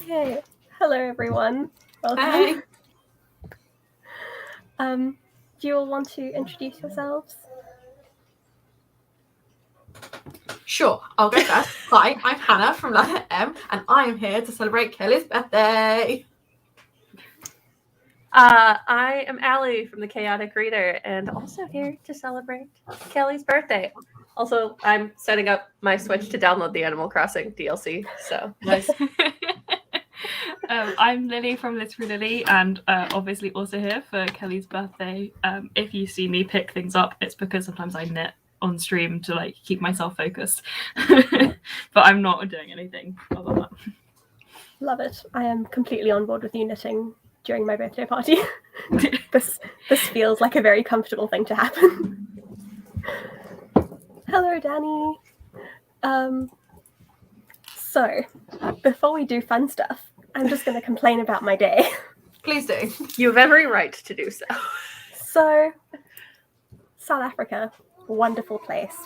Okay. Hello, everyone. Welcome. Hey. Do you all want to introduce yourselves? Sure, I'll go first. Hi, I'm Hannah from LadetteM, and I am here to celebrate Kelly's birthday. I am Allie from the Chaotic Reader, and also here to celebrate Kelly's birthday. Also, I'm setting up my Switch to download the Animal Crossing DLC, so Nice. I'm Lily from Literary Lily, and obviously also here for Kelly's birthday. If you see me pick things up, it's because sometimes I knit on stream to like keep myself focused. But I'm not doing anything other than that. Love it. I am completely on board with you knitting during my birthday party. This feels like a very comfortable thing to happen. Hello, Danny. So, before we do fun stuff, I'm just going to complain about my day. Please do. you have every right to do so. So, South Africa, wonderful place.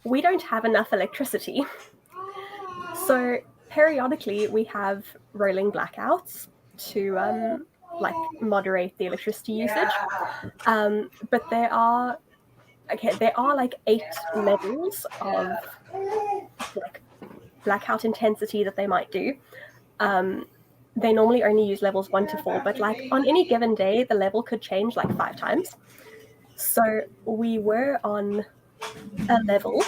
We don't have enough electricity. So, periodically, we have rolling blackouts to moderate the electricity usage. But there are like 8 levels of like blackout intensity that they might do. They normally only use levels 1 to 4, but like on any given day, the level could change like 5 times. So we were on a level,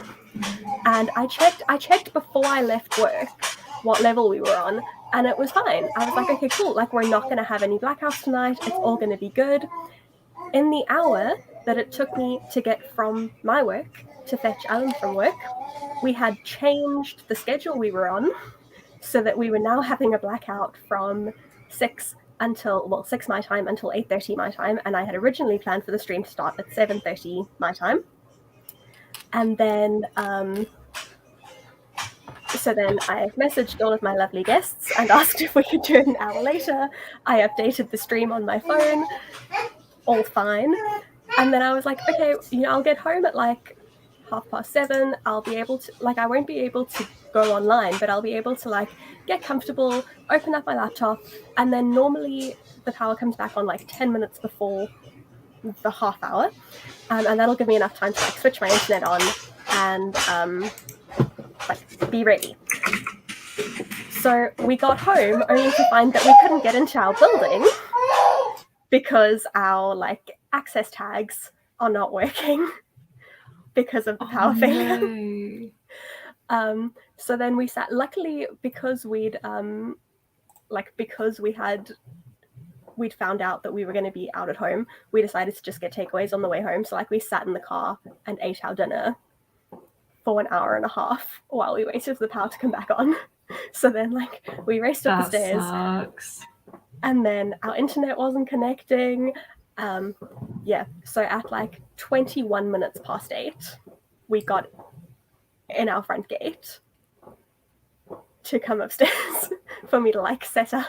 and I checked before I left work what level we were on, and it was fine. I was like, okay, cool, like we're not going to have any blackouts tonight, it's all going to be good. In the hour that it took me to get from my work to fetch Alan from work, we had changed the schedule we were on so that we were now having a blackout from 6 my time until 8:30 my time, and I had originally planned for the stream to start at 7:30 my time. And then so then I messaged all of my lovely guests and asked if we could do it an hour later. I updated the stream on my phone, all fine. And then I was like, okay, I'll get home at like 7:30. I'll be able to, like, I won't be able to go online, but I'll be able to like get comfortable, open up my laptop, and then normally the power comes back on like 10 minutes before the half hour, and that'll give me enough time to like switch my internet on and like be ready. So we got home only to find that we couldn't get into our building because our like access tags are not working because of the power failure. No. So then we sat, luckily because we'd found out that we were going to be out at home, we decided to just get takeaways on the way home. So like we sat in the car and ate our dinner for an hour and a half while we waited for the power to come back on. So then like we raced up the stairs. Sucks. And then our internet wasn't connecting. So at like 21 minutes past 8, we got in our front gate to come upstairs for me to like set up,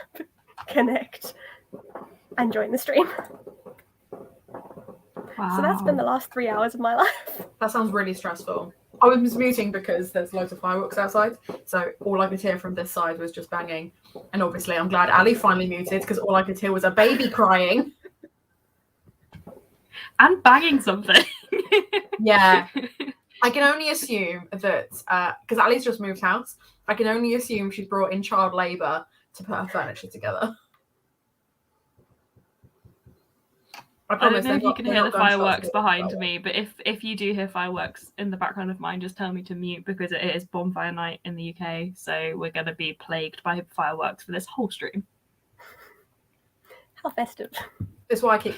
connect, and join the stream. Wow. So that's been the last 3 hours of my life. That sounds really stressful. I was muting because there's loads of fireworks outside, so all I could hear from this side was just banging. And obviously I'm glad Ali finally muted because all I could hear was a baby crying. And banging something. Yeah. I can only assume that, because Ali's just moved house, I can only assume she's brought in child labour to put her furniture together. I don't know if you can hear the fireworks behind me, but if you do hear fireworks in the background of mine, just tell me to mute because it is bonfire night in the UK, so we're going to be plagued by fireworks for this whole stream. How festive. It's why I keep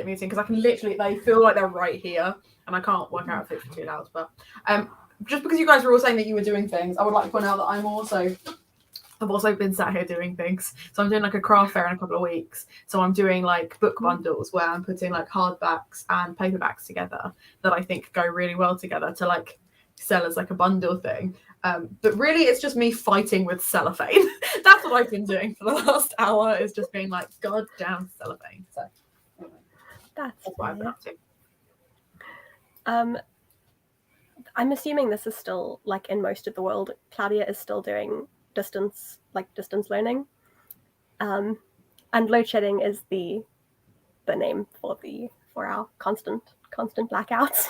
muting, because I can literally, they feel like they're right here, and I can't work out if it's too loud. But just because you guys were all saying that you were doing things, I would like to point out that I've also been sat here doing things. So I'm doing like a craft fair in a couple of weeks. So I'm doing like book bundles where I'm putting like hardbacks and paperbacks together that I think go really well together to like sell as like a bundle thing. But really it's just me fighting with cellophane. That's what I've been doing for the last hour, is just being like, God damn cellophane. So That's what I've been up to. I'm assuming this is still like in most of the world. Claudia is still doing distance learning. And load shedding is the name for our constant blackouts.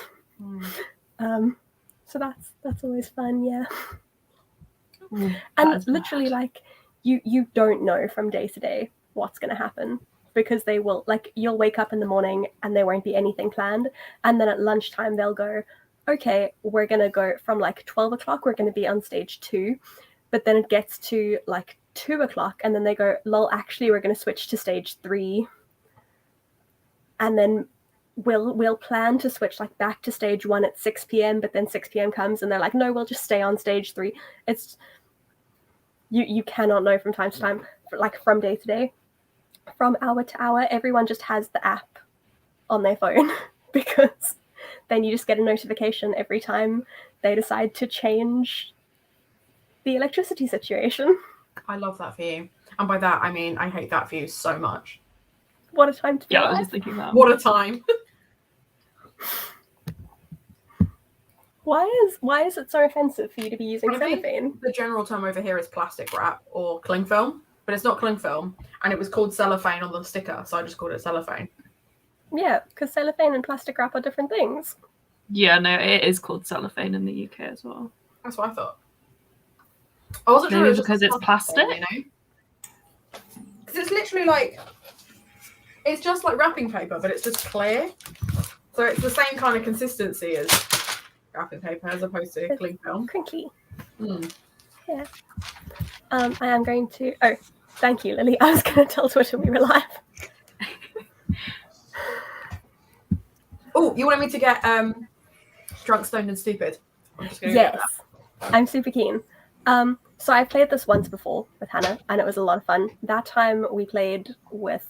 So that's always fun, yeah. And literally, like, you don't know from day to day what's going to happen, because they will, like, you'll wake up in the morning and there won't be anything planned, and then at lunchtime they'll go, okay, we're going to go from like 12 o'clock, we're going to be on stage 2, but then it gets to like 2 o'clock and then they go, lol, actually we're going to switch to stage 3, and then we'll plan to switch like back to stage 1 at 6 p.m, but then 6 p.m. comes and they're like, no, we'll just stay on stage 3. It's you cannot know from time to time, like from day to day, from hour to hour. Everyone just has the app on their phone because then you just get a notification every time they decide to change the electricity situation. I love that for you. And by that, I mean, I hate that for you so much. What a time to be Yeah, I was alive. just thinking that. What a time. Why is it so offensive for you to be using I think cellophane? the general term over here is plastic wrap or cling film, but it's not cling film, and it was called cellophane on the sticker, so I just called it cellophane. Yeah, because cellophane and plastic wrap are different things. Yeah, no, it is called cellophane in the UK as well. That's what I thought. I wasn't sure Maybe it was because just it's plastic? you know? Because it's literally like, it's just like wrapping paper, but it's just clear. So it's the same kind of consistency as wrapping paper as opposed to It's cling film. crinkly. Mm. Yeah. I am going to... Oh, thank you, Lily. I was going to tell Twitter we were live. Oh, you wanted me to get drunk, stoned, and stupid? I'm just gonna Yes. get that. I'm super keen. So I've played this once before with Hannah, and it was a lot of fun. That time we played with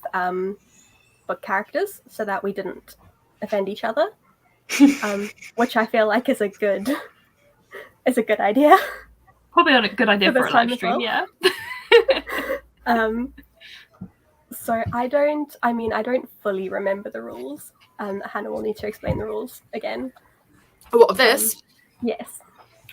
book characters so that we didn't offend each other, which I feel like is a good idea. Probably a good idea For for this a time live as stream, well. yeah. So I don't fully remember the rules. Hannah will need to explain the rules again. What, this? Yes.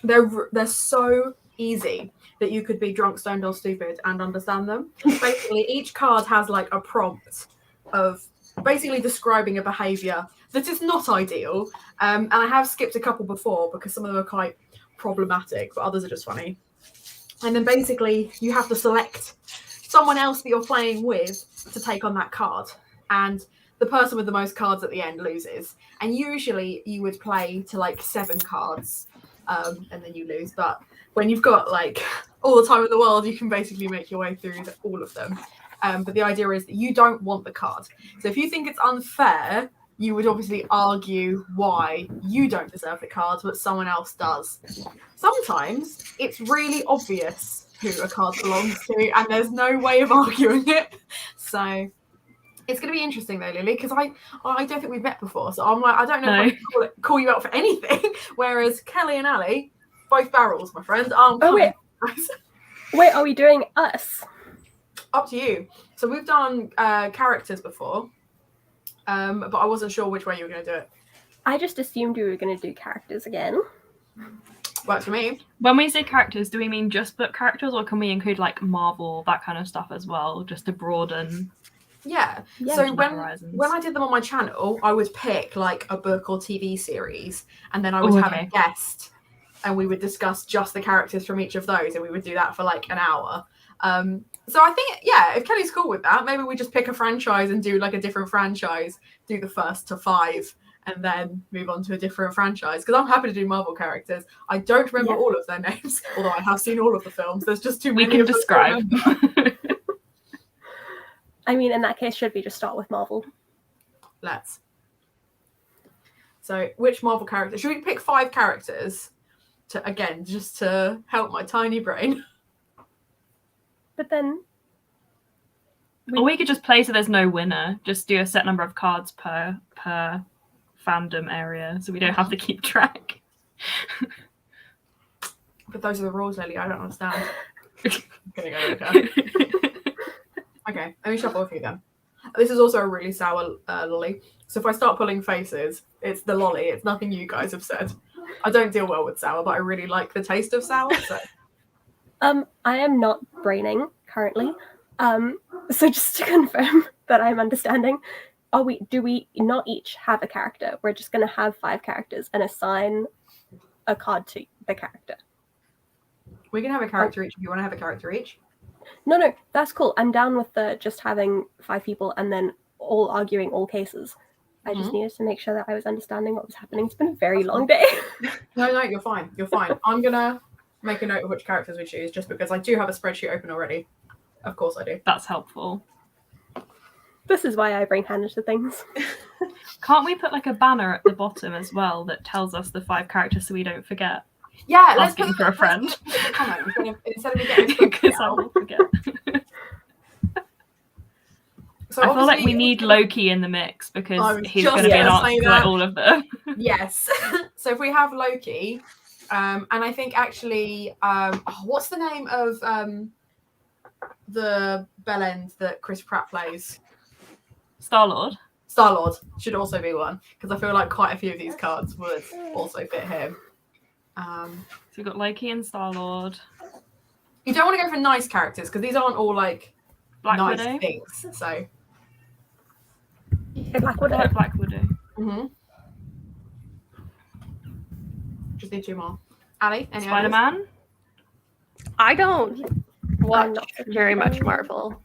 They're so easy that you could be drunk, stoned, or stupid and understand them. Basically, each card has like a prompt of basically describing a behaviour that is not ideal. And I have skipped a couple before because some of them are quite problematic, but others are just funny. And then basically you have to select someone else that you're playing with to take on that card. And the person with the most cards at the end loses. And usually you would play to like 7 cards, and then you lose. But when you've got like all the time in the world, you can basically make your way through all of them. But the idea is that you don't want the card. So if you think it's unfair, you would obviously argue why you don't deserve the card, but someone else does. Sometimes it's really obvious who a card belongs to, and there's no way of arguing it. So it's going to be interesting though, Lily, because I don't think we've met before. So I'm like, I don't know if I can call you out for anything. Whereas Kelly and Ali, both barrels, my friend. Wait, are we doing us? Up to you. So we've done characters before, but I wasn't sure which way you were going to do it. I just assumed we were going to do characters again. Works for me. When we say characters, do we mean just book characters, or can we include like Marvel, that kind of stuff as well, just to broaden? Yeah. Yeah. So when I did them on my channel, I would pick like a book or TV series, and then I would have a guest, and we would discuss just the characters from each of those, and we would do that for like an hour. So I think, yeah, if Kelly's cool with that, maybe we just pick a franchise and do like a different franchise, do the first to 5, and then move on to a different franchise. Because I'm happy to do Marvel characters. I don't remember all of their names, although I have seen all of the films. There's just too many. We can describe. I mean, in that case, should we just start with Marvel? Let's. So, which Marvel character? Should we pick 5 characters just to help my tiny brain? But then... Or we could just play so there's no winner. Just do a set number of cards per fandom area, so we don't have to keep track. But those are the rules, Lily. I don't understand. Okay, let me shuffle a few then. This is also a really sour lolly. So if I start pulling faces, it's the lolly. It's nothing you guys have said. I don't deal well with sour, but I really like the taste of sour. So I am not braining currently. So just to confirm that I'm understanding, do we not each have a character? We're just going to have 5 characters and assign a card to the character. We can have a character each if you want to have a character each. No, that's cool. I'm down with just having 5 people and then all arguing all cases. I just needed to make sure that I was understanding what was happening. It's been a very long day. No, you're fine. You're fine. I'm going to make a note of which characters we choose just because I do have a spreadsheet open already. Of course I do. That's helpful. This is why I bring Hannah to things. Can't we put like a banner at the bottom as well that tells us the 5 characters so we don't forget? Yeah, let's Asking for a friend. Instead of me getting Because I will forget. So I feel like we need Loki in the mix because he's going to be an answer to like all of them. Yes. So if we have Loki, and I think actually, what's the name of the bellend that Chris Pratt plays? Star-Lord. Star-Lord should also be one because I feel like quite a few of these cards would also fit him. So we've got Loki and Star-Lord. You don't want to go for nice characters because these aren't all like Black nice Widow. things. So Black Widow. I like Black Widow. Just need 2 more. Ali, any Spider-Man. I don't watch very much Marvel.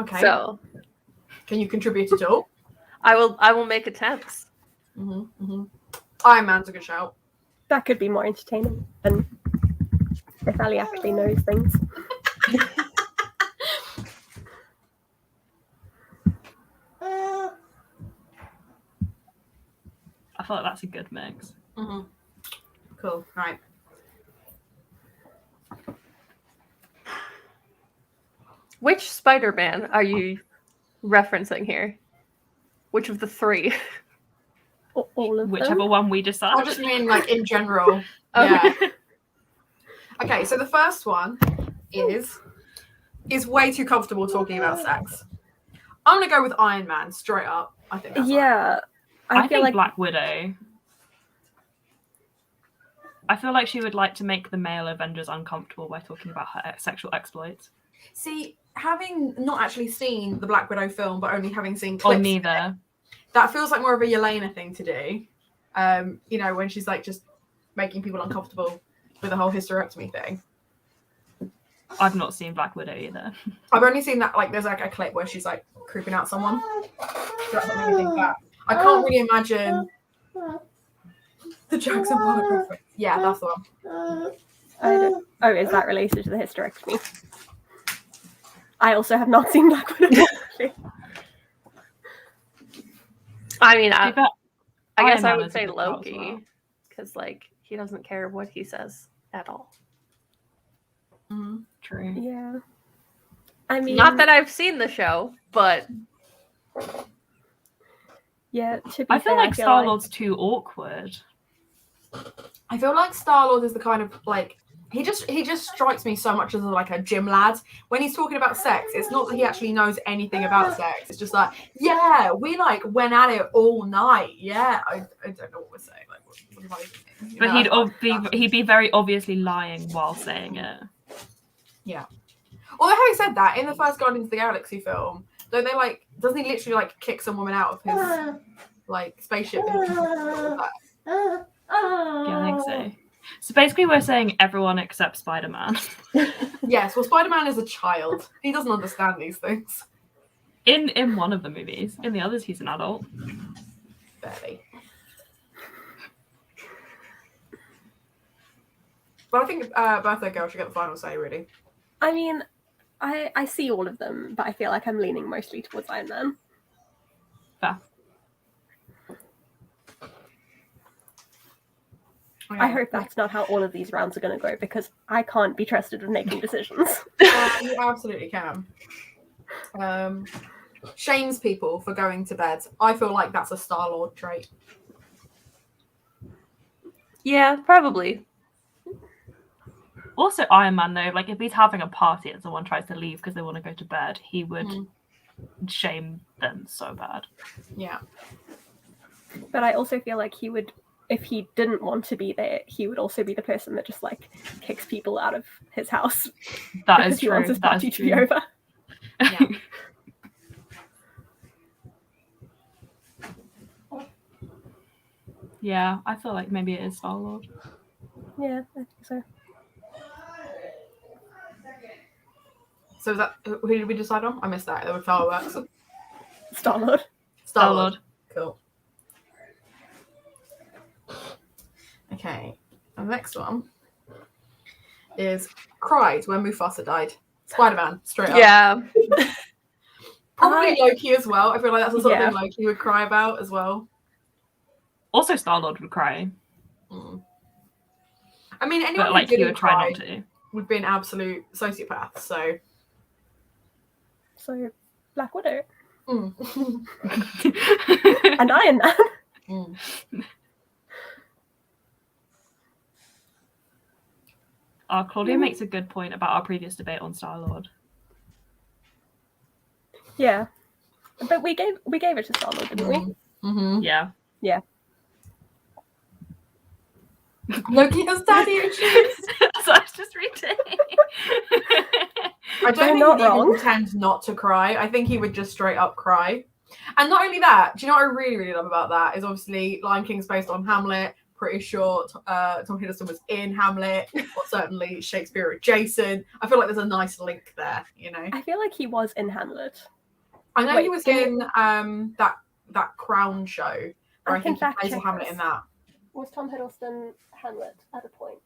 Okay. So can you contribute at all? I will make attempts. Iron Man's a good shout. That could be more entertaining than if Ali actually knows things. I feel like that's a good mix. Cool. Right. Which Spider-Man are you referencing here? Which of the 3? All of Whichever them. one we decide. I just mean like in general. Yeah. Okay, so the first one is way too comfortable talking about sex. I'm gonna go with Iron Man straight up. I think that's Yeah. I feel think like Black Widow. I feel like she would like to make the male Avengers uncomfortable by talking about her sexual exploits. See, having not actually seen the Black Widow film, but only having seen clips, neither. That feels like more of a Yelena thing to do. You know, when she's like just making people uncomfortable with the whole hysterectomy thing. I've not seen Black Widow either. I've only seen that, like, there's like a clip where she's like creeping out someone. So that's what made me think that. I can't really imagine the Jackson Pollock reference. Yeah, that's the one. Oh, is that related to the hysterectomy? I also have not seen Black Widow. I mean, I guess I Man would is a say good shout as Loki, because like he doesn't care what he says at all. True. Yeah. I mean, Not that I've seen the show, but yeah. To be I feel fair, like Star-Lord's too awkward. I feel like Star-Lord is the kind of like he just strikes me so much as like a gym lad. When he's talking about sex, it's not that he actually knows anything about sex. It's just like, yeah, we like went at it all night. Yeah, I don't know what we're saying. Like, what do I even mean? But he'd be very obviously lying while saying it. Yeah. Although having said that, in the first Guardians of the Galaxy film, don't they like? Doesn't he literally like kick some woman out of his like spaceship? Yeah, I think so. So basically, we're saying everyone except Spider-Man. Yes. Well, Spider-Man is a child. He doesn't understand these things. In one of the movies. In the others, he's an adult. Barely. But I think Birthday Girl should get the final say, really. I mean, I see all of them, but I feel like I'm leaning mostly towards Iron Man. Fair. Okay. I hope that's not how all of these rounds are going to go, because I can't be trusted with making decisions. You absolutely can. Shames people for going to bed. I feel like that's a Star-Lord trait. yeah, probably. Also, Iron Man, though, like if he's having a party and someone tries to leave because they want to go to bed, he would shame them so bad. Yeah. But I also feel like he would, if he didn't want to be there, he would also be the person that just like kicks people out of his house That because is he true. wants his That party is to be true. over. Yeah. Yeah, I feel like maybe it is Star-Lord. Yeah, I think so. So is that who did we decide on? I missed that. There were fireworks. Star-Lord. Star-Lord. Cool. Okay. And the next one is cried when Mufasa died. Spider-Man, straight up. Yeah. Probably Loki as well. I feel like that's the sort Yeah. of thing Loki would cry about as well. Also, Star-Lord would cry, I mean, anyone but like who he didn't would try cry not to. would be an absolute sociopath. So, So Black Widow mm. and Iron Man. Mm. Claudia makes a good point about our previous debate on Star-Lord. Yeah, but we gave it to Star-Lord, didn't we? Mm-hmm. Yeah. Loki has daddy issues. So I was just reading. I They're don't think not he would wrong. pretend not to cry. I think he would just straight up cry. And not only that, do you know what I really, really love about that is obviously Lion King's based on Hamlet. Pretty sure Tom Hiddleston was in Hamlet, or certainly Shakespeare adjacent. I feel like there's a nice link there, you know. I feel like he was in Hamlet. I know Wait, he was can in that Crown show where I can think he fact plays a check Hamlet this. in that. Was Tom Hiddleston Hamlet at a point?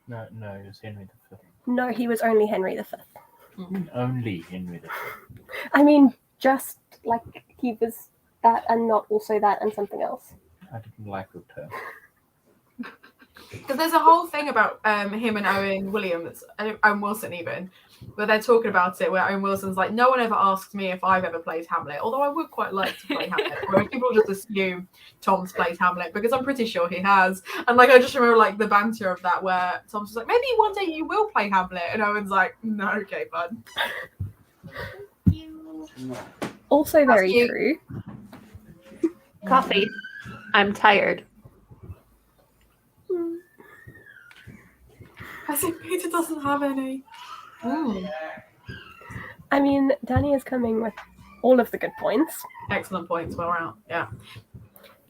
No, it was Henry V. No, he was only Henry V. Only Henry V. I mean, just like he was that and not also that and something else. I didn't like the term. Because there's a whole thing about him and Owen Wilson even, where they're talking about it, where Owen Wilson's like, no one ever asked me if I've ever played Hamlet, although I would quite like to play Hamlet. Where people just assume Tom's played Hamlet, because I'm pretty sure he has. And like, I just remember like the banter of that, where Tom's just like, maybe one day you will play Hamlet, and Owen's like, no, okay, bud. Also very cute. true. Coffee. I'm tired. I think Peter doesn't have any. I mean, Danny is coming with all of the good points. Excellent points. Well out. Yeah.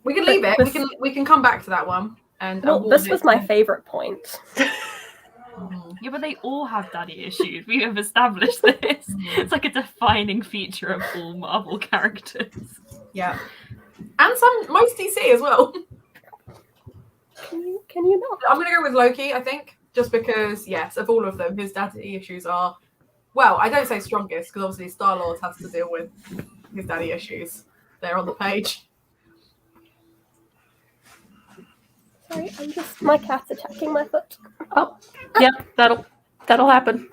We can leave it. We can come back to that one. And Well, this was my favourite point. Yeah, but they all have daddy issues. We have established this. It's like a defining feature of all Marvel characters. Yeah. And most DC as well. Can you not? I'm gonna go with Loki, I think. Just because, yes, of all of them, his daddy issues are, well, I don't say strongest, because obviously Star-Lord has to deal with his daddy issues. They're on the page. Sorry, my cat's attacking my foot. Oh, yep, that'll happen.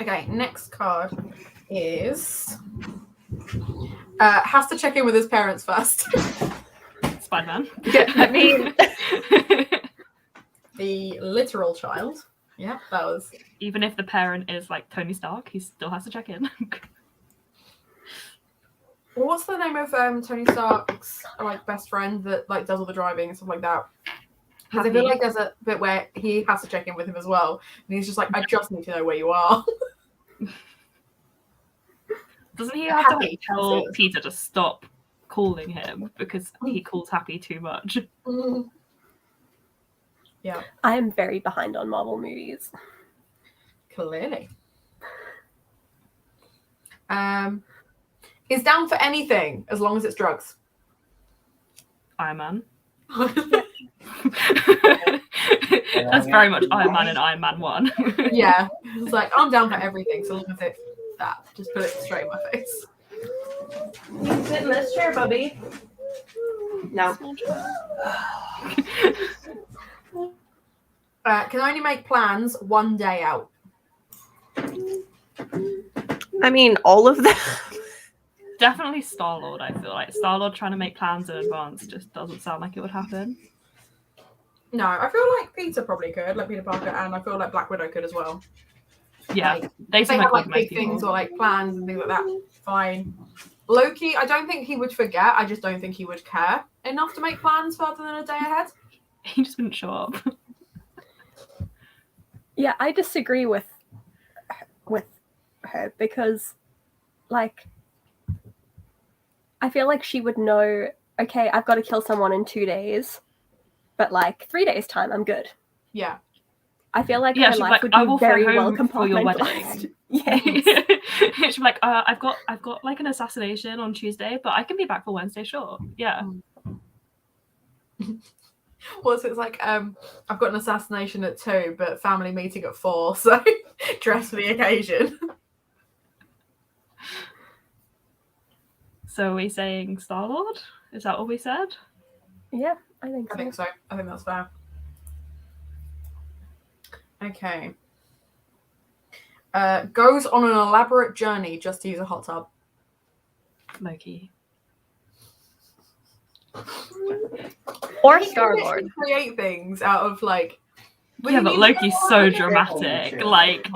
Okay, next card is has to check in with his parents first. Spider-Man. Yeah, I mean, The literal child. Yeah, that was. Even if the parent is like Tony Stark, he still has to check in. Well, what's the name of Tony Stark's like best friend that like does all the driving and stuff like that? Because I feel like there's a bit where he has to check in with him as well, and he's just like, I just need to know where you are. Doesn't he have Happy, to tell that's it. Peter to stop calling him because he calls Happy too much? Yeah, I am very behind on Marvel movies. clearly. Is down for anything as long as it's drugs. Iron Man. That's very much Iron Man and Iron Man 1. Yeah, it's like I'm down for everything so long as it's that. Just put it straight in my face. you sit in this chair, Bubby. No. Can only make plans one day out. I mean, all of them. Definitely Star-Lord, I feel like. Star-Lord trying to make plans in advance just doesn't sound like it would happen. No, I feel like Peter probably could, like Peter Parker, and I feel like Black Widow could as well. Yeah, Like, they if they seem have like like big organized people. things or like plans and things like that, fine. Loki, I don't think he would forget. I just don't think he would care enough to make plans further than a day ahead. He just wouldn't show up. Yeah, I disagree with her because, like, I feel like she would know, okay, I've got to kill someone in 2 days, but like 3 days time, I'm good. Yeah. I feel like Yeah, her she'd be life like, would I be will fly very well home for your compartmentalized. wedding. Yes. She'd be like, I've got like an assassination on Tuesday, but I can be back for Wednesday, sure. Yeah. Well, so it's like, I've got an assassination at 2, but family meeting at 4, so dress for the occasion. So are we saying Star-Lord? Is that what we said? Yeah, I think I so. think so. I think that's fair. Okay. Goes on an elaborate journey just to use a hot tub. Loki. Or He can Star-Lord. literally create things out of like. Yeah, but Loki's so Oh, dramatic. shit. Like,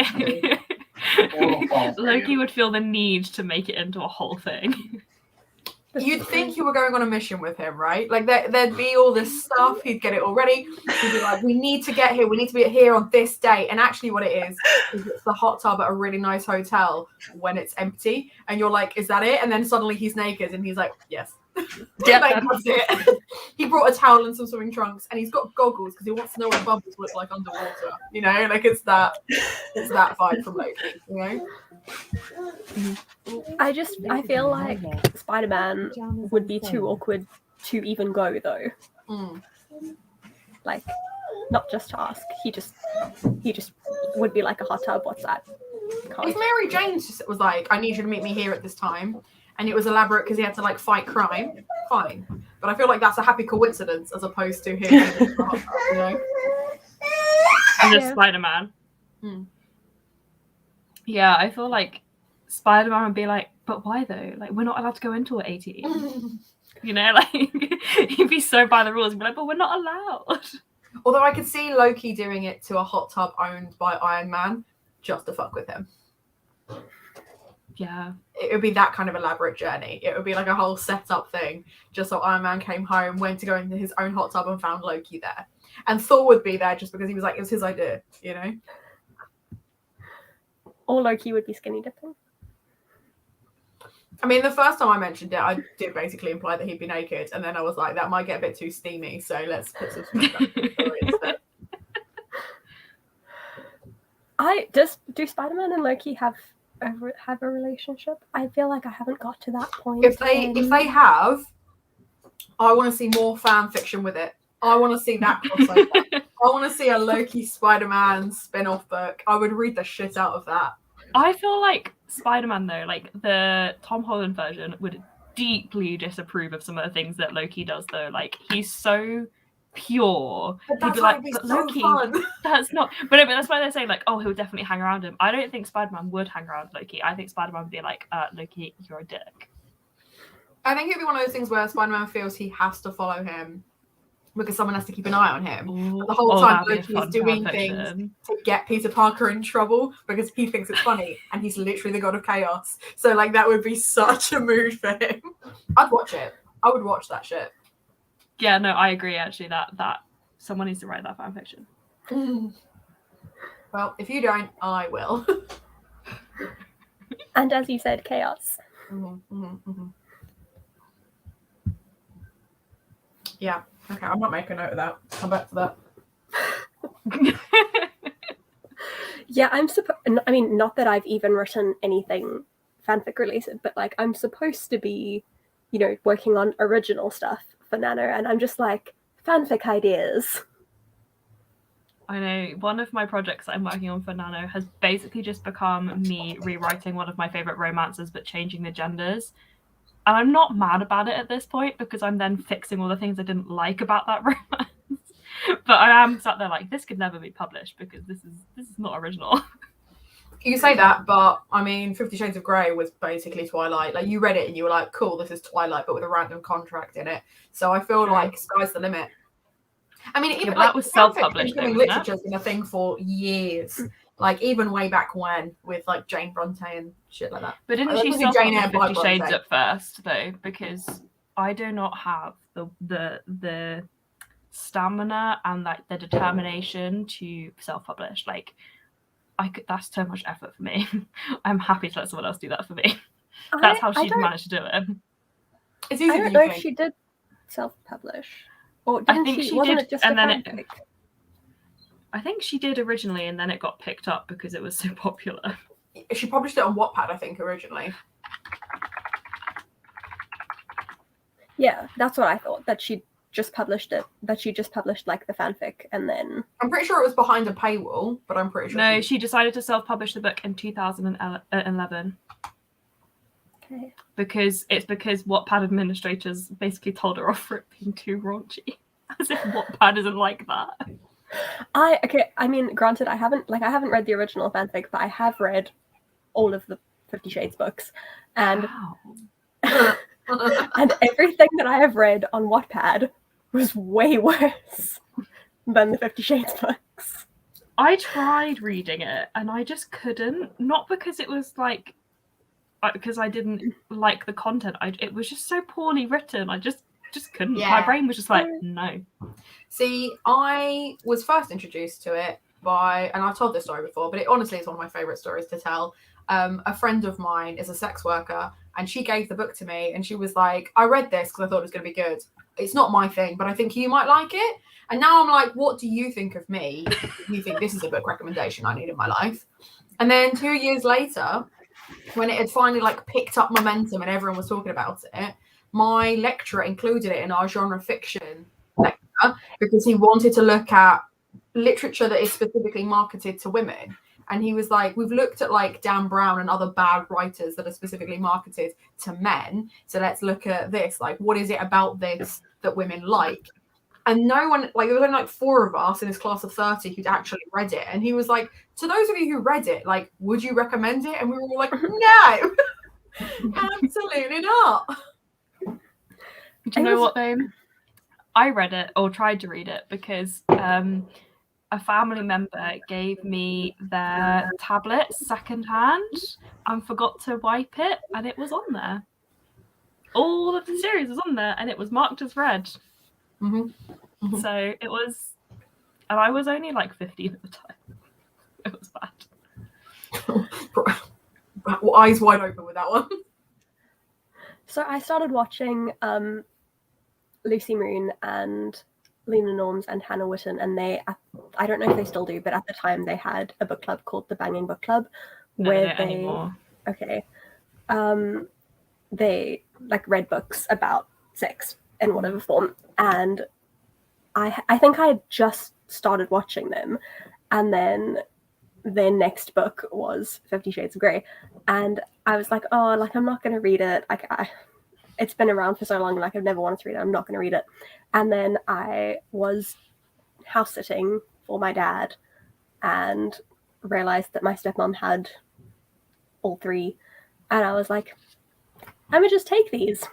Oh, Loki would feel the need to make it into a whole thing. You'd think you were going on a mission with him, right? Like there'd be all this stuff. He'd get it all ready. He'd be like, "We need to get here. We need to be here on this day." And actually, what it is it's the hot tub at a really nice hotel when it's empty, and you're like, "Is that it?" And then suddenly he's naked, and he's like, "Yes." Yeah, Like, that's it. He brought a towel and some swimming trunks, and he's got goggles because he wants to know what bubbles look like underwater. You know, like it's that vibe from Loki. You know. I feel like Spider-Man would be too awkward to even go though. Mm. Like, not just to ask. He just would be like a hot tub. What's that? Can't. If Mary Jane just was like, "I need you to meet me here at this time," and it was elaborate because he had to like fight crime, fine. But I feel like that's a happy coincidence as opposed to him, you know. And just Yeah. Spider-Man. Hmm. Yeah, I feel like Spider-Man would be like, but why though? Like, we're not allowed to go into an 18. You know, like, he'd be so by the rules. He'd be like, but we're not allowed. Although I could see Loki doing it to a hot tub owned by Iron Man just to fuck with him. Yeah. It would be that kind of elaborate journey. It would be like a whole setup thing, just so Iron Man came home, went to go into his own hot tub and found Loki there. And Thor would be there just because he was like, it was his idea, you know? Or Loki would be skinny dipping. I mean, the first time I mentioned it, I did basically imply that he'd be naked, and then I was like, that might get a bit too steamy, so let's put some smoke up instead. Do Spider-Man and Loki have a relationship? I feel like I haven't got to that point. If they have, I want to see more fan fiction with it. I want to see that crossover. I want to see a Loki Spider-Man spin-off book. I would read the shit out of that. I feel like Spider-Man, though, like the Tom Holland version, would deeply disapprove of some of the things that Loki does, though. Like, he's so pure. But He'd that's be why like, it'd be but so Loki, fun. that's not. But no, but that's why they say, like, oh, he'll definitely hang around him. I don't think Spider-Man would hang around Loki. I think Spider-Man would be like, Loki, you're a dick. I think it'd be one of those things where Spider-Man feels he has to follow him because someone has to keep an eye on him. Ooh, The whole time that'd be a Loki is fun doing fan things fiction. to get Peter Parker in trouble because he thinks it's funny and he's literally the god of chaos. So like that would be such a mood for him. I'd watch it. I would watch that shit. Yeah, no, I agree, actually, that someone needs to write that fan fiction. Well, if you don't, I will. And as you said, chaos. Yeah. Okay, I'm not making a note of that. Come back to that. Yeah, I mean, not that I've even written anything fanfic related, but like I'm supposed to be, you know, working on original stuff for Nano, and I'm just like, fanfic ideas. I know one of my projects that I'm working on for Nano has basically just become me rewriting one of my favorite romances but changing the genders. And I'm not mad about it at this point because I'm then fixing all the things I didn't like about that romance. But I am sat there like, this could never be published because this is not original. You say that, but I mean, 50 Shades of Grey was basically Twilight. Like you read it and you were like, cool, this is Twilight, but with a random contract in it. So I feel like sky's the limit. I mean, even that was self-published, Living though, wasn't literature's been a thing for years. Like even way back when with like Jane Bronte and shit like that. But didn't I she don't think self-publish Jane Eyre by 50 Shades Bronte. at first though? Because I do not have the stamina and like the determination to self-publish. Like that's too much effort for me. I'm happy to let someone else do that for me. That's how she managed to do it. It's easy I to don't do know if things. she did self-publish, or I didn't think she? she Wasn't did, it just and a then fanfic? I think she did originally, and then it got picked up because it was so popular. She published it on Wattpad, I think, originally. Yeah, that's what I thought. That she just published it. That she just published like the fanfic, and then I'm pretty sure it was behind a paywall, but I'm pretty sure. No, she decided to self-publish the book in 2011 okay. because Wattpad administrators basically told her off for it being too raunchy. As if Wattpad isn't like that. I mean, granted, I haven't read the original fanfic, but I have read all of the 50 Shades books, and Wow. and everything that I have read on Wattpad was way worse than the 50 Shades books. I tried reading it and I just couldn't. Not because it was like, because I didn't like the content. It was just so poorly written. I just couldn't. Yeah. My brain was just like, no. See, I was first introduced to it by, and I've told this story before, but it honestly is one of my favourite stories to tell. A friend of mine is a sex worker, and she gave the book to me, and she was like, I read this because I thought it was going to be good. It's not my thing, but I think you might like it. And now I'm like, what do you think of me? You think this is a book recommendation I need in my life? And then 2 years later, when it had finally like picked up momentum and everyone was talking about it, my lecturer included it in our genre fiction lecture because he wanted to look at literature that is specifically marketed to women. And he was like, we've looked at like Dan Brown and other bad writers that are specifically marketed to men. So let's look at this. Like, what is it about this that women like? And no one, like, there was only like 4 of us in this class of 30 who'd actually read it. And he was like, to those of you who read it, like, would you recommend it? And we were all like, no, absolutely not. Do you know what though? I read it or tried to read it because a family member gave me their tablet secondhand and forgot to wipe it, and it was on there. All of the series was on there, and it was marked as read. Mm-hmm. Mm-hmm. So it was, and I was only like 15 at the time. It was bad. Eyes wide open with that one. So I started watching Lucy Moon and Lena Norms and Hannah Witten, and I don't know if they still do, but at the time they had a book club called the Banging Book Club, where they like read books about sex in whatever form. And I think I had just started watching them, and then their next book was 50 Shades of Grey, and I was like, oh, like I'm not going to read it. Like it's been around for so long, like I've never wanted to read it. I'm not going to read it. And then I was house sitting for my dad and realized that my stepmom had all 3, and I was like, I'm gonna just take these.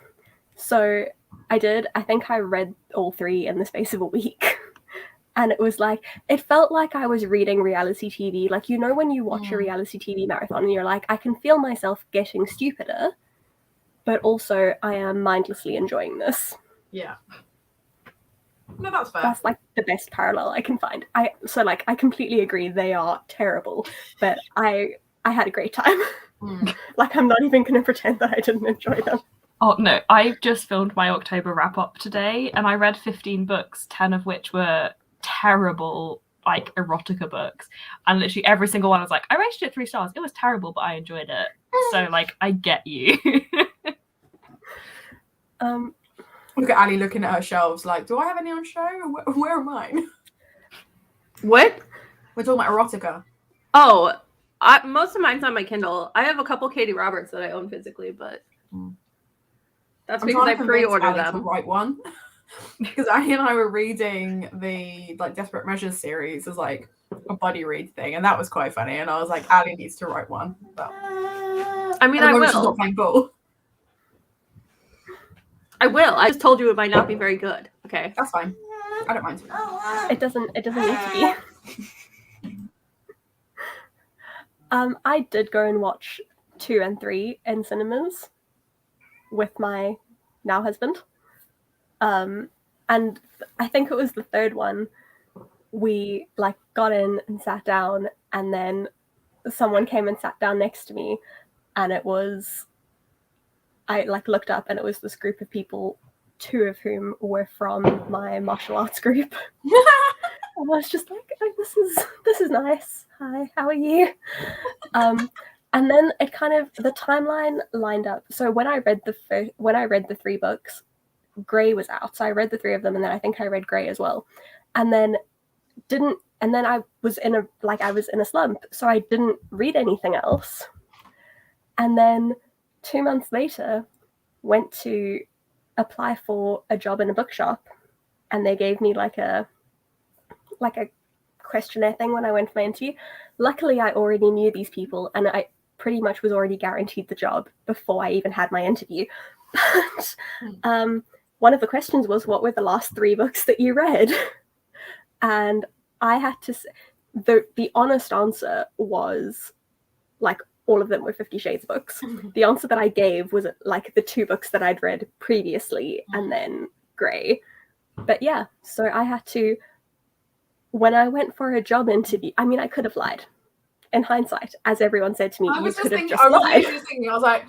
So I did. I think I read all 3 in the space of a week. And it was like, it felt like I was reading reality TV. Like, you know, when you watch a reality TV marathon and you're like, I can feel myself getting stupider, but also I am mindlessly enjoying this. Yeah. No, that's fair. That's like the best parallel I can find. I completely agree they are terrible, but I had a great time. Like, I'm not even going to pretend that I didn't enjoy them. Oh no, I've just filmed my October wrap up today, and I read 15 books, 10 of which were terrible, like erotica books. And literally every single one was like, I rated it 3 stars. It was terrible, but I enjoyed it. So like, I get you. Look at Ali looking at her shelves like, do I have any on show? Where are mine? What? We're talking about erotica. Oh, most of mine's on my Kindle. I have a couple Katie Roberts that I own physically, but that's because I pre-ordered them. The right one. Because Ali and I were reading the like Desperate Measures series as like a buddy read thing, and that was quite funny. And I was like, Ali needs to write one. But I mean, I will. She's not playing ball. I will. I just told you it might not be very good. Okay, that's fine. I don't mind. It doesn't need to be. I did go and watch 2 and 3 in cinemas with my now husband. And I think it was the third one. We like got in and sat down, and then someone came and sat down next to me, and it was, I like looked up, and it was this group of people, 2 of whom were from my martial arts group. I was just like, oh, this is nice. Hi, how are you? And then it kind of, the timeline lined up. So when I read the 3 books, Grey was out. So I read the 3 of them, and then I think I read Grey as well. And then I was in a slump, so I didn't read anything else. And then 2 months later, went to apply for a job in a bookshop, and they gave me like a questionnaire thing when I went for my interview. Luckily, I already knew these people, and I pretty much was already guaranteed the job before I even had my interview. But one of the questions was, what were the last 3 books that you read? And I had to say, the honest answer was, like, all of them were 50 Shades books. The answer that I gave was like the 2 books that I'd read previously, and then Grey. But yeah, so I had to, when I went for a job interview, I mean, I could have lied. In hindsight, as everyone said to me, you could have just lied. I was like,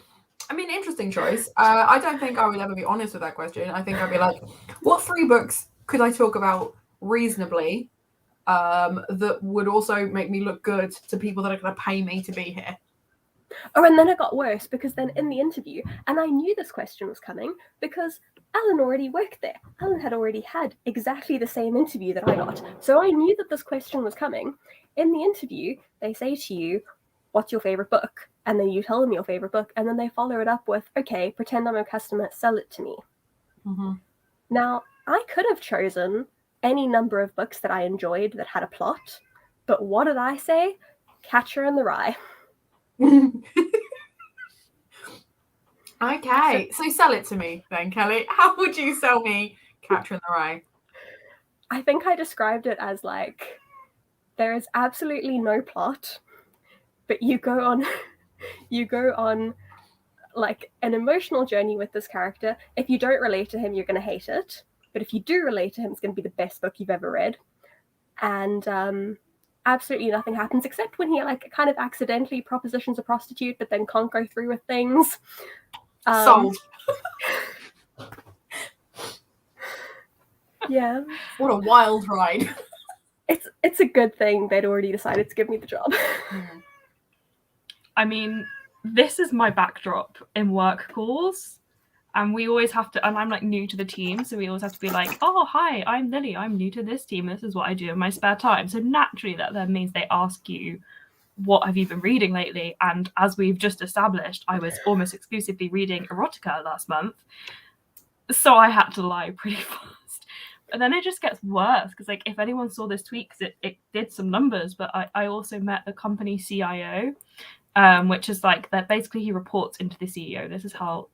I mean, interesting choice. I don't think I would ever be honest with that question. I think I'd be like, what 3 books could I talk about reasonably that would also make me look good to people that are going to pay me to be here? Oh, and then it got worse, because then in the interview, and I knew this question was coming because Alan already worked there. Alan had already had exactly the same interview that I got. So I knew that this question was coming. In the interview, they say to you, what's your favorite book? And then you tell them your favorite book, and then they follow it up with, okay, pretend I'm a customer, sell it to me. Mm-hmm. Now, I could have chosen any number of books that I enjoyed that had a plot, but what did I say? Catcher in the Rye. Okay, so sell it to me then, Kelly. How would you sell me Catcher in the Rye? I think I described it as like, there is absolutely no plot, but you go on like an emotional journey with this character. If you don't relate to him, you're going to hate it. But if you do relate to him, it's going to be the best book you've ever read. And absolutely nothing happens except when he like kind of accidentally propositions a prostitute, but then can't go through with things. Sold. Yeah. What a wild ride. It's a good thing they'd already decided to give me the job. I mean, this is my backdrop in work calls, and we always have to, and I'm like new to the team, so we always have to be like, oh, hi, I'm Lily, I'm new to this team, this is what I do in my spare time. So naturally that then means they ask you, what have you been reading lately? And as we've just established, I was almost exclusively reading erotica last month, so I had to lie pretty fast. And then it just gets worse, because like if anyone saw this tweet, because it did some numbers, but I also met the company CIO, which is like that basically he reports into the CEO. This is how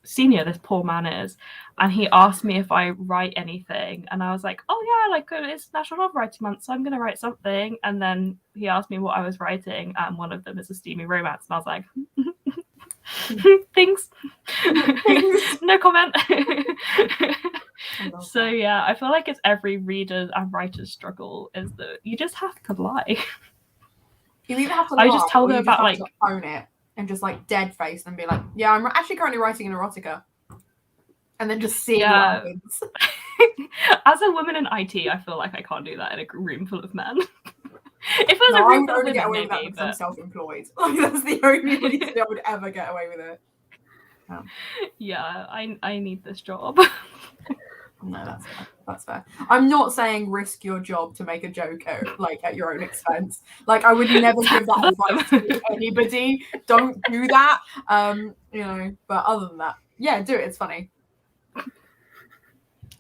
senior this poor man is. And he asked me if I write anything, and I was like, oh yeah, like it's National Novel Writing Month, so I'm gonna write something. And then he asked me what I was writing, and one of them is a steamy romance, and I was like, thanks. No comment. So yeah, I feel like it's every reader's and writer's struggle, is that you just have to lie. You either have to I lie, just tell or them you about just like have to own it and just like dead face and be like, yeah, I'm actually currently writing an erotica, and then just see what happens. As a woman in IT, I feel like I can't do that in a room full of men. If it was No, a room I would full of only women, get away with that maybe, because I'm but self-employed. Like that's the only reason I would ever get away with it. yeah, I need this job. No, that's fair. I'm not saying risk your job to make a joke at your own expense. Like I would never give that advice to anybody. Don't do that. But other than that, yeah, do it. It's funny.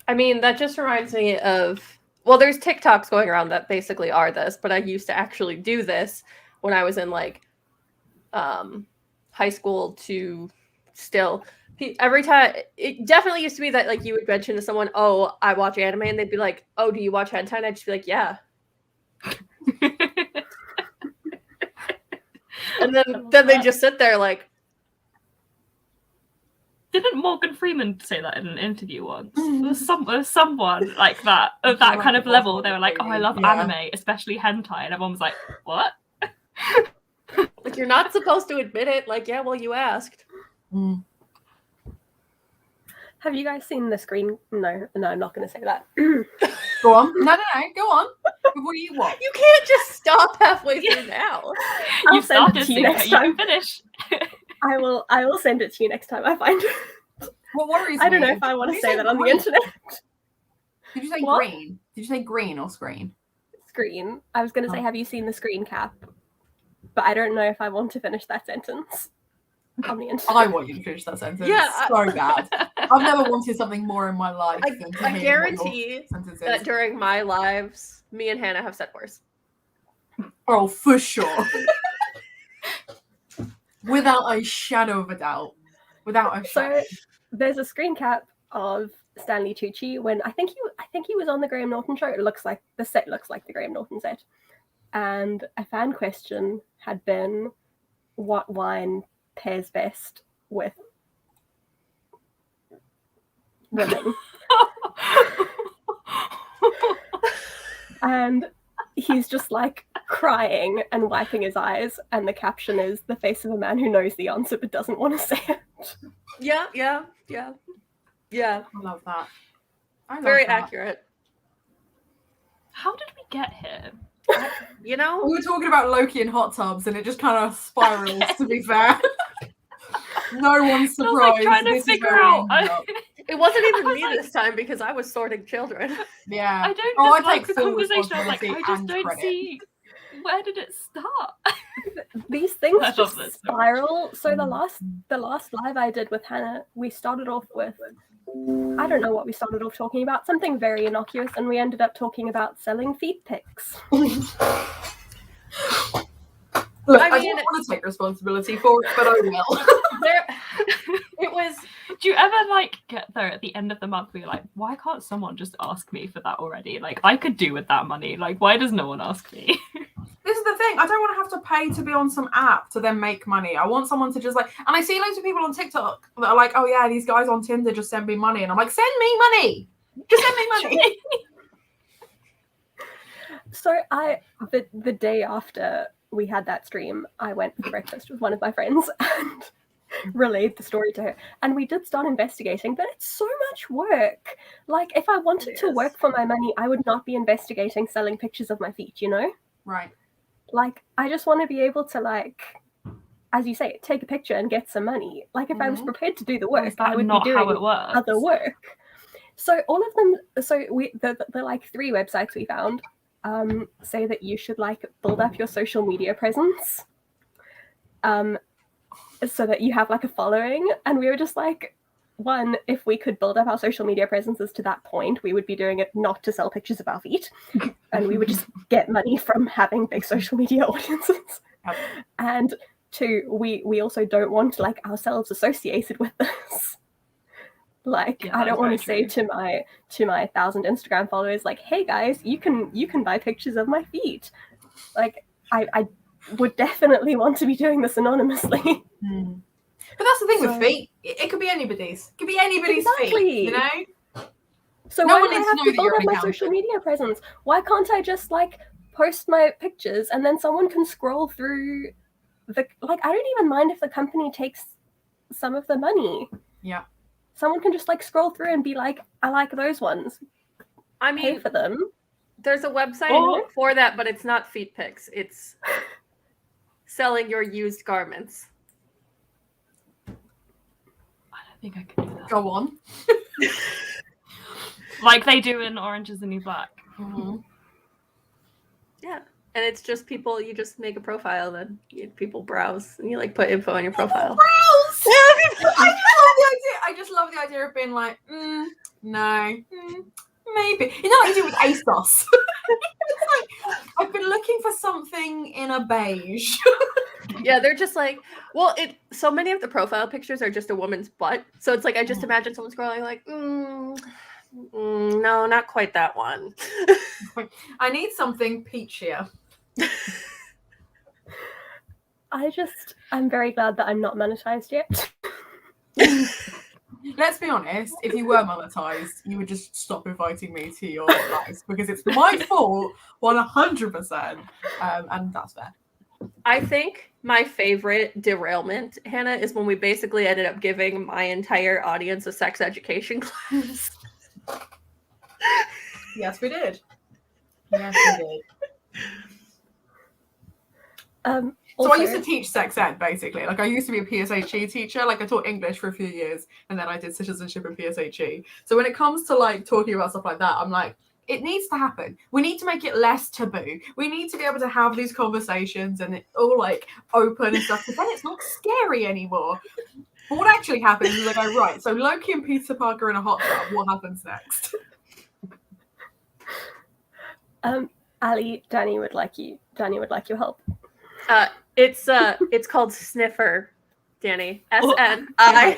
I mean, that just reminds me of, well, there's TikToks going around that basically are this, but I used to actually do this when I was in like high school to still. Every time, it definitely used to be that like you would mention to someone, oh, I watch anime, and they'd be like, oh, do you watch hentai? And I'd just be like, yeah. And then they just sit there like, Didn't Morgan Freeman say that in an interview once? There was someone like that, of that kind of level. They were like, oh, I love anime, especially hentai. And everyone was like, what? like you're not supposed to admit it. Like, yeah, well, you asked. Have you guys seen the screen? No, I'm not going to say that. Go on. No, go on. What do you want? You can't just stop halfway through now. I'll You send started it to you Cinco, next you time. can finish. I will send it to you next time I find it. What worries I don't me know is- if I want did to you say that on the green? internet. Did you say What? green? Did you say green or screen? Screen. I was going to say, Oh. have you seen the screen cap? But I don't know if I want to finish that sentence on the internet. I want you to finish that sentence. Yeah, So bad. I've never wanted something more in my life than to I hear what guarantee your sentence that is. during my lives, me and Hannah have said worse. Oh, for sure. Without a shadow of a doubt. Without a shadow. So there's a screen cap of Stanley Tucci when I think he was on the Graham Norton show. The set looks like the Graham Norton set. And a fan question had been, what wine pairs best with women? And he's just like crying and wiping his eyes, and the caption is the face of a man who knows the answer but doesn't want to say it. Yeah. I love that. I love Very that. accurate. How did we get here? You know? We were talking about Loki and hot tubs, and it just kind of spirals, to be fair. No one's I was like surprised. trying to This is figure where we out. ended up. It wasn't even I was me like- this time because I was sorting children. Yeah. I don't Oh, just I like take the full conversation. I was like, I responsibility just and don't credit. see where did it start. These things I love just this so much. spiral. So the last live I did with Hannah, we started off with, I don't know what we started off talking about, something very innocuous, and we ended up talking about selling feet pics. Look, I I mean- don't want to take responsibility for it, but I will. It was Do you ever like get there at the end of the month where you're like, why can't someone just ask me for that already? Like I could do with that money. Like why does no one ask me? This is the thing. I don't want to have to pay to be on some app to then make money. I want someone to just like, and I see loads of people on TikTok that are like, oh yeah, these guys on Tinder just send me money. And I'm like, send me money. Just send me money. So the day after we had that stream, I went for breakfast with one of my friends and relayed the story to her. And we did start investigating, but it's so much work. Like if I wanted to Yes. work for my money, I would not be investigating selling pictures of my feet, you know? Right. Like I just want to be able to, like, as you say, take a picture and get some money. Like if I was prepared to do the Or work, is that I would not be how doing it works? other work. So all of them, the like 3 websites we found say that you should like build up your social media presence, so that you have like a following. And we were just like, one, if we could build up our social media presences to that point, we would be doing it not to sell pictures of our feet, and we would just get money from having big social media audiences. Yep. And 2, we also don't want like ourselves associated with this. Like Yeah, I don't that's want to very say to my 1,000 Instagram followers like, hey guys, you can buy pictures of my feet. Like I would definitely want to be doing this anonymously. But that's the thing So- with feet. It could be anybody's. It could be anybody's feet. Exactly. You know? So No why one do I needs to have know to that build you're up an my accountant. social media presence? Why can't I just like post my pictures and then someone can scroll through the, like, I don't even mind if the company takes some of the money. Yeah. Someone can just like scroll through and be like, I like those ones. I Pay mean, for them. there's a website Or- for that, but it's not feet pics. It's selling your used garments. I don't think I could do that. Go on. Like they do in Orange is the New Black. Yeah. And it's just people, you just make a profile, then people browse and you like put info on your profile. I just love the idea of being like, no, maybe. You know what you do with ASOS? It's like, I've been looking for something in a beige. Yeah, they're just like, well, so many of the profile pictures are just a woman's butt. So it's like, I just imagine someone scrolling like, no, not quite that one. I need something peachier. I'm very glad that I'm not monetized yet. Let's be honest, if you were monetized, you would just stop inviting me to your lives because it's my fault 100%. And that's fair. I think my favorite derailment, Hannah, is when we basically ended up giving my entire audience a sex education class. Yes, we did. Yes, we did. So I used to teach sex ed, basically. Like, I used to be a PSHE teacher. Like, I taught English for a few years, and then I did citizenship and PSHE. So when it comes to, like, talking about stuff like that, I'm like, it needs to happen. We need to make it less taboo. We need to be able to have these conversations and it all, like, open and stuff, because then it's not scary anymore. But what actually happens is I go, right, so Loki and Peter Parker in a hot tub, what happens next? Ali, Danny would like your help. It's called Sniffer, Danny. SNIFFR. I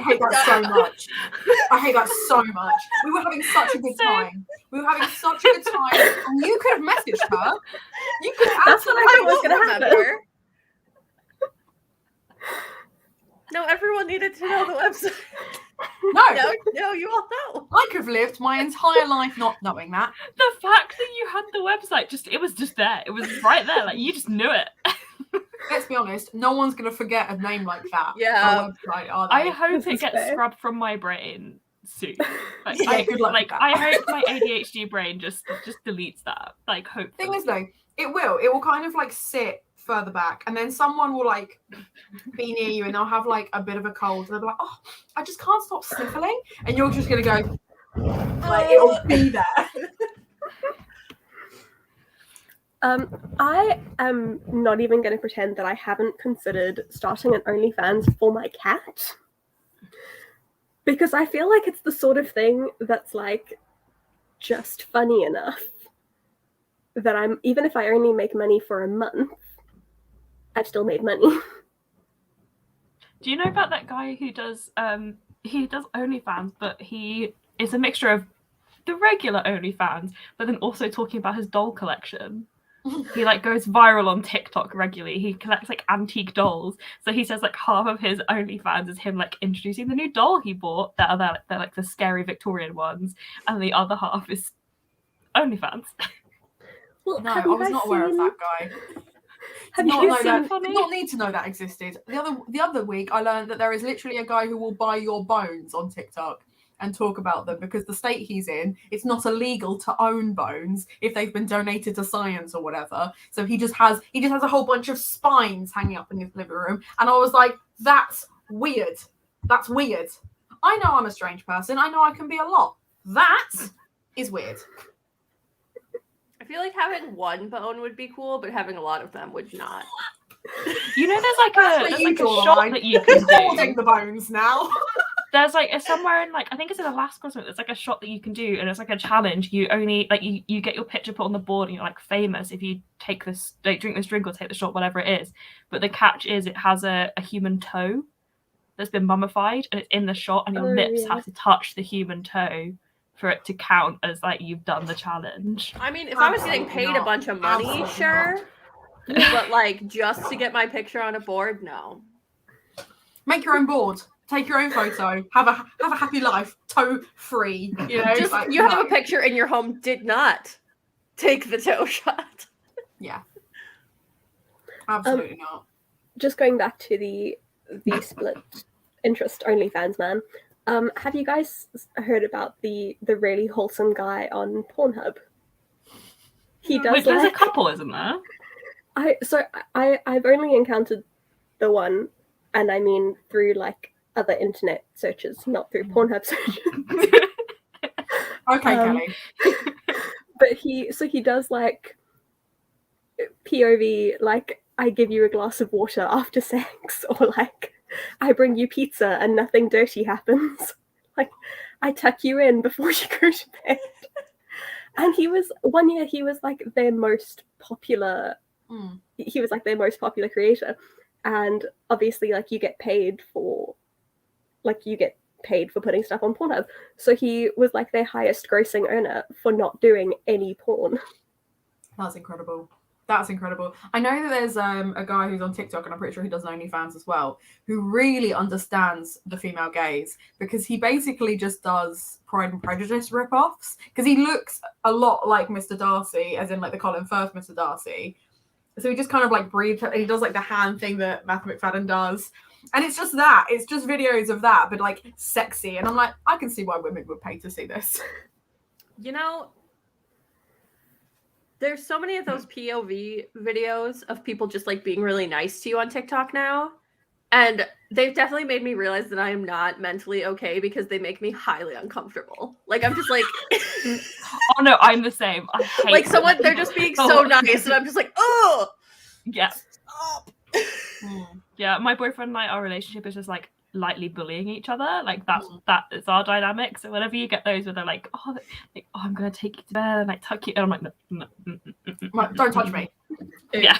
hate that so much. I hate that so much. We were having such a good time. And you could have messaged her. You could have. That's what I thought was going to happen. No, everyone needed to know the website. No, you all know. I could have lived my entire life not knowing that. The fact that you had the website, it was just there. It was right there. Like, you just knew it. Let's be honest, no one's going to forget a name like that. Yeah. On a website, are they? I hope it gets scrubbed from my brain soon. Good luck with that. I hope my ADHD brain just deletes that. Like, hopefully. Thing is, though, it will kind of, like, sit further back, and then someone will, like, be near you and they'll have, like, a bit of a cold, and they'll be like, oh, I just can't stop sniffling, and you're just gonna go, like, it'll be there. I am not even going to pretend that I haven't considered starting an OnlyFans for my cat, because I feel like it's the sort of thing that's, like, just funny enough that even if I only make money for a month, I've still made money. Do you know about that guy who does OnlyFans, but he is a mixture of the regular OnlyFans, but then also talking about his doll collection? He, like, goes viral on TikTok regularly. He collects, like, antique dolls. So he says, like, half of his OnlyFans is him, like, introducing the new doll he bought. They're like the scary Victorian ones, and the other half is OnlyFans. Well, no, I was not aware of that guy. Did not need to know that existed. The other week, I learned that there is literally a guy who will buy your bones on TikTok and talk about them, because the state he's in, it's not illegal to own bones if they've been donated to science or whatever. So he just has a whole bunch of spines hanging up in his living room, and I was like, that's weird. That's weird. I know I'm a strange person. I know I can be a lot. That is weird. I feel like having one bone would be cool, but having a lot of them would not. You know, there's like a shot that you can do. Holding the bones now. There's like somewhere in, like, I think it's in Alaska or something, there's like a shot that you can do, and it's like a challenge. You only, like, you get your picture put on the board and you're, like, famous if you take this, like, drink this drink or take the shot, whatever it is. But the catch is it has a human toe that's been mummified, and it's in the shot, and your lips have to touch the human toe for it to count as, like, you've done the challenge. I mean, if I was getting paid a bunch of money, sure. But, like, just to get my picture on a board, no. Make your own board. Take your own photo. Have a happy life. Toe free. You know, just, you have a picture in your home. Did not take the toe shot. Yeah. Absolutely not. Just going back to the split interest OnlyFans man. Have you guys heard about the really wholesome guy on Pornhub? He does. Wait, there's a couple, isn't there? I've only encountered the one, and I mean through, like, other internet searches, not through Pornhub searches. Okay, Kelly. But he does, like, POV, like, I give you a glass of water after sex, or, like, I bring you pizza and nothing dirty happens. Like, I tuck you in before you go to bed. And one year he was like their most popular creator. And obviously, like, you get paid for putting stuff on Pornhub. So he was like their highest grossing earner for not doing any porn. That's incredible. That's incredible. I know that there's a guy who's on TikTok, and I'm pretty sure he does OnlyFans as well, who really understands the female gaze, because he basically just does Pride and Prejudice rip-offs, because he looks a lot like Mr. Darcy, as in like the Colin Firth Mr. Darcy. So he just kind of like breathes, and he does like the hand thing that Matthew McFadden does. And it's just that. It's just videos of that, but like sexy. And I'm like, I can see why women would pay to see this. You know, there's so many of those POV videos of people just like being really nice to you on TikTok now. And they've definitely made me realize that I am not mentally okay because they make me highly uncomfortable. Like, I'm just like, Oh no, I'm the same. I hate like someone, they're just being so nice. And I'm just like, oh, Yeah. stop. Yeah, my boyfriend and I, our relationship is just like lightly bullying each other. Like that is our dynamic. So whenever you get those where they're like, oh, I'm gonna take you to bed and like tuck you, and I'm like, no, Don't touch me. Yeah.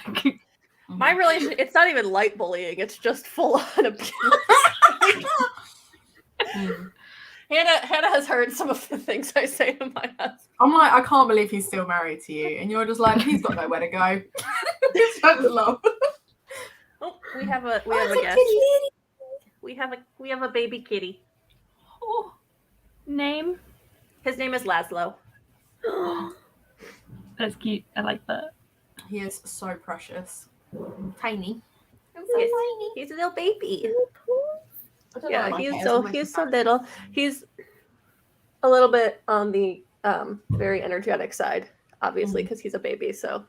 My relationship, it's not even light bullying. It's just full on abuse. Hannah has heard some of the things I say to my husband. I'm like, I can't believe he's still married to you. And you're just like, he's got nowhere to go. It's so love. Oh, we have a guest. We have a baby kitty. Oh, name? His name is Laszlo. That's cute. I like that. He is so precious. Tiny. He's a little baby. I don't know Yeah, why my he's hair's so almost little. He's a little bit on the very energetic side, obviously, because he's a baby. So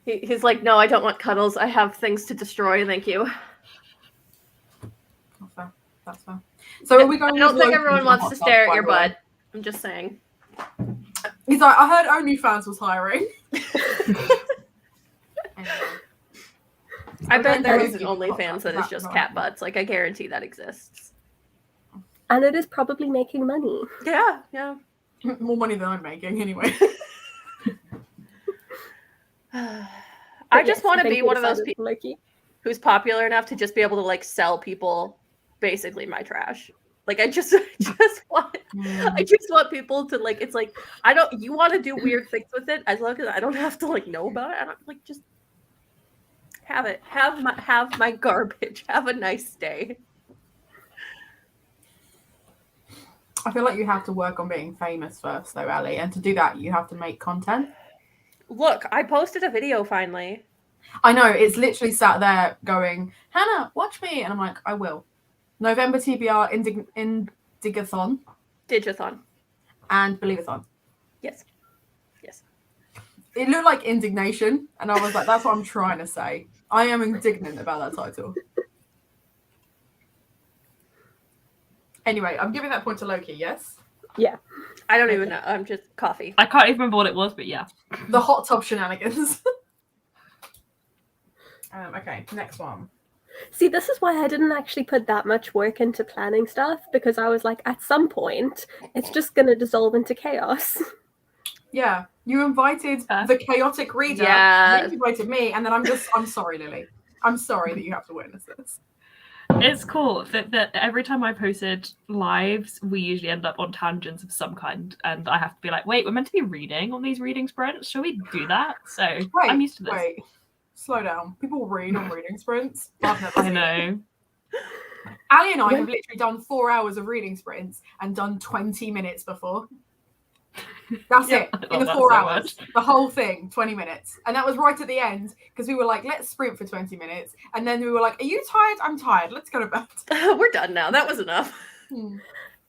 he's like, no, I don't want cuddles. I have things to destroy. Thank you. That's fair. That's fair. So are we going? I don't think with everyone Loki wants to or Hot stare Tub, at your by the way? butt. I'm just saying. He's like, I heard OnlyFans was hiring. Anyway. I bet there Okay. is an OnlyFans that is just cat butts. Like, I guarantee that exists. And it is probably making money. Yeah, yeah. More money than I'm making, anyway. I just want to be one of those people Loki. who's popular enough to just be able to like sell people basically my trash. Like I just want people to like, it's like, you want to do weird things with it as long as I don't have to like know about it. I don't like, just have it, have my garbage, have a nice day. I feel like you have to work on being famous first, though, Ali. And to do that, you have to make content. Look, I posted a video finally. I know, it's literally sat there going, Hannah, watch me. And I'm like, I will. November TBR Indigathon Digathon. and Believeathon. Yes. Yes. It looked like indignation. And I was like, that's what I'm trying to say. I am indignant about that title. Anyway, I'm giving that point to Loki, yes? Yeah. I don't even know. I'm just coffee. I can't even remember what it was, but yeah. The hot tub shenanigans. Okay, next one. See, this is why I didn't actually put that much work into planning stuff, because I was like, at some point, it's just going to dissolve into chaos. Yeah, you invited the chaotic reader. Yeah. You invited me, and then I'm sorry, Lily. I'm sorry that you have to witness this. It's cool that every time I posted lives, we usually end up on tangents of some kind, and I have to be like, wait, we're meant to be reading on these reading sprints. Shall we do that? So I'm used to this. Wait, slow down. People read on reading sprints. I've never I seen know. it. Ali and I have literally done 4 hours of reading sprints and done 20 minutes before. That's Yeah, it. I In love the that 4 so hours. The whole thing, 20 minutes. And that was right at the end because we were like, let's sprint for 20 minutes. And then we were like, are you tired? I'm tired. Let's go to bed. We're done now. That was enough.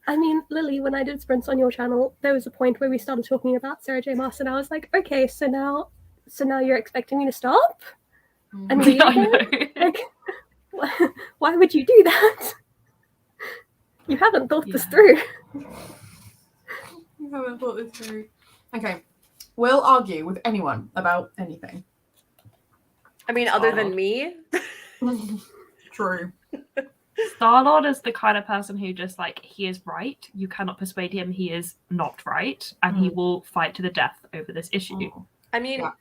I mean, Lily, when I did sprints on your channel, there was a point where we started talking about Sarah J. Maas, and I was like, okay, so now you're expecting me to stop? And read I again? know. Like, why would you do that? You haven't thought this through. You haven't thought this through. Okay. We'll argue with anyone about anything. I mean, other than me. True. Star-Lord is the kind of person who just like, he is right. You cannot persuade him he is not right, and he will fight to the death over this issue. I mean, Yeah.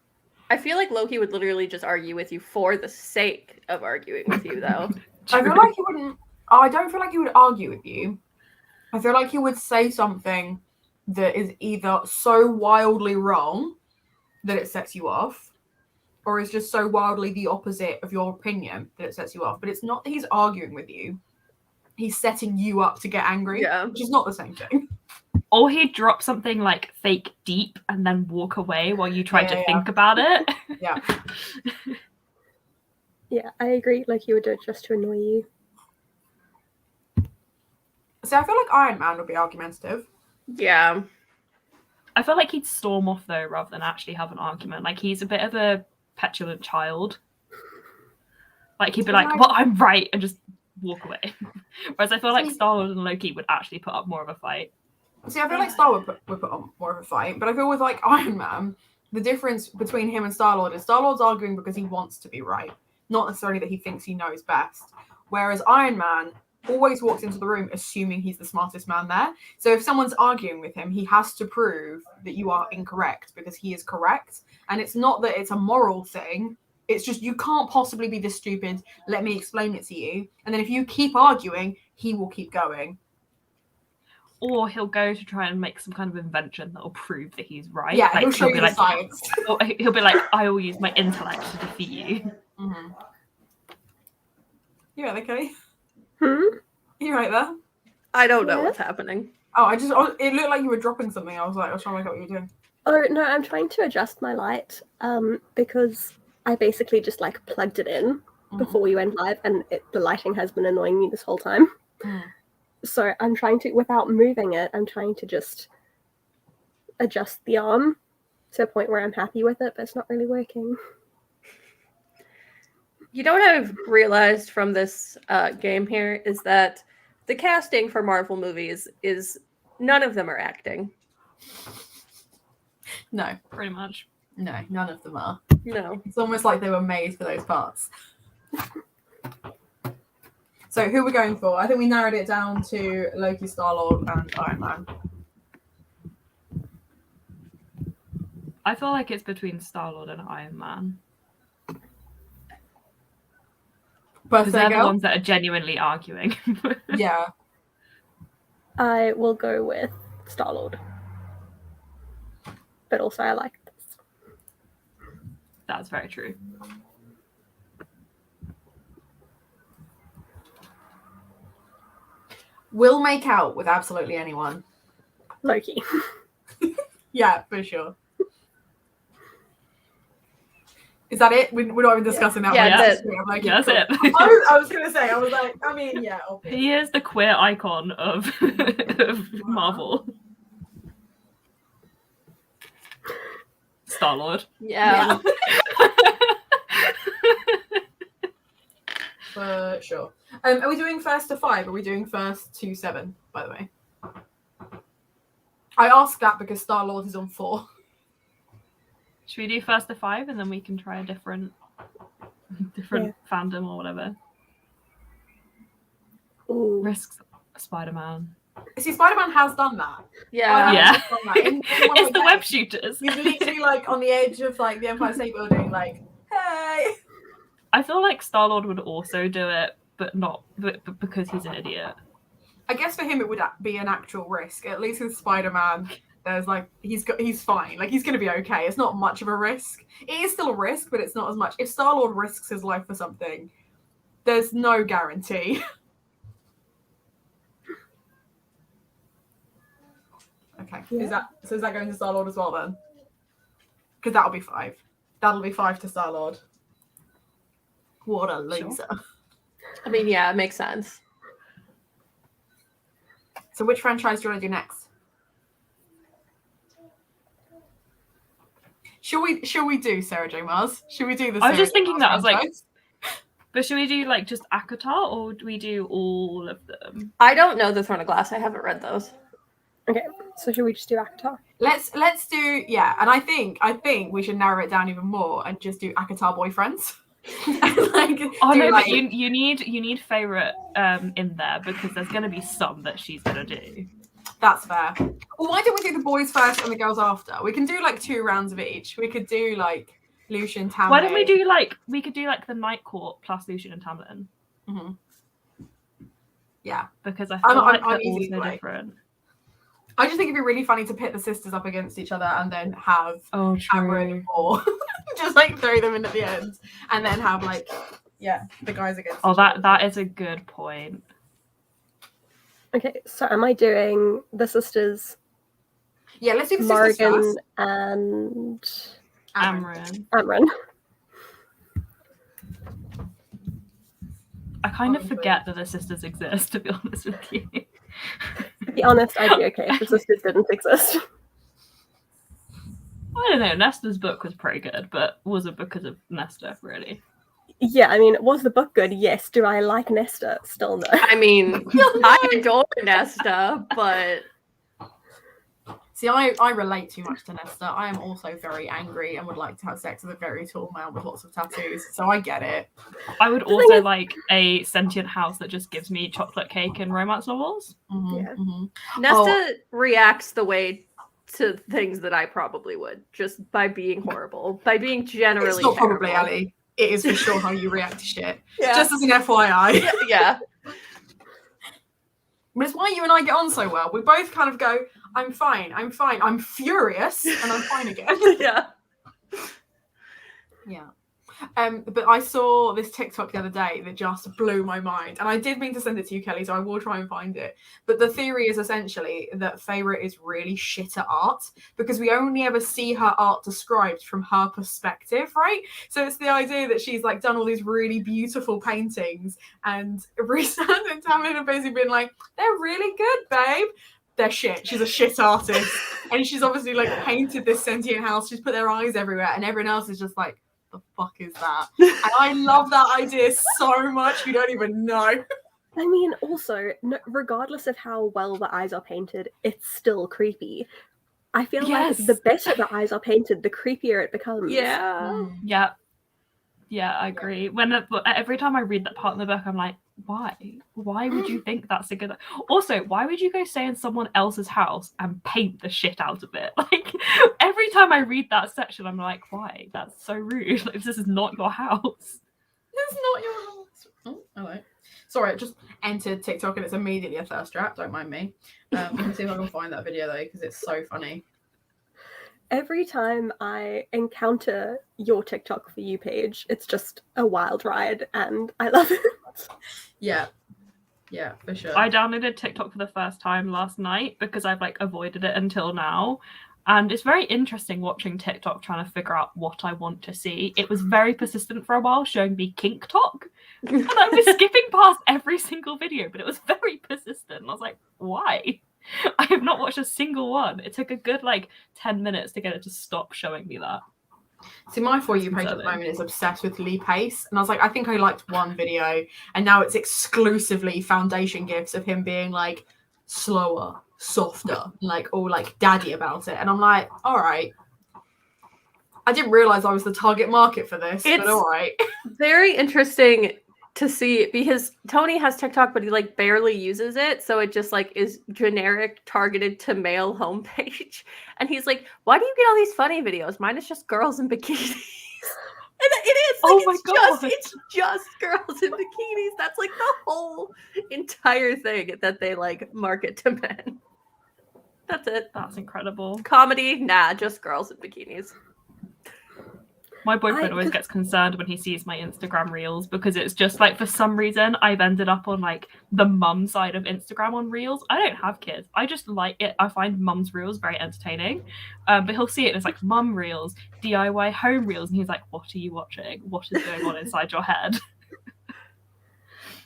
I feel like Loki would literally just argue with you for the sake of arguing with you, though. I feel like he wouldn't. I don't feel like he would argue with you. I feel like he would say something that is either so wildly wrong that it sets you off, or is just so wildly the opposite of your opinion that it sets you off. But it's not that he's arguing with you. He's setting you up to get angry, which is not the same thing. Or he'd drop something like fake deep and then walk away while you tried to think about it. Yeah. Yeah, I agree. Like, he would do it just to annoy you. See, I feel like Iron Man would be argumentative. Yeah. I feel like he'd storm off though rather than actually have an argument. Like, he's a bit of a petulant child. Like, he'd be like, well, I'm right, and just walk away. Whereas I feel like Star-Lord and Loki would actually put up more of a fight. See, I feel like Star-Lord would put on more of a fight, but I feel with like Iron Man, the difference between him and Star-Lord is Star-Lord's arguing because he wants to be right, not necessarily that he thinks he knows best. Whereas Iron Man always walks into the room assuming he's the smartest man there. So if someone's arguing with him, he has to prove that you are incorrect because he is correct. And it's not that it's a moral thing. It's just, you can't possibly be this stupid. Let me explain it to you. And then if you keep arguing, he will keep going. Or he'll go to try and make some kind of invention that will prove that he's right. Yeah, like, he'll show you the like, science. He'll be like, I will use my intellect to defeat you. Mm-hmm. You right there, Kelly? Hmm? You right there? I don't know what's happening. Oh, it looked like you were dropping something. I was trying to work out what you were doing. Oh, no, I'm trying to adjust my light because I basically just, like, plugged it in before we went live, and the lighting has been annoying me this whole time. Mm. So I'm trying to, without moving it, I'm trying to just adjust the arm to a point where I'm happy with it, but it's not really working. You know what I've realized from this game here is that the casting for Marvel movies is none of them are acting. No, Pretty much. no, none of them are. No. It's almost like they were made for those parts. So who are we going for? I think we narrowed it down to Loki, Star-Lord, and Iron Man. I feel like it's between Star-Lord and Iron Man. Because Birthday they're the girl? ones that are genuinely arguing. Yeah. I will go with Star-Lord. But also I like this. That's very true. Will make out with absolutely anyone. Loki. Yeah, for sure. Is that it? We're not even discussing that. Yeah, one. that's it. Like, Yeah, that's cool. it. I was going to say, I mean, yeah. Obviously. He is the queer icon of, of Marvel. Star-Lord. Yeah. For sure. Are we doing first to 5? Are we doing first to 7, by the way? I asked that because Star-Lord is on 4. Should we do first to 5 and then we can try a different fandom or whatever? Ooh. Risks Spider-Man. See, Spider-Man has done that. Yeah. Yeah. Has done that. It's the web shooters. He's literally like on the edge of like the Empire State Building, like, hey. I feel like Star-Lord would also do it, but because he's an idiot. I guess for him it would be an actual risk. At least with Spider-Man, there's like he's fine. Like he's gonna be okay. It's not much of a risk. It is still a risk, but it's not as much. If Star-Lord risks his life for something, there's no guarantee. Okay. Yeah. Is that going to Star-Lord as well then? Because that'll be 5. That'll be 5 to Star-Lord. What a loser. Sure. I mean, yeah, it makes sense. So which franchise do you want to do next? Shall we do Sarah J. Maas? Should we do the I was Sarah just J. thinking Maas that. I was like, franchise? but should we do like just Akatar or do we do all of them? I don't know the Throne of Glass. I haven't read those. Okay, so should we just do Akatar? Let's do, yeah, and I think we should narrow it down even more and just do Akatar boyfriends. But you need favorite in there because there's gonna be some that she's gonna do. That's fair. Well, why don't we do the boys first and the girls after? We can do like 2 rounds of each. We could do like Lucian, Tamlin. Why don't we do the Night Court plus Lucian and Tamlin? Mm-hmm. Yeah, Because I feel like they're all easy so to different. I just think it'd be really funny to pit the sisters up against each other and then have Cameron or just like throw them in at the end, and then have like the guys against. Oh, each other. that is a good point. Okay, so am I doing the sisters Yeah, let's do the sisters Morgan first. and Amryn. Amryn? I kind of Obviously. forget that the sisters exist, to be honest with you. To be honest, I'd be okay if the sisters didn't exist. I don't know. Nesta's book was pretty good, but was it because of Nesta, really? Yeah, I mean, was the book good? Yes. Do I like Nesta? Still no. I mean, I adore Nesta, but See, I relate too much to Nesta. I am also very angry and would like to have sex with a very tall man with lots of tattoos. So I get it. I would also like a sentient house that just gives me chocolate cake and romance novels. Yeah. Nesta reacts the way to things that I probably would, just by being horrible, by being generally It's not terrible. probably, Ali. It is for sure how you react to shit. Yeah. Just as an FYI. Yeah. But it's why you and I get on so well. We both kind of go, I'm fine, I'm furious, and I'm fine again. Yeah. Yeah. But I saw this TikTok the other day that just blew my mind. And I did mean to send it to you, Kelly, so I will try and find it. But the theory is essentially that Feyre is really shit at art because we only ever see her art described from her perspective, right? So it's the idea that she's like done all these really beautiful paintings and Reese and Tamlin have basically been like, they're really good, babe. They're shit. She's a shit artist. And she's obviously like painted this sentient house. She's put their eyes everywhere and everyone else is just like, the fuck is that? And I love that idea so much you don't even know. I mean, also, regardless of how well the eyes are painted, it's still creepy. I feel like the better the eyes are painted, the creepier it becomes. Yeah. Yeah, I agree. Every time I read that part in the book, I'm like, why? Why would you think that's a good? Also, why would you go stay in someone else's house and paint the shit out of it? Like every time I read that section, I'm like, why? That's so rude. Like this is not your house. It's not your house. Oh, hello. Sorry, it just entered TikTok and it's immediately a thirst trap. Don't mind me. You can see if I can find that video though, because it's so funny. Every time I encounter your TikTok for you page, it's just a wild ride, and I love it. Yeah, for sure. I downloaded TikTok for the first time last night because I've like avoided it until now. And it's very interesting watching TikTok trying to figure out what I want to see. It was very persistent for a while, showing me kink talk. And I was skipping past every single video, but it was very persistent. And I was like, why? I have not watched a single one. It took a good 10 minutes to get it to stop showing me that. See, my For You page at the moment is obsessed with Lee Pace. And I was like, I think I liked one video. And now it's exclusively foundation gifs of him being like slower, softer, all daddy about it. And I'm like, all right. I didn't realize I was the target market for this, but all right. Very interesting to see because Tony has TikTok, but he barely uses it. So it just is generic targeted to male homepage. And he's like, why do you get all these funny videos? Mine is just girls in bikinis. And it is. It's just girls in bikinis. That's the whole entire thing that they market to men. That's it. That's incredible. Comedy, nah, just girls in bikinis. My boyfriend always gets concerned when he sees my Instagram reels because it's just for some reason I've ended up on the mum side of Instagram on reels. I don't have kids. I just like it. I find mum's reels very entertaining. But he'll see it and it's mum reels, DIY home reels, and he's like, "What are you watching? What is going on inside your head?"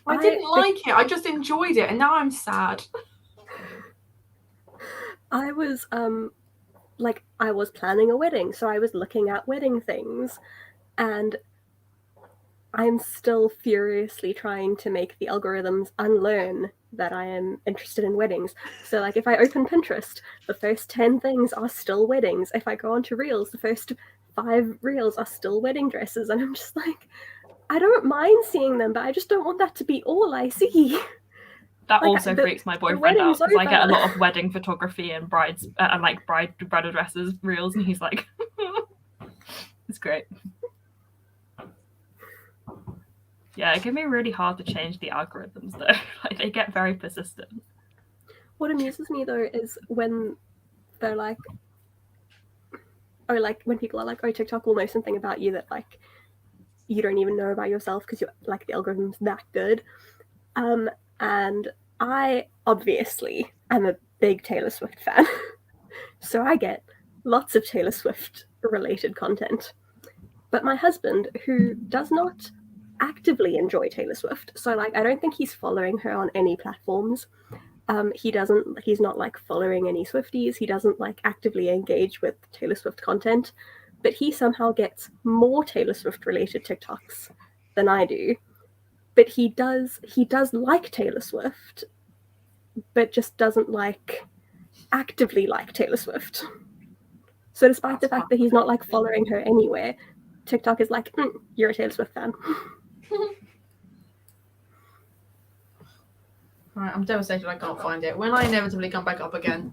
I didn't like it. I just enjoyed it, and now I'm sad. I was I was planning a wedding, so I was looking at wedding things, and I'm still furiously trying to make the algorithms unlearn that I am interested in weddings. So if I open Pinterest, the first 10 things are still weddings. If I go onto Reels, the first 5 Reels are still wedding dresses, and I'm just I don't mind seeing them, but I just don't want that to be all I see. That also freaks my boyfriend out because I get a lot of wedding photography and brides and bridal dresses reels, and he's like, "It's great." Yeah, it can be really hard to change the algorithms though. They get very persistent. What amuses me though is when they're or like when people are like, oh, TikTok will know something about you that like you don't even know about yourself because you're like the algorithm's that good. And I obviously am a big Taylor Swift fan. So I get lots of Taylor Swift related content. But my husband, who does not actively enjoy Taylor Swift, so like I don't think he's following her on any platforms. He's not like following any Swifties. He doesn't like actively engage with Taylor Swift content, but he somehow gets more Taylor Swift related TikToks than I do. But he does like Taylor Swift, but just doesn't like actively like Taylor Swift. So despite the fact that he's not like following her anywhere, TikTok is like, you're a Taylor Swift fan. Right, I'm devastated I can't find it. When I inevitably come back up again,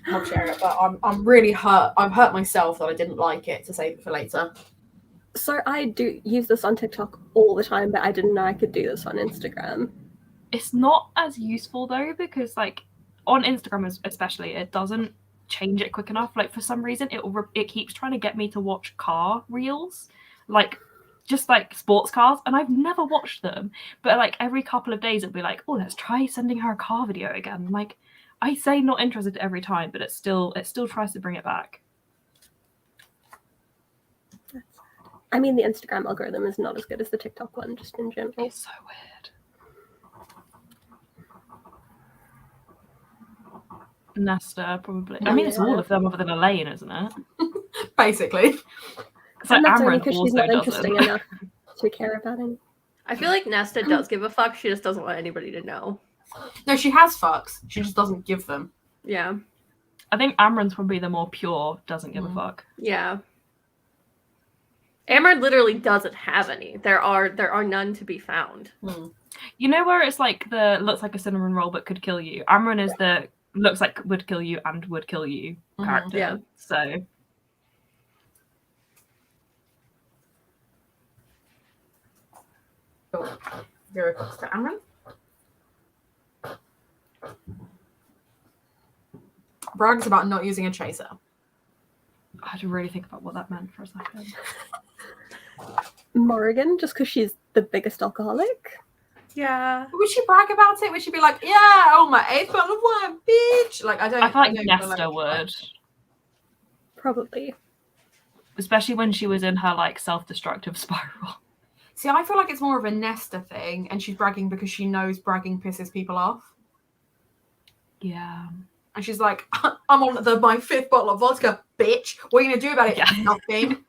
I'll share it. But I'm really hurt. I've hurt myself that I didn't like it to save it for later. So I do use this on TikTok all the time, but I didn't know I could do this on Instagram. It's not as useful though, because like on Instagram especially, it doesn't change it quick enough. Like for some reason, it keeps trying to get me to watch car reels, like just like sports cars, and I've never watched them. But like every couple of days, it'll be like, oh, let's try sending her a car video again. Like I say, not interested every time, but it still tries to bring it back. I mean, the Instagram algorithm is not as good as the TikTok one, just in general. It's so weird. Nesta, probably. I mean, it's all of them other than Elaine, isn't it? Basically. So and that's only Amran because she's also not doesn't. interesting enough to care about him. I feel like Nesta does give a fuck. She just doesn't want anybody to know. No, she has fucks. She just doesn't give them. Yeah. I think Amran's probably the more pure, doesn't give a fuck. Yeah. Amran literally doesn't have any. There are none to be found. You know where it's like the looks like a cinnamon roll but could kill you? Amran is the looks like would kill you and would kill you character. Yeah. So Oh, 0 fucks to Amran. Brags about not using a chaser. I had to really think about what that meant for a second. Morrigan, just because she's the biggest alcoholic. Yeah. Would she brag about it? Would she be like, yeah, oh my 8th bottle of wine, bitch? Like, I I feel like don't Nesta would. Probably. Especially when she was in her like self-destructive spiral. See, I feel like it's more of a Nesta thing, and she's bragging because she knows bragging pisses people off. Yeah. And she's like, I'm on my 5th bottle of vodka, bitch. What are you going to do about it? Yeah. Nothing.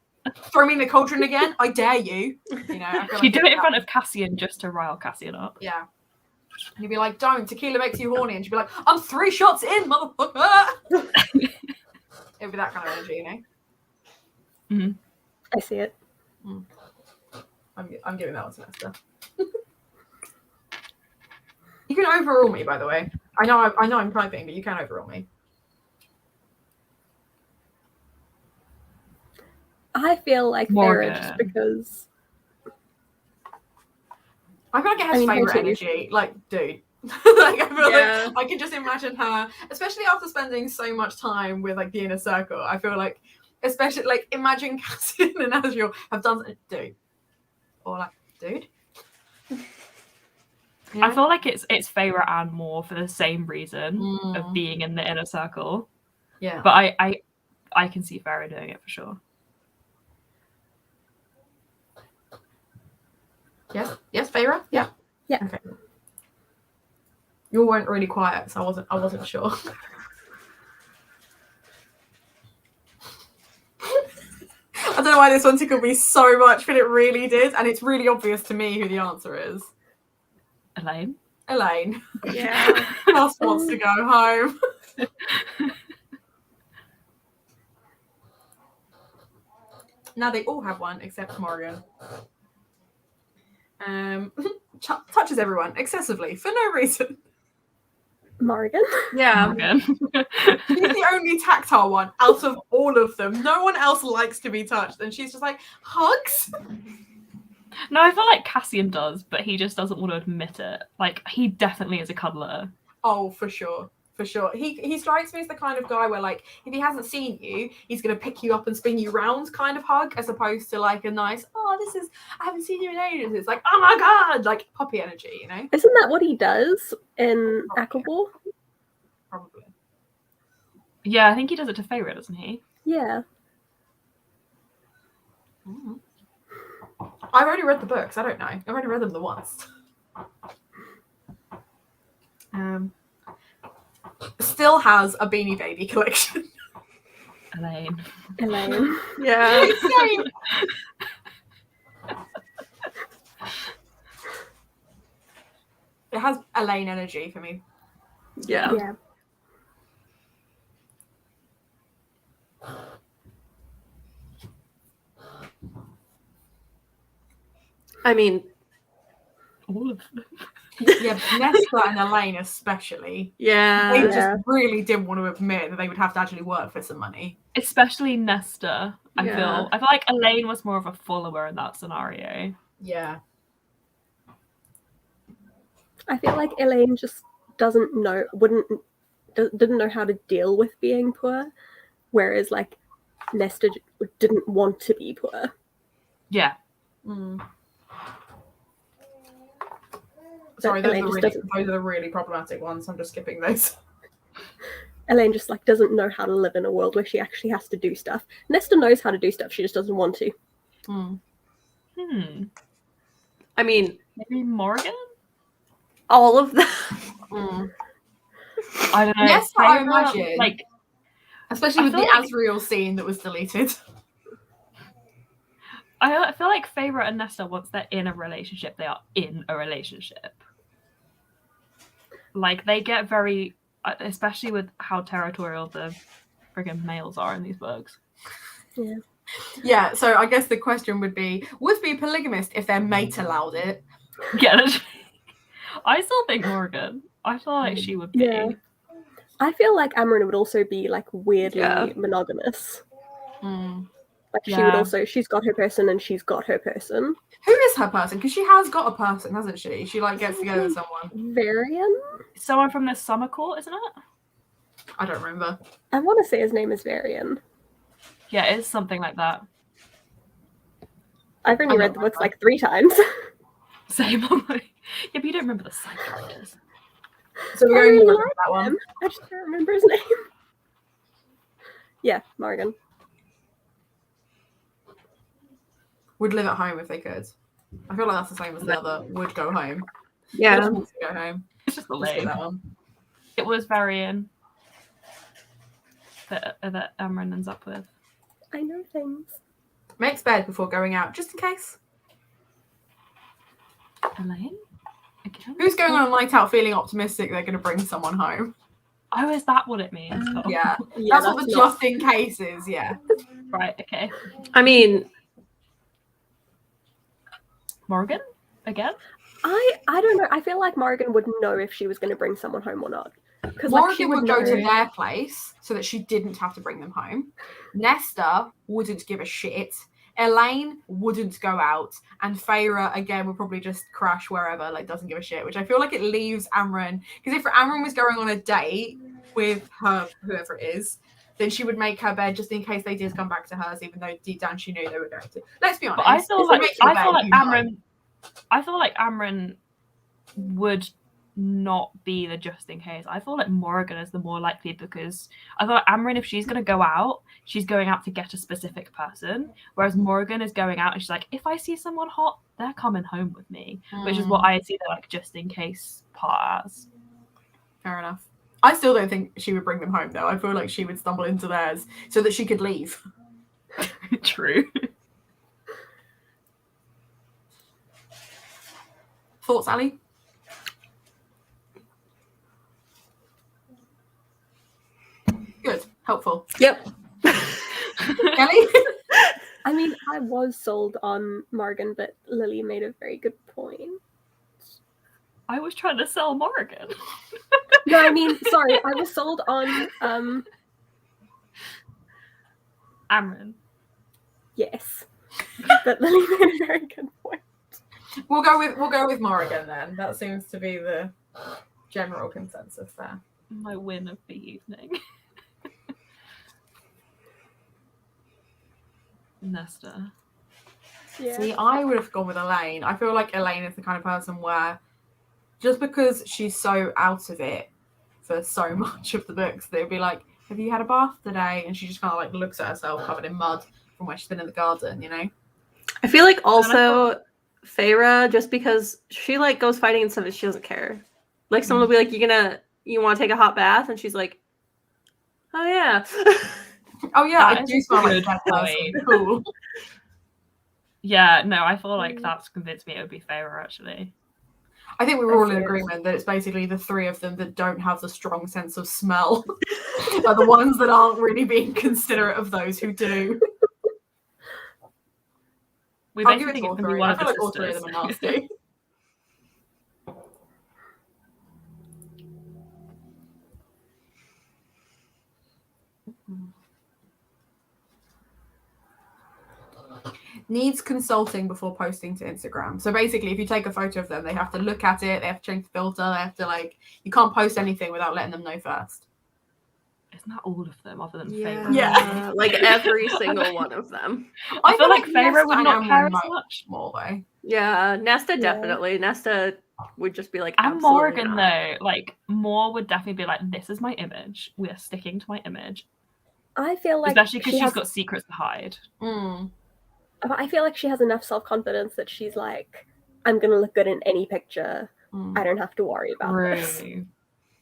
Throw me in the cauldron again? I dare you. You know, I feel She'd like do it in front of Cassian just to rile Cassian up. Yeah. And you'd be like, don't. Tequila makes you horny. And she'd be like, I'm 3 shots in, motherfucker. It'd be that kind of energy, you know? Mm-hmm. I see it. I'm giving that one to Nesta. You can overrule me, by the way. I know I'm typing, but you can overrule me. I feel like Morgan. Farah just because. I feel like it has favourite continue. energy. Like, dude. Like, I feel Yeah. like I can just imagine her, especially after spending so much time with like the inner circle. I feel like, especially like, imagine Cassian and Azriel have done, dude, or like, dude. I feel like it's Feyre and Moore for the same reason of being in the inner circle. Yeah. But I can see Feyre doing it for sure. Yes, Feyre? Yeah. Yeah. Okay. You all weren't really quiet, so I wasn't sure. I don't know why this one tickled me so much, but it really did, and it's really obvious to me who the answer is. Elaine? Elaine. Yeah. Just wants to go home. Now they all have one except Morgan. Touches everyone excessively for no reason. Morrigan. Yeah. Morgan. She's the only tactile one out of all of them. No one else likes to be touched, and she's just like, hugs. No, I feel like Cassian does, but he just doesn't want to admit it. Like, he definitely is a cuddler. Oh, for sure. for sure. He strikes me as the kind of guy where, like, if he hasn't seen you, he's gonna pick you up and spin you round kind of hug, as opposed to like a nice, I haven't seen you in ages. It's like, oh my god, like puppy energy, you know? Isn't that what he does in Aquaball? Probably. Yeah, I think he does it to Feyre, doesn't he? Yeah. Mm. I've only read the books. I don't know. I've only read them the once. Still has a Beanie Baby collection. Elaine. Yeah. Same. It has Elaine energy for me. Yeah. Yeah. I mean, All of them. Yeah, but Nesta and Elaine especially. They yeah. just really didn't want to admit that they would have to actually work for some money. Especially Nesta, I Yeah. feel like Elaine was more of a follower in that scenario. Yeah. I feel like Elaine just didn't know how to deal with being poor, whereas like Nesta didn't want to be poor. Yeah. Mm. Sorry, those Elaine are just the really problematic ones. I'm just skipping those. Elaine just like doesn't know how to live in a world where she actually has to do stuff. Nesta knows how to do stuff, she just doesn't want to. I mean, Maybe Morgan? all of them. I don't know. Yes, I Feyre, imagine. Like, Especially I with the feel like- Asriel scene that was deleted. I feel like Feyre and Nesta, once they're in a relationship, they are in a relationship. Like, they get very, especially with how territorial the friggin' males are in these books. Yeah. Yeah, so I guess the question would be polygamist if their mate allowed it? Get it? I still think Morgan. I feel like she would be. Yeah. I feel like Amryn would also be like weirdly Yeah. monogamous. Mm. Like she Yeah. would also, she's got her person and she's got her person. Who is her person? Because she has got a person, hasn't she? She like gets together with someone. Varian? Someone from the summer court, isn't it? I don't remember. I want to say his name is Varian. Yeah, it's something like that. I've only I read don't the books remember. like 3 times. Same. Yeah, but you don't remember the side characters. So we're I going really Morgan like for that one. him. I just can't remember his name. Yeah, Morgan. Would live at home if they could. I feel like that's the same as the other. Would go home. Yeah. Just wants to go home. It's just the Let's do lame. that one. It was Varian that Amryn ends up with. I know things. Makes bed before going out, just in case. Elaine? Again? Who's going on a night out feeling optimistic they're going to bring someone home? Oh, is that what it means? Oh, Yeah. Yeah, That's what the not- just in case is, yeah. Right, okay. I mean, Morgan? Again? I don't know. I feel like Morgan would know if she was going to bring someone home or not. Because Morgan she would go know. to their place so that she didn't have to bring them home. Nesta wouldn't give a shit. Elaine wouldn't go out. And Feyre, again, would probably just crash wherever, like, doesn't give a shit, which I feel like it leaves Amryn. Because if Amryn was going on a date with her, whoever it is, then she would make her bed just in case they did come back to hers, even though deep down she knew they were going to. Let's be honest. But I feel if like you make your bed, Amryn would not be the just in case. I feel like Morgan is the more likely, because I feel like Amryn, if she's going to go out, she's going out to get a specific person, whereas Morgan is going out and she's like, if I see someone hot, they're coming home with me, which is what I see the like just in case part as. Fair enough. I still don't think she would bring them home, though. I feel like she would stumble into theirs so that she could leave. True. Thoughts, Ali? Good. Helpful. yep. Kelly? I mean, I was sold on Morgan, but Lily made a very good point. I was trying to sell Morgan. No, I mean, sorry, I was sold on Amryn. yes. But Lily made a very good point. We'll go with Morrigan then. That seems to be the general consensus there. My win of the evening. Nesta. Yeah. See, I would have gone with Elaine. I feel like Elaine is the kind of person where just because she's so out of it for so much of the books, they'd be like, have you had a bath today? And she just kind of like looks at herself covered in mud from where she's been in the garden, you know? I feel like also Feyre, just because she like goes fighting and stuff and she doesn't care. Like someone will be like, you want to take a hot bath? And she's like, oh yeah. Oh yeah, That I is do a smell like good that person. point. Cool. Yeah, no, I feel like that's convinced me it would be Feyre, actually. I think we were all in agreement that it's basically the three of them that don't have the strong sense of smell are the ones that aren't really being considerate of those who do. We I'll give basically it think to all it's going to be three. one I of feel the like all three of sisters. them are nasty. Needs consulting before posting to Instagram. So basically, if you take a photo of them, they have to look at it, they have to change the filter, they have to like, you can't post anything without letting them know first. Isn't that all of them other than Yeah. Feyre? Yeah. Like every single one of them. I feel like Nesta Feyre would and not Amren care as might much. more though. Yeah, Nesta Yeah. definitely. Nesta would just be like, And absolutely Morgan, not. though, like, Moore would definitely be like, this is my image. We are sticking to my image. I feel like Especially because she she's has, got secrets to hide. I feel like she has enough self-confidence that she's like, I'm gonna look good in any picture. I don't have to worry about this. True.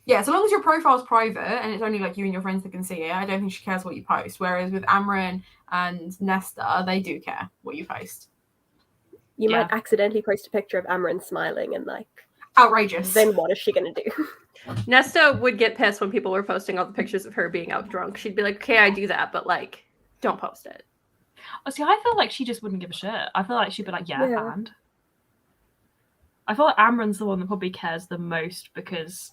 Yeah, so long as your profile's private and it's only like you and your friends that can see it, I don't think she cares what you post. Whereas with Amren and Nesta, they do care what you post. You Yeah. might accidentally post a picture of Amren smiling and like, Outrageous. then what is she gonna do? Nesta would get pissed when people were posting all the pictures of her being out drunk. She'd be like, okay, I do that, but like, don't post it. Oh, see, I feel like she just wouldn't give a shit. I feel like she'd be like, yeah. Yeah. And I feel like Amren's the one that probably cares the most because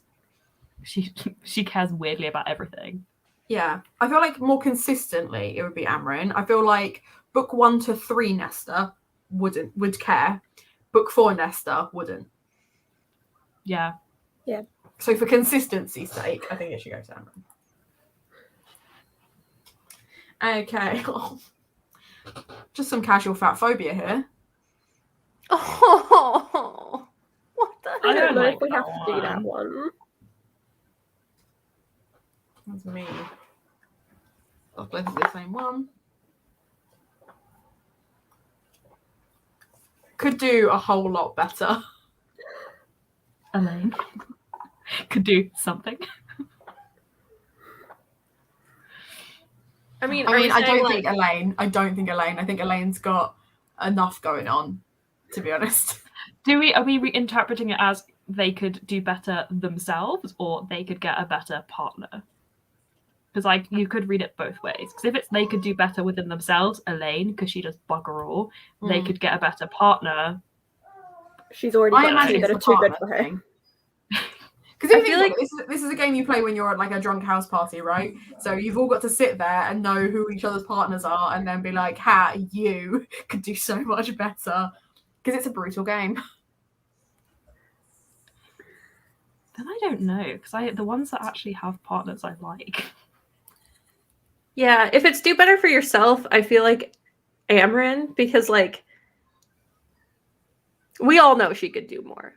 she cares weirdly about everything. Yeah, I feel like more consistently it would be Amren. I feel like book 1 to 3 Nesta would care. Book 4 Nesta wouldn't. Yeah. So for consistency's sake, I think it should go to Amren. Okay. Just some casual fat phobia here. Oh, what the I I don't don't know like if we have that to do that one. one. That's me. I'll both do the same one. Could do a whole lot better. Elaine could do something. I mean, I don't think Elaine. I think Elaine's got enough going on, to be honest. Are we reinterpreting it as they could do better themselves or they could get a better partner? Because like you could read it both ways. Because if it's they could do better within themselves, Elaine, because she does bugger all, they could get a better partner. She's already I got imagine two that are it's the too good partner for her. thing. Because I feel like this is a game you play when you're at like a drunk house party, right? So you've all got to sit there and know who each other's partners are, and then be like, "Ha, you could do so much better." Because it's a brutal game. Then I don't know because the ones that actually have partners I like. yeah, if it's do better for yourself, I feel like Amren, because like we all know she could do more.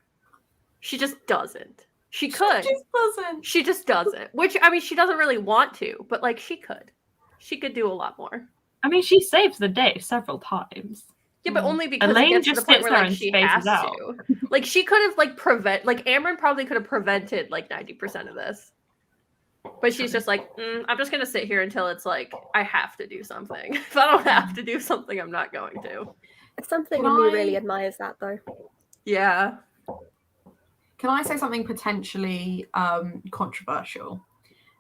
She just doesn't. She could. She just doesn't. She just doesn't. Which I mean, she doesn't really want to, but like she could. She could do a lot more. I mean, she saves the day several times. Yeah, but only because Elaine it gets to just the point sits where there like and she spaces has out. to. Like she could have like Amren probably could have prevented like 90% of this. But she's just like, I'm just gonna sit here until it's like I have to do something. If I don't have to do something, I'm not going to. Something Can in me I- really admires that though. Yeah. Can I say something potentially controversial?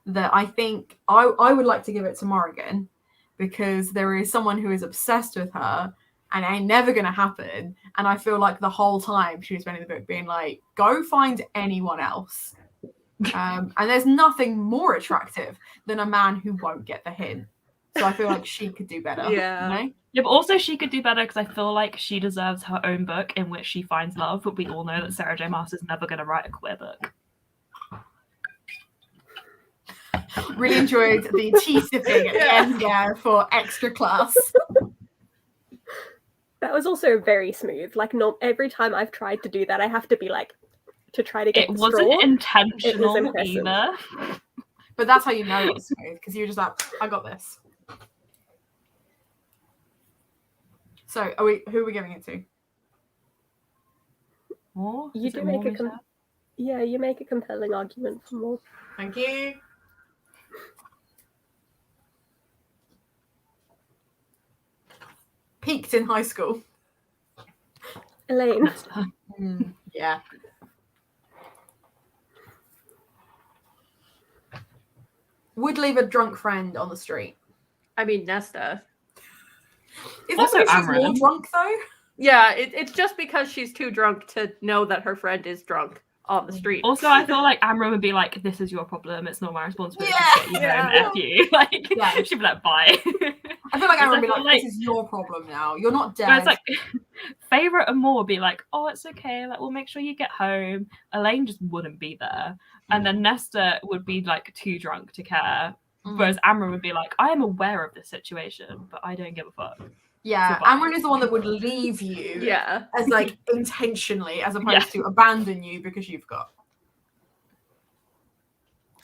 That I think I would like to give it to Morrigan, because there is someone who is obsessed with her and it ain't never going to happen. And I feel like the whole time she was spending the book being like, go find anyone else. And there's nothing more attractive than a man who won't get the hint. So I feel like she could do better. Yeah. You know? Yeah, but also she could do better because I feel like she deserves her own book in which she finds love. But we all know that Sarah J. Maas is never going to write a queer book. Really enjoyed the tea sipping at the end there for extra class. That was also very smooth. Like, not every time I've tried to do that, I have to be like, to try to get It the wasn't straw. intentional impressive. either. But that's how you know it was smooth, because you're just like, I got this. So, who are we giving it to? More? You Is do it make more, a Lisa? Yeah, you make a compelling argument for more. Thank you. Peaked in high school. Elaine. Yeah. Would leave a drunk friend on the street. I mean, Nesta. Is that Also because she's more Amryn. drunk, though? Yeah, it's just because she's too drunk to know that her friend is drunk on the street. Also, I feel like Amryn would be like, "This is your problem. It's not my responsibility Yeah, to get you home. yeah. F you." Like, Yeah. she'd be like, "Bye." I feel like Amryn would be I like, feel this is your problem now. You're not dead. But it's like Favourite and More would be like, "Oh, it's okay. Like, we'll make sure you get home." Elaine just wouldn't be there, and then Nesta would be like too drunk to care. Whereas Amryn would be like, "I am aware of this situation, but I don't give a fuck." Yeah, Goodbye. Amryn is the one that would leave you Yeah. as like intentionally, as opposed Yeah. to abandon you because you've got.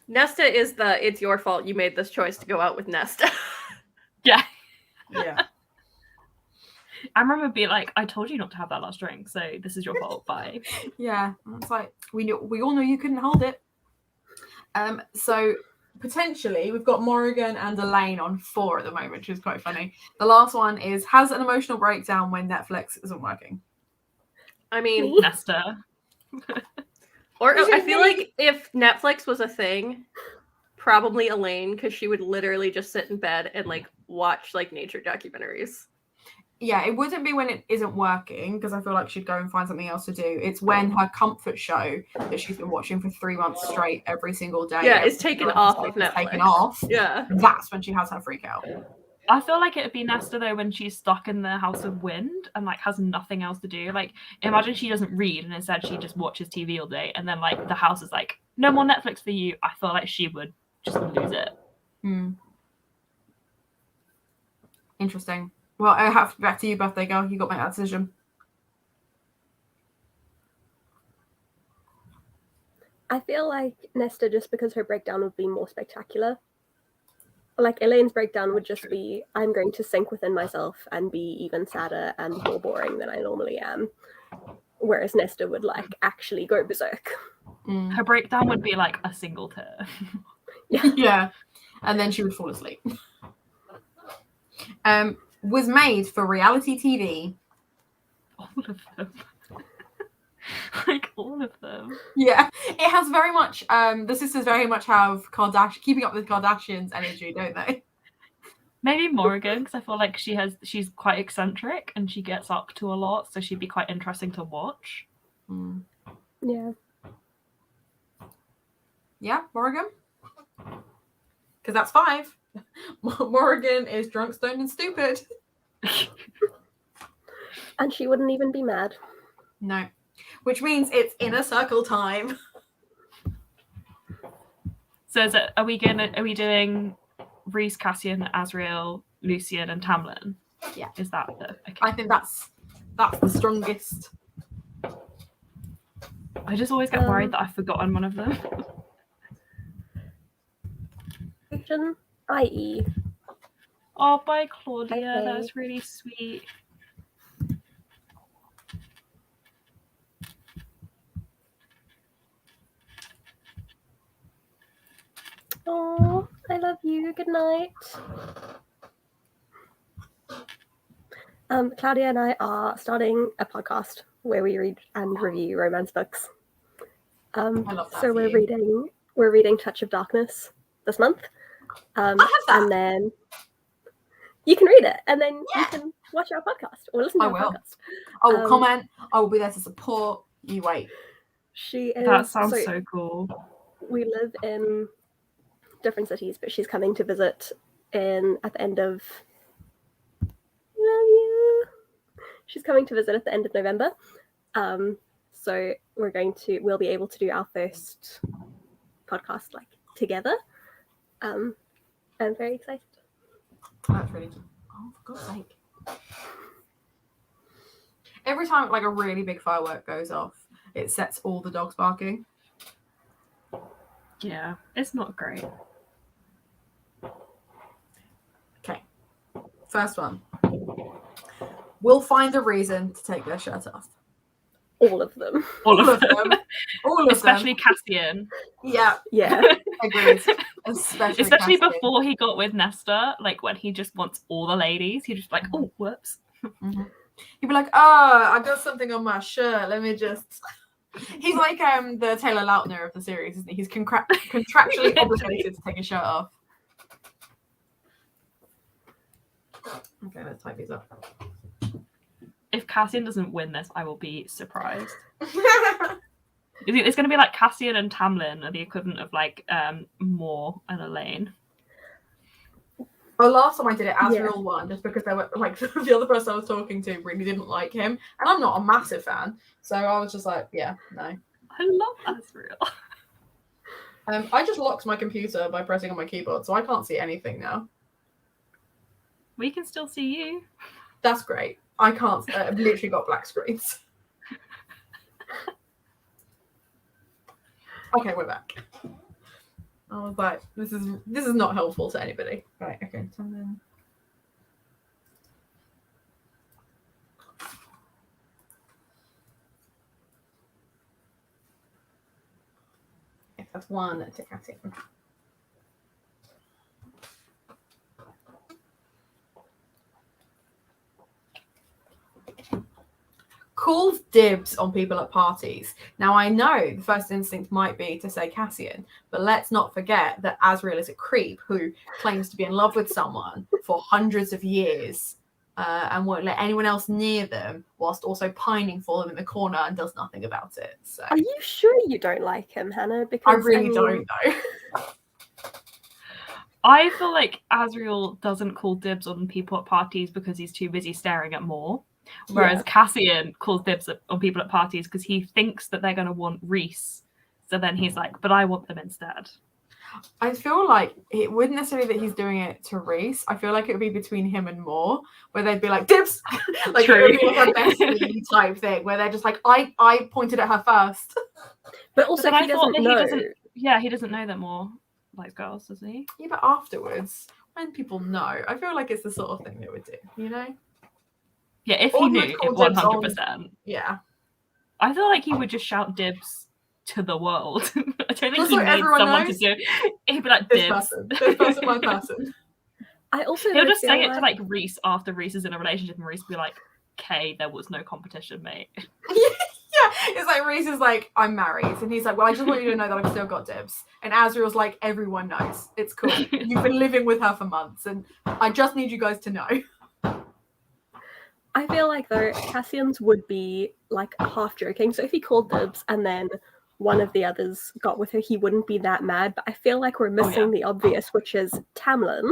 Nesta is the it's your fault you made this choice to go out with Nesta. Yeah. Yeah. Amryn would be like, "I told you not to have that last drink, so this is your fault. Bye." Yeah. It's like we all know you couldn't hold it. So potentially we've got Morrigan and Elaine on 4 at the moment, which is quite funny. The last one is has an emotional breakdown when Netflix isn't working. I mean, Nesta. or Is it I feel me? like if Netflix was a thing, probably Elaine, because she would literally just sit in bed and like watch like nature documentaries. Yeah, it wouldn't be when it isn't working, because I feel like she'd go and find something else to do. It's when her comfort show that she's been watching for 3 months straight every single day. Yeah, every it's taken single off episode of is taken Netflix. off. Yeah. That's when she has her freak out. I feel like it'd be Nesta though when she's stuck in the House of Wind and like has nothing else to do. Like, imagine she doesn't read and instead she just watches TV all day, and then like the house is like, "No more Netflix for you." I feel like she would just lose it. Interesting. Well, I have back to you, birthday girl. You got to make that decision. I feel like Nesta, just because her breakdown would be more spectacular. Like, Elaine's breakdown would just be, I'm going to sink within myself and be even sadder and more boring than I normally am. Whereas Nesta would, like, actually go berserk. Her breakdown would be like a single tear. Yeah. And then she would fall asleep. Was made for reality TV. All of them. Like, all of them. Yeah. It has very much, the sisters very much have keeping up with Kardashians energy, don't they? Maybe Morrigan, because I feel like she's quite eccentric and she gets up to a lot, so she'd be quite interesting to watch. Yeah. Yeah, Morrigan? Because that's 5. Morrigan is drunk, stoned, and stupid. And she wouldn't even be mad. No. Which means it's inner circle time. So are we doing Reese, Cassian, Azriel, Lucian, and Tamlin? Yeah. Is that the okay? I think that's the strongest. I just always get worried that I've forgotten one of them. I.e. Oh, bye, Claudia. Okay. That's really sweet. Oh, I love you. Good night. Claudia and I are starting a podcast where we read and review romance books. I love that So for we're reading Touch of Darkness this month. I have that. And then you can read it, and then you can watch our podcast or listen to our podcast. I will comment. I will be there to support. You wait. She is. That sounds so cool. We live in different cities, but she's coming to visit at the end of. Love you. She's coming to visit at the end of November. So we'll be able to do our first podcast like together. I'm very excited. That's really cute. Oh, for God's sake. Every time like a really big firework goes off, it sets all the dogs barking. Yeah, it's not great. Okay. First one. We'll find a reason to take their shirt off. All of them. All of them. All of Especially them. Cassian. Yeah, Yeah. agreed. Especially Cassian. before he got with Nesta, like when he just wants all the ladies, he just like, oh, whoops. Mm-hmm. He'd be like, oh, I got something on my shirt. Let me just. He's like the Taylor Lautner of the series, isn't he? He's contractually obligated to take his shirt off. Okay, let's type these up. If Cassian doesn't win this, I will be surprised. It's going to be like Cassian and Tamlin are the equivalent of like Moore and Elaine. Well, last time I did it, Azriel won just because they were like the other person I was talking to really didn't like him, and I'm not a massive fan, so I was just like, yeah, no. I love Azriel. I just locked my computer by pressing on my keyboard, so I can't see anything now. We can still see you. That's great. I can't. I've literally got black screens. Okay, we're back. I was like, this is not helpful to anybody. Right, okay. So then... Okay, that's one to Cassian. Calls dibs on people at parties. Now, I know the first instinct might be to say Cassian, but let's not forget that Azriel is a creep who claims to be in love with someone for hundreds of years and won't let anyone else near them, whilst also pining for them in the corner and does nothing about it. So, Are you sure you don't like him, Hannah? Because I really don't know. I feel like Azriel doesn't call dibs on people at parties because he's too busy staring at Moore. Whereas Cassian calls dibs on people at parties because he thinks that they're going to want Rhys. So then he's like, but I want them instead. I feel like it wouldn't necessarily that he's doing it to Rhys. I feel like it would be between him and Moore, where they'd be like, dibs! Like, True. it would be like a bestie type thing, where they're just like, I pointed at her first. But also, But he doesn't know. He doesn't know that Moore likes girls, does he? Yeah, but afterwards, when people know, I feel like it's the sort of thing they would do, you know? Yeah, if Or he he knew, would call dibs 100%. Yeah. I feel like he would just shout dibs to the world. I don't think Just he so needs everyone someone knows, to do. He'd be like, This person, my person. I also He'll don't just feel say it to like Rhys after Rhys is in a relationship, and Rhys will be like, "Okay, there was no competition, mate." Yeah, it's like Rhys is like, I'm married, and he's like, well, I just want you to know that I've still got dibs. And Azriel's like, everyone knows, it's cool. You've been living with her for months, and I just need you guys to know. I feel like though Cassian's would be like half joking. So if he called dibs and then one of the others got with her, he wouldn't be that mad. But I feel like we're missing the obvious, which is Tamlin.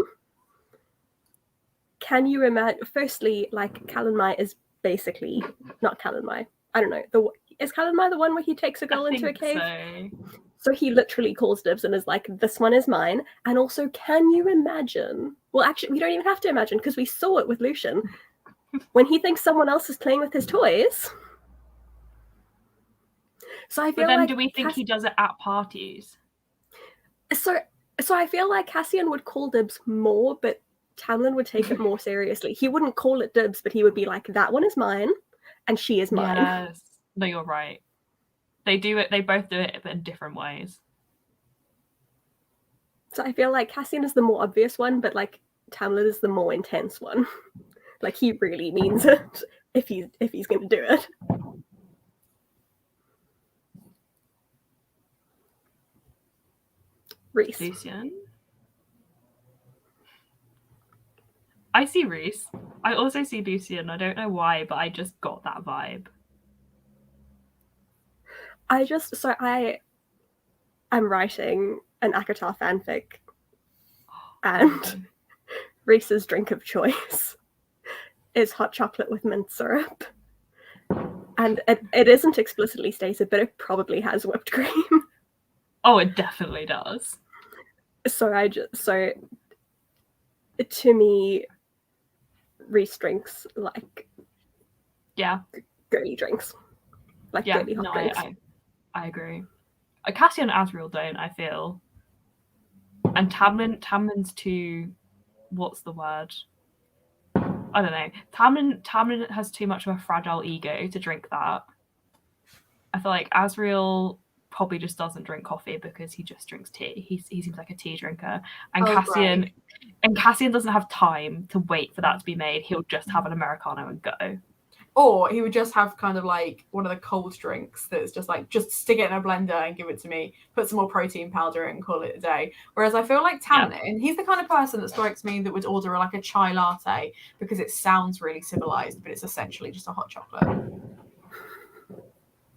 Can you imagine? Firstly, like Calanmai is basically not Calanmai. I don't know. Is Calanmai the one where he takes a girl into a cave? So he literally calls dibs and is like, "This one is mine." And also, can you imagine? Well, actually, we don't even have to imagine because we saw it with Lucian. When he thinks someone else is playing with his toys. So I feel But then like do we think he does it at parties? So I feel like Cassian would call dibs more, but Tamlin would take it more seriously. He wouldn't call it dibs, but he would be like, "That one is mine, and she is mine." Yes. No, you're right. They do it. They both do it, but in different ways. So I feel like Cassian is the more obvious one, but like Tamlin is the more intense one. Like he really means it if he's going to do it. Rhys. Lucian. I see Rhys. I also see Lucian. I don't know why, but I just got that vibe. I'm writing an Akatar fanfic, and Rhys's drink of choice is hot chocolate with mint syrup. And it isn't explicitly stated, but it probably has whipped cream. Oh, it definitely does. So to me, Reese drinks like Yeah, girly drinks, like yeah. girly hot No, drinks. I agree. Cassian and Asriel don't, I feel. And Tamlin's too, what's the word? I don't know. Tamlin has too much of a fragile ego to drink that. I feel like Asriel probably just doesn't drink coffee because he just drinks tea. He seems like a tea drinker. And Cassian doesn't have time to wait for that to be made. He'll just have an Americano and go. Or he would just have kind of like one of the cold drinks that's just like, just stick it in a blender and give it to me, put some more protein powder in and call it a day. Whereas I feel like Tamlin, he's the kind of person that strikes me that would order like a chai latte because it sounds really civilized, but it's essentially just a hot chocolate. Do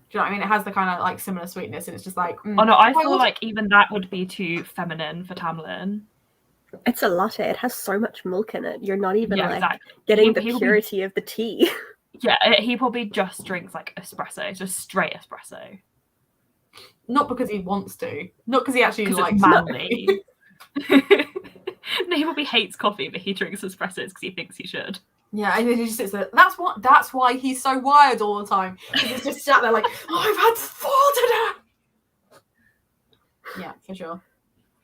you know what I mean? It has the kind of like similar sweetness and it's just like... Oh no, I feel like even that would be too feminine for Tamlin. It's a latte. It has so much milk in it. You're not even exactly. getting the purity of the tea. Yeah, he probably just drinks like espresso, just straight espresso. Not because he wants to. Not because he actually likes manly. No, he probably hates coffee, but he drinks espressos because he thinks he should. Yeah, and then he just sits there. That's why he's so wired all the time. He's just sat there like, I've had 4 today. Yeah, for sure.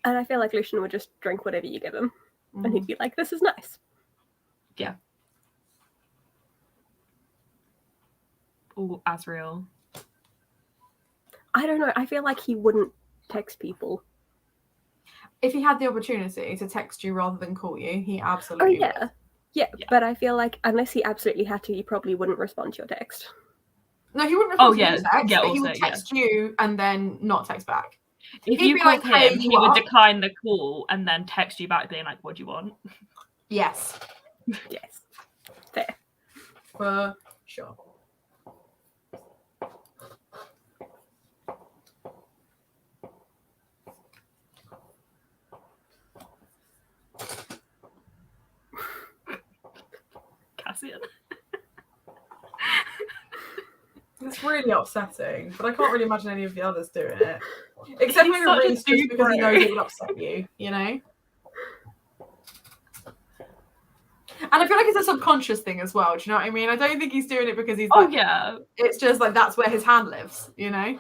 And I feel like Lucian would just drink whatever you give him. And he'd be like, this is nice. Yeah. Oh, Asriel. I don't know. I feel like he wouldn't text people. If he had the opportunity to text you rather than call you, he absolutely would. Yeah, but I feel like unless he absolutely had to, he probably wouldn't respond to your text. No, he wouldn't respond to your text, but he would text you and then not text back. If you called him, he would decline the call and then text you back being like, what do you want? Yes. Yes. Fair. For sure. Cassian. It's really upsetting, but I can't really imagine any of the others doing it. Except maybe Reese, just because he knows it would upset you, you know? And I feel like it's a subconscious thing as well, do you know what I mean? I don't think he's doing it because he's like... Oh, yeah. It's just like, that's where his hand lives, you know?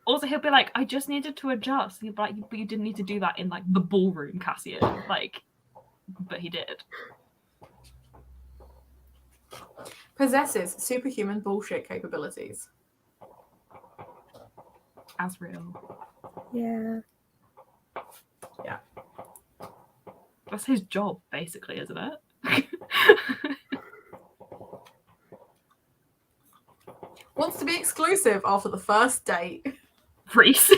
Also, he'll be like, I just needed to adjust. He'll be like, but you didn't need to do that in, like, the ballroom, Cassian. Like, but he did. Possesses superhuman bullshit capabilities. Asriel. Yeah. Yeah. That's his job, basically, isn't it? Wants to be exclusive after the first date. Reese.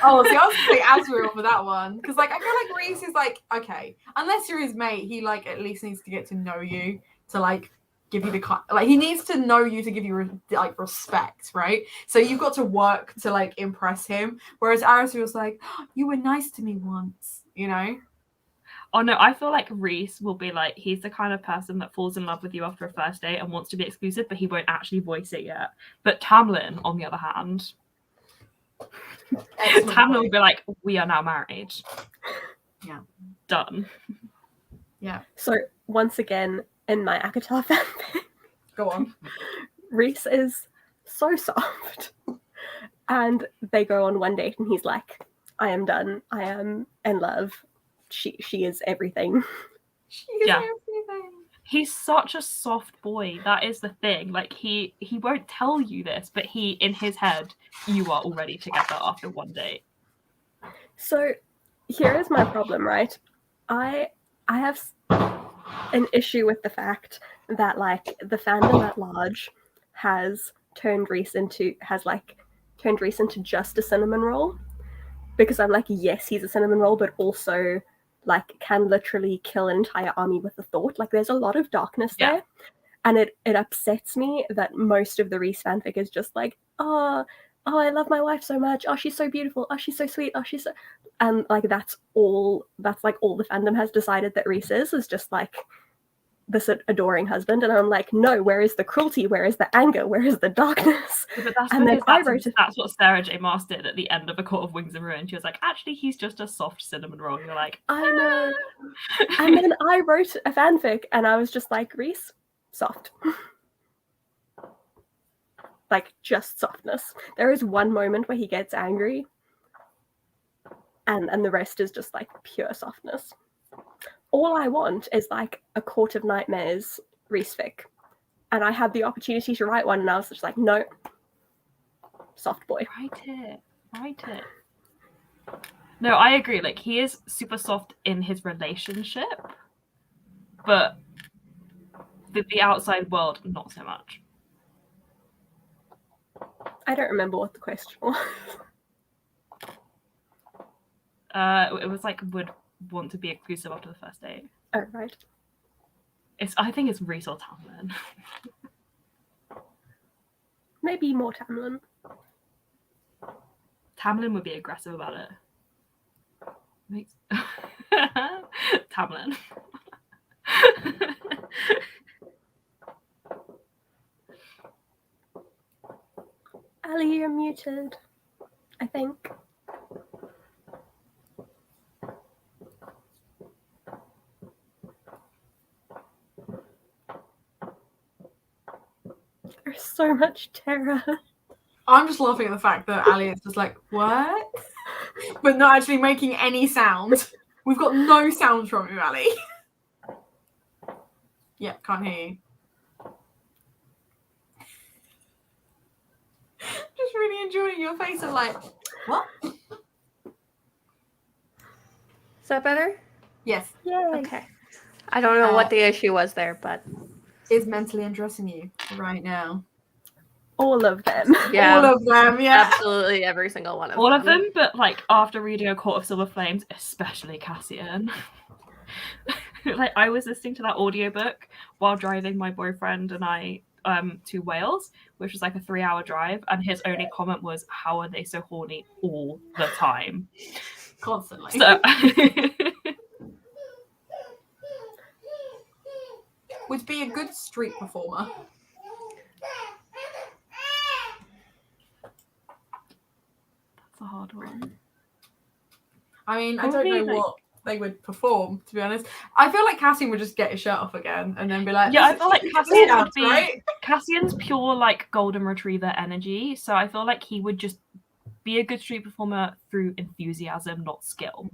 Oh, see, I was going to say Asriel for that one. Because, like, I feel like Reese is like, okay, unless you're his mate, he, like, at least needs to get to know you to, like, give you the like, he needs to know you to give you like respect, right? So you've got to work to like impress him. Whereas Asriel's like, oh, you were nice to me once, you know? Oh no, I feel like Reese will be like, he's the kind of person that falls in love with you after a first date and wants to be exclusive, but he won't actually voice it yet. But Tamlin, on the other hand, Tamlin will be like, we are now married. Yeah. Done. Yeah. So once again, in my Akatar fanfic, go on. Reese is so soft. And they go on one date and he's like, I am done. I am in love. She is everything. She is everything. He's such a soft boy. That is the thing. Like he won't tell you this, but he, in his head, you are already together after one date. So here is my problem, right? I have an issue with the fact that like the fandom at large has turned Reese into just a cinnamon roll, because I'm like, yes, he's a cinnamon roll, but also like can literally kill an entire army with a thought. Like there's a lot of darkness there, and it upsets me that most of the Reese fanfic is just like, oh, I love my wife so much. Oh, she's so beautiful. Oh, she's so sweet. Oh, she's so... And like that's all the fandom has decided that Reese is just like this adoring husband, and I'm like, no, where is the cruelty? Where is the anger? Where is the darkness? Yeah, but that's And then because that's what Sarah J. Maas did at the end of A Court of Wings and Ruin. She was like, actually, he's just a soft cinnamon roll. You're like, I know. And then I wrote a fanfic, and I was just like, Reese, soft. Like, just softness. There is one moment where he gets angry, and the rest is just like pure softness. All I want is like a Court of Nightmares Reese fic. And I had the opportunity to write one, and I was just like, no, soft boy. Write it. No, I agree. Like, he is super soft in his relationship, but the outside world, not so much. I don't remember what the question was. It was like, would want to be exclusive after the first date. Oh, right. I think it's Reese or Tamlin. Maybe more Tamlin. Tamlin would be aggressive about it. Tamlin. Ali, you're muted, I think. There's so much terror. I'm just laughing at the fact that Ali is just like, what? But not actually making any sound. We've got no sounds from you, Ali. Yeah, can't hear you. Just really enjoying your face of like, what? Is that better? Yes. Yay. Okay. I don't know what the issue was there, but Is mentally undressing you right now. All of them. yeah, All of them, yeah. absolutely every single one of All of them, but like after reading A Court of Silver Flames, especially Cassian. Like, I was listening to that audiobook while driving my boyfriend and I to Wales, which was like a 3-hour drive, and his only comment was, how are they so horny all the time? Constantly. So Would be a good street performer. that's a hard one. I mean, I Probably, don't know like- what they would perform, to be honest. I feel like Cassian would just get his shirt off again and then be like, Yeah, I feel like "This is Cassian dance, would be right?" Cassian's pure like golden retriever energy, so I feel like he would just be a good street performer through enthusiasm, not skill.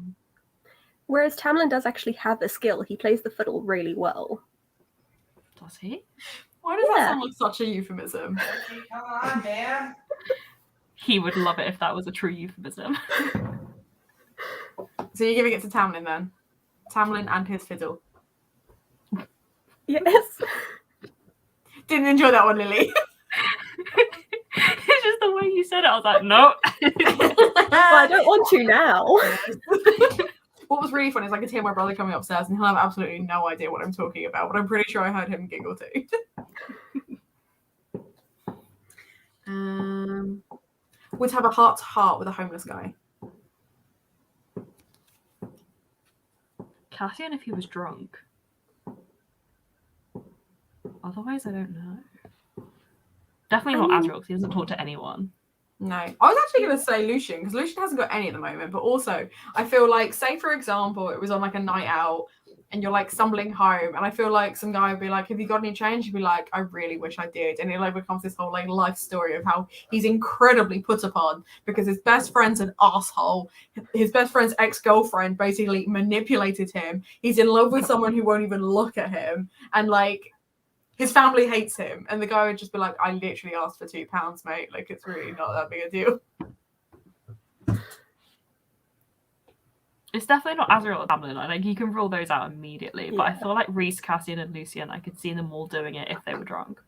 Whereas Tamlin does actually have a skill. He plays the fiddle really well. Does he? Why does that Yeah. sound like such a euphemism? Come on, man. He would love it if that was a true euphemism. So you're giving it to Tamlin then? Tamlin and his fiddle. Yes. Didn't enjoy that one, Lily. It's just the way you said it. I was like, no. Well, I don't want to now. What was really funny is I could hear my brother coming upstairs and he'll have absolutely no idea what I'm talking about, but I'm pretty sure I heard him giggle too. Would have a heart-to-heart with a homeless guy. Cassian if he was drunk. Otherwise, I don't know. Definitely not Azrael because he doesn't talk to anyone. No. I was actually going to say Lucian, because Lucian hasn't got any at the moment, but also I feel like, say for example, it was on like a night out and you're like stumbling home, and I feel like some guy would be like, have you got any change? You'd be like, I really wish I did. And it like becomes this whole like life story of how he's incredibly put upon because his best friend's an asshole. His best friend's ex-girlfriend basically manipulated him. He's in love with someone who won't even look at him. And like, his family hates him. And the guy would just be like, I literally asked for £2, mate. Like, it's really not that big a deal. It's definitely not Azrael or Tamlin. Like, you can rule those out immediately. But I Yeah. feel like Reese, Cassian, and Lucian, I could see them all doing it if they were drunk.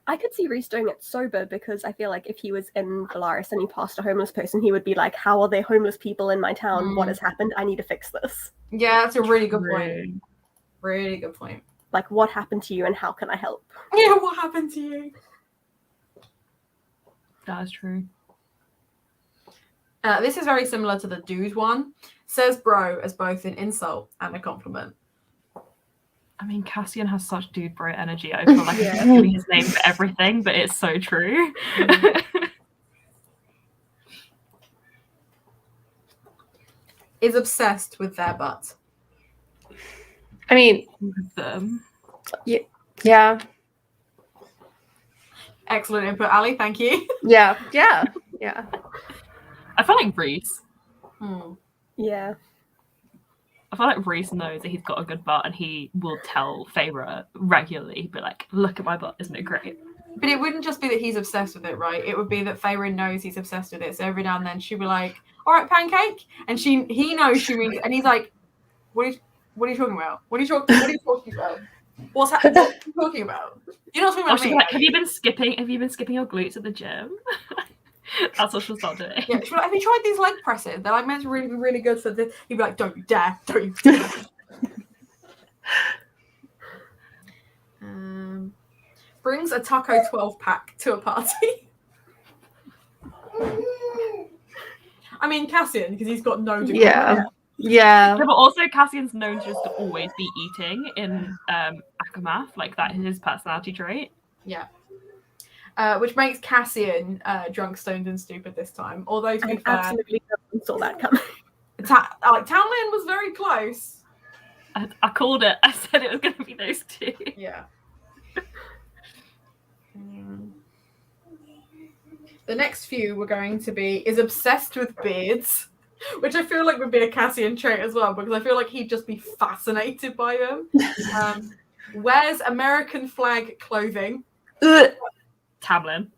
I could see Reese doing it sober because I feel like if he was in Valaris and he passed a homeless person, he would be like, how are there homeless people in my town? What has happened? I need to fix this. Yeah, that's a really good point. Really? Really good point. Like, what happened to you and how can I help? Yeah, what happened to you? That is true. This is very similar to the dude one. Says bro as both an insult and a compliment. I mean, Cassian has such dude bro energy. I feel like Yeah. I'm giving his name for everything, but it's so true. Is obsessed with their butt. I mean, With them. yeah, Excellent input, Ali. Thank you. yeah. I feel like Reese. Yeah. I feel like Reese knows that he's got a good butt and he will tell Feyre regularly, be like, look at my butt, isn't it great? But it wouldn't just be that he's obsessed with it, right? It would be that Feyre knows he's obsessed with it. So every now and then she'll be like, all right, pancake. And he knows she means, and he's like, what are you talking about? What are you talking about? What are you talking about? You're not talking Or about she'll me. be like, have you been skipping your glutes at the gym? That's what she'll start doing. Yeah, she'll be like, have you tried these leg presses? They're like meant to really be really good for this. He'd be like, don't you dare. Brings a taco 12-pack to a party. I mean, Cassian, because he's got no degree. Yeah. Yeah, but also Cassian's known just to always be eating in Akamath, like that is his personality trait. Yeah. Which makes Cassian drunk, stoned, and stupid this time. Although, to be fair, absolutely no one saw that coming. Tamlin was very close. I called it. I said it was going to be those two. Yeah. The next few were going to be is obsessed with beards, which I feel like would be a Cassian trait as well, because I feel like he'd just be fascinated by them. Wears American flag clothing. Tamlin.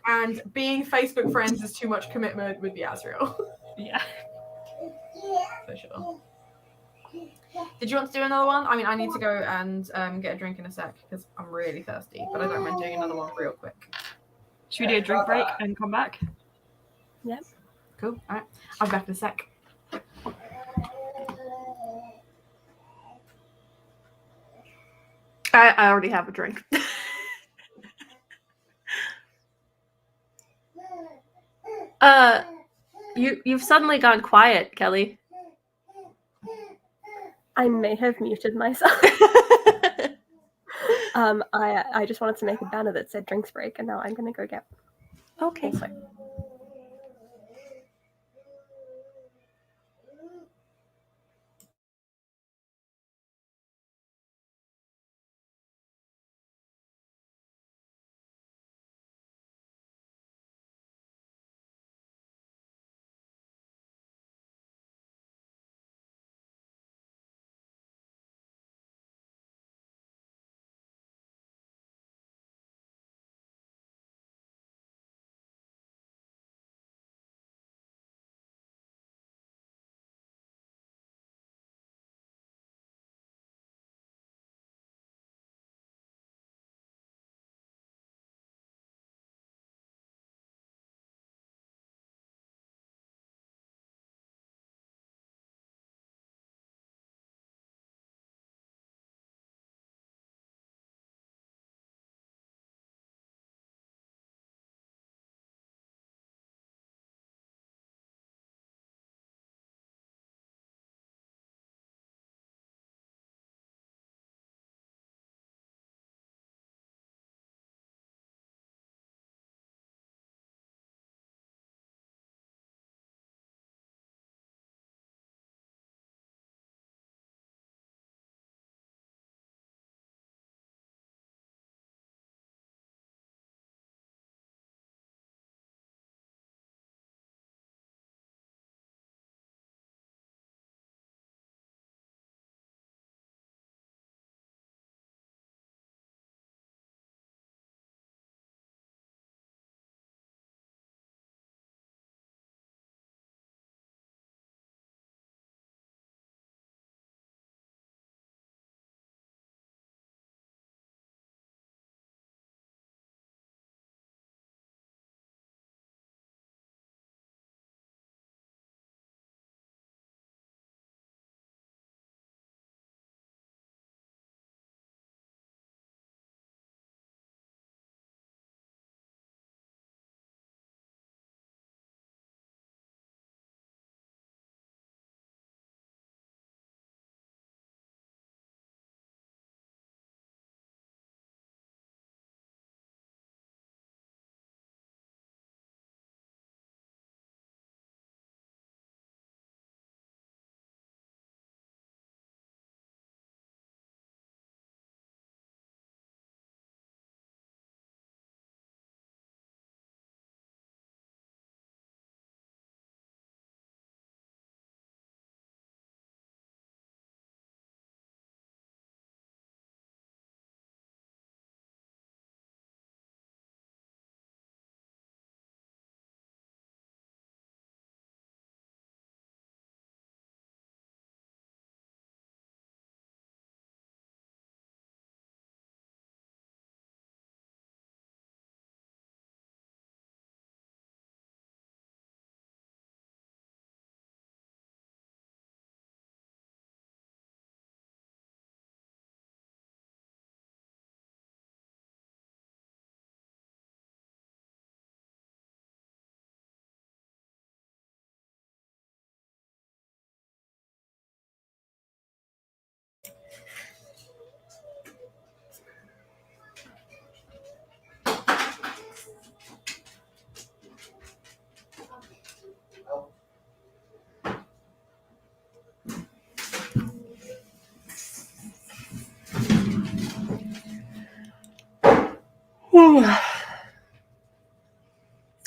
And being Facebook friends is too much commitment with the Asriel. Yeah. For sure. Did you want to do another one? I mean, I need to go and get a drink in a sec because I'm really thirsty, but I don't mind doing another one real quick. Should we do a drink break and come back? Yep. Cool. All right. I'll be back in a sec. I already have a drink. You've suddenly gone quiet, Kelly. I may have muted myself. I just wanted to make a banner that said drinks break, and now I'm gonna go get. Okay. Also.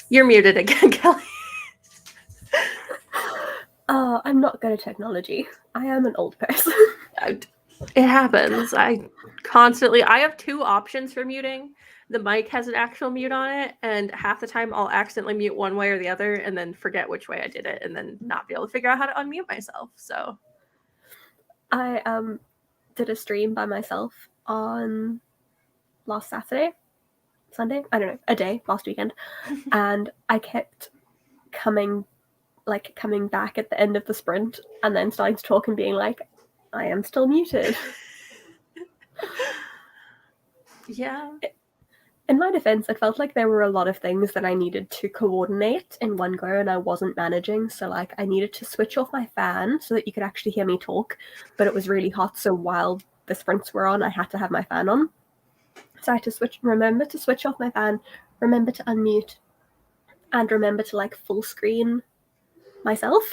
You're muted again, Kelly. I'm not good at technology. I am an old person. It happens. I have two options for muting. The mic has an actual mute on it, and half the time I'll accidentally mute one way or the other and then forget which way I did it and then not be able to figure out how to unmute myself. So I did a stream by myself on last Sunday, I don't know, a day last weekend, and I kept coming back at the end of the sprint and then starting to talk and being like, I am still muted. yeah. In my defense, it felt like there were a lot of things that I needed to coordinate in one go and I wasn't managing. So like I needed to switch off my fan so that you could actually hear me talk, but it was really hot. So while the sprints were on, I had to have my fan on. So I had to remember to switch off my fan, remember to unmute, and remember to like full screen myself.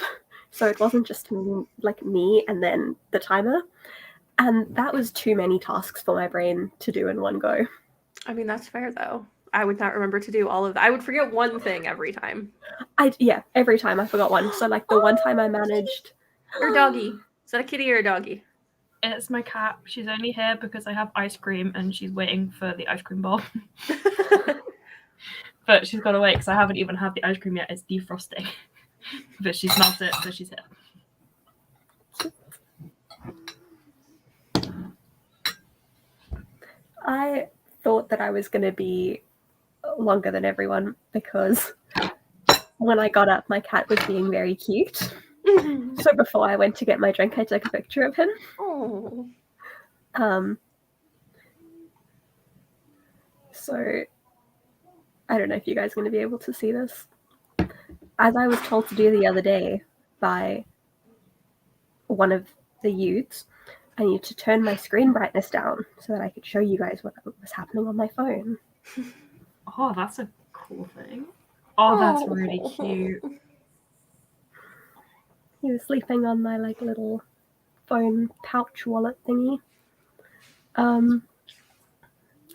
So it wasn't just me and then the timer. And that was too many tasks for my brain to do in one go. I mean, that's fair though. I would not remember to do all of that. I would forget one thing every time. Every time I forgot one. So like the one time I managed. Your doggy. Is that a kitty or a doggy? It's my cat. She's only here because I have ice cream and she's waiting for the ice cream bowl. But she's got to wait because I haven't even had the ice cream yet. It's defrosting. But she smells it, so she's here. I thought that I was going to be longer than everyone because when I got up, my cat was being very cute. So before I went to get my drink, I took a picture of him. Oh. So I don't know if you guys are going to be able to see this. As I was told to do the other day by one of the youths, I need to turn my screen brightness down so that I could show you guys what was happening on my phone. Oh, that's a cool thing. Oh, that's really cute. He was sleeping on my like little phone pouch wallet thingy. And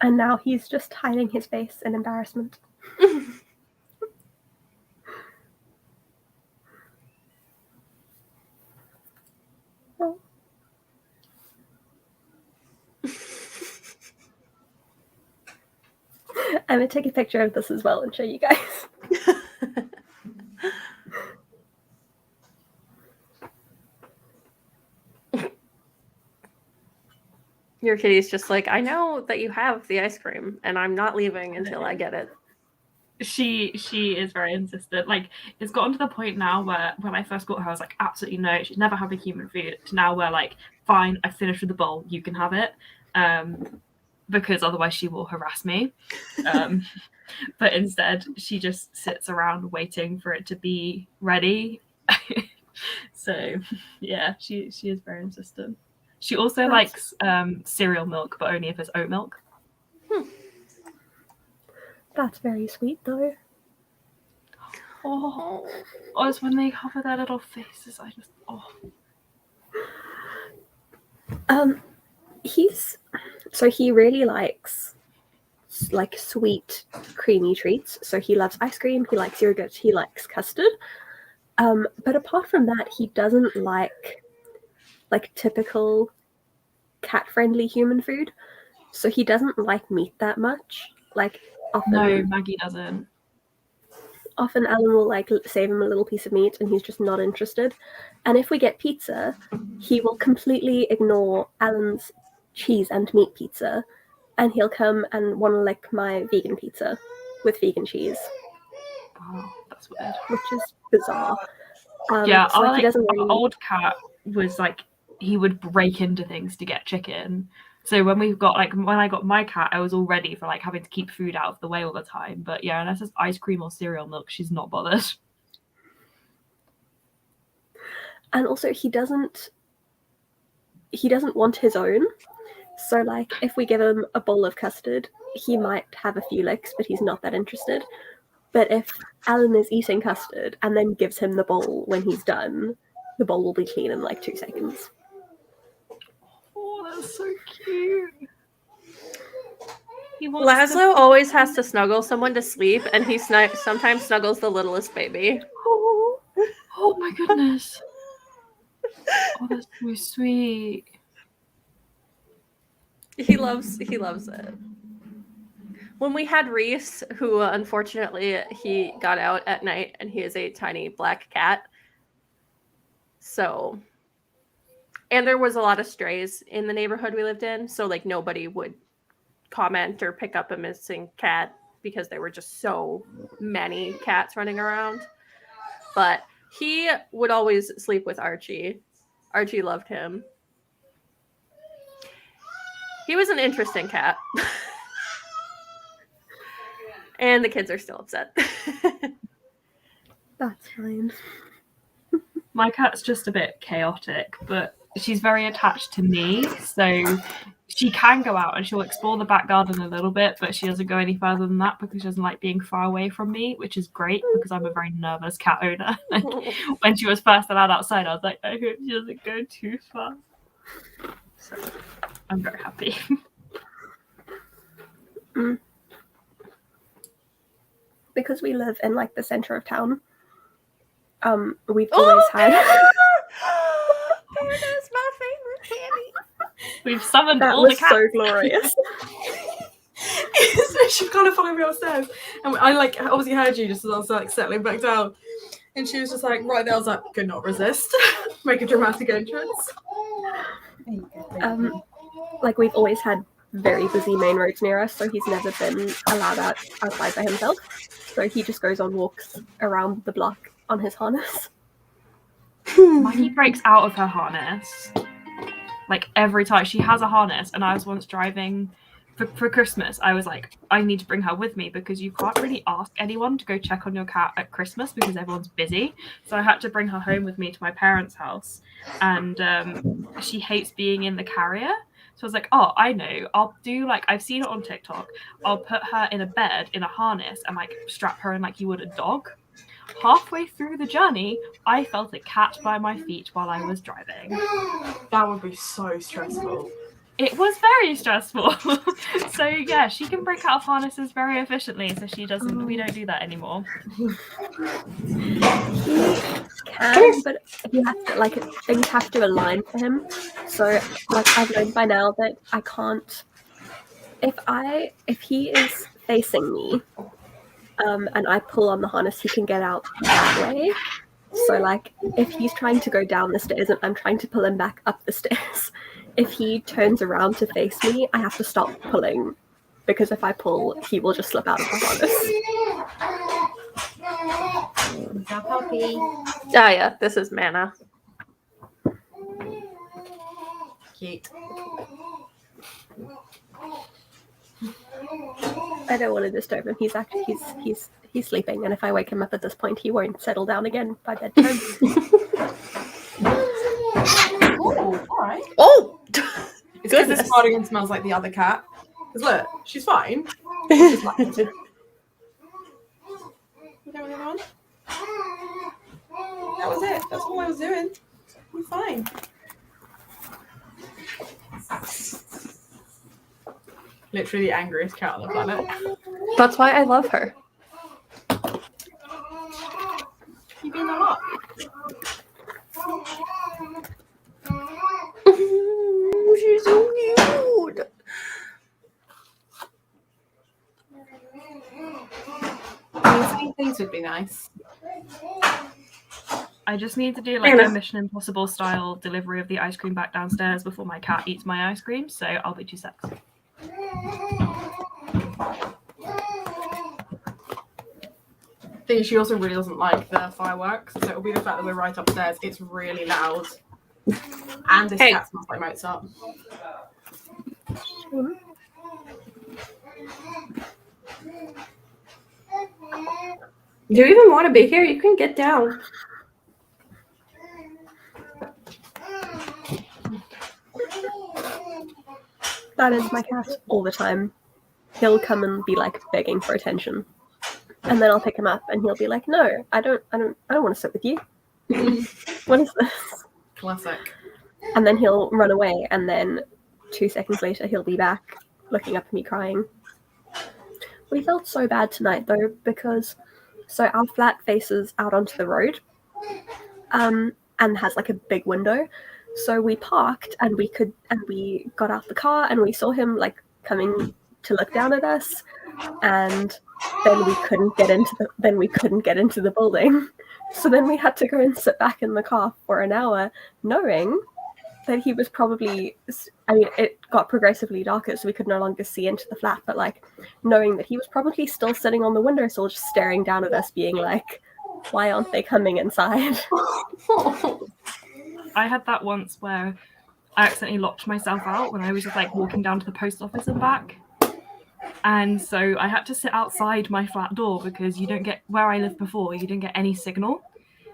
now he's just hiding his face in embarrassment. Oh. I'm gonna take a picture of this as well and show you guys. Your kitty's just like, I know that you have the ice cream and I'm not leaving until I get it. She is very insistent. Like, it's gotten to the point now where when I first got her, I was like, absolutely no, she's never having human food. To now we're like, fine, I finished with the bowl, you can have it. Because otherwise she will harass me. But instead she just sits around waiting for it to be ready. So yeah, she is very insistent. She also likes cereal milk, but only if it's oat milk. That's very sweet though. Oh, it's when they cover their little faces. I just He really likes like sweet, creamy treats. So he loves ice cream, he likes yogurt, he likes custard. But apart from that, he doesn't like typical cat-friendly human food. So he doesn't like meat that much. Like often, no, Maggie doesn't. Often Alan will like save him a little piece of meat and he's just not interested. And if we get pizza, he will completely ignore Alan's cheese and meat pizza and he'll come and want to lick my vegan pizza with vegan cheese. Oh, that's weird. Which is bizarre. Yeah, so he doesn't really... our old cat was like, he would break into things to get chicken. So when I got my cat, I was all ready for like having to keep food out of the way all the time. But yeah, unless it's ice cream or cereal milk, she's not bothered. And also he doesn't want his own. So like if we give him a bowl of custard, he might have a few licks, but he's not that interested. But if Alan is eating custard and then gives him the bowl when he's done, the bowl will be clean in like 2 seconds. Oh, that's so cute. He wants to... Laszlo always has to snuggle someone to sleep, and he sometimes snuggles the littlest baby. Oh my goodness. Oh, that's so sweet. He loves it. When we had Reese, who unfortunately he got out at night, and he is a tiny black cat. So, and there was a lot of strays in the neighborhood we lived in, so like nobody would comment or pick up a missing cat because there were just so many cats running around. But he would always sleep with Archie. Archie loved him. He was an interesting cat. And the kids are still upset. That's fine. My cat's just a bit chaotic, but she's very attached to me, so she can go out and she'll explore the back garden a little bit, but she doesn't go any further than that because she doesn't like being far away from me, which is great because I'm a very nervous cat owner. And when she was first allowed outside, I was like, I hope she doesn't go too far. So I'm very happy. Because we live in like the center of town, we've always had. That's my favorite candy. We've summoned That all was the cats. so glorious. So she kind of followed me upstairs, and I like obviously heard you just as I was like settling back down, and she was just like right there. I was like, could not resist. Make a dramatic entrance. Like we've always had very busy main roads near us, so he's never been allowed outside by himself. So he just goes on walks around the block on his harness. Maggie breaks out of her harness like every time. She has a harness, and I was once driving for Christmas. I was like, I need to bring her with me because you can't really ask anyone to go check on your cat at Christmas because everyone's busy. So I had to bring her home with me to my parents' house, and she hates being in the carrier. So I was like, oh, I know. I'll do like, I've seen it on TikTok. I'll put her in a bed in a harness and like strap her in like you would a dog. Halfway through the journey, I felt a cat by my feet while I was driving. That would be so stressful. It was very stressful. So yeah, she can break out of harnesses very efficiently. So she doesn't. We don't do that anymore. He can, but you have to like things have to align for him. So like I've learned by now that I can't. If he is facing me, and I pull on the harness, he can get out that way. So like if he's trying to go down the stairs and I'm trying to pull him back up the stairs, if he turns around to face me, I have to stop pulling because if I pull, he will just slip out of the harness. Puppy. Ah, yeah, this is Mana. Cute. I don't want to disturb him. He's sleeping, and if I wake him up at this point, he won't settle down again by bedtime. Oh, all right. Oh! It's because this cardigan smells like the other cat. Because look, she's fine. She's like, you doing the other one? That was it. That's all I was doing. I'm fine. Literally the angriest cat on the planet. That's why I love her. You being a lot. She's so cute. Saying things would be nice. I just need to do like a Mission Impossible style delivery of the ice cream back downstairs before my cat eats my ice cream. So I'll be 2 seconds. I think she also really doesn't like the fireworks, so it'll be the fact that we're right upstairs. It's really loud, and this cat smells like Mozart. Do you even want to be here? You can get down. That is my cat all the time. He'll come and be like begging for attention. And then I'll pick him up and he'll be like, no, I don't want to sit with you. What is this? Classic. And then he'll run away, and then 2 seconds later he'll be back looking up at me crying. We felt so bad tonight though because our flat faces out onto the road, and has like a big window. So we parked and we got out the car and we saw him like coming to look down at us, and then we couldn't get into the building. So then we had to go and sit back in the car for an hour, knowing that he was probably, I mean, it got progressively darker, so we could no longer see into the flat, but like knowing that he was probably still sitting on the windowsill, just staring down at us, being like, why aren't they coming inside? I had that once where I accidentally locked myself out when I was just like walking down to the post office and back. And so I had to sit outside my flat door because you don't get, where I lived before, you didn't get any signal.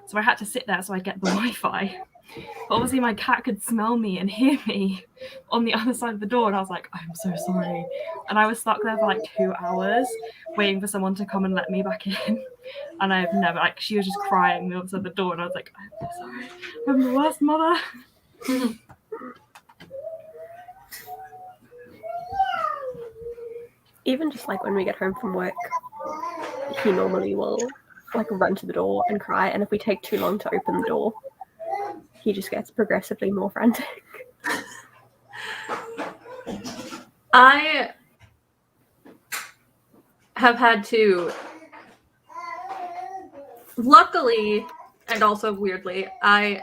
So I had to sit there so I'd get the Wi-Fi. But obviously my cat could smell me and hear me on the other side of the door, and I was like, I'm so sorry. And I was stuck there for like 2 hours waiting for someone to come and let me back in. And I've never, like, she was just crying on the other side of the door, and I was like, I'm so sorry, I'm the worst mother. Even just like when we get home from work, he normally will like run to the door and cry, and if we take too long to open the door, he just gets progressively more frantic. I have had to, luckily and also weirdly, I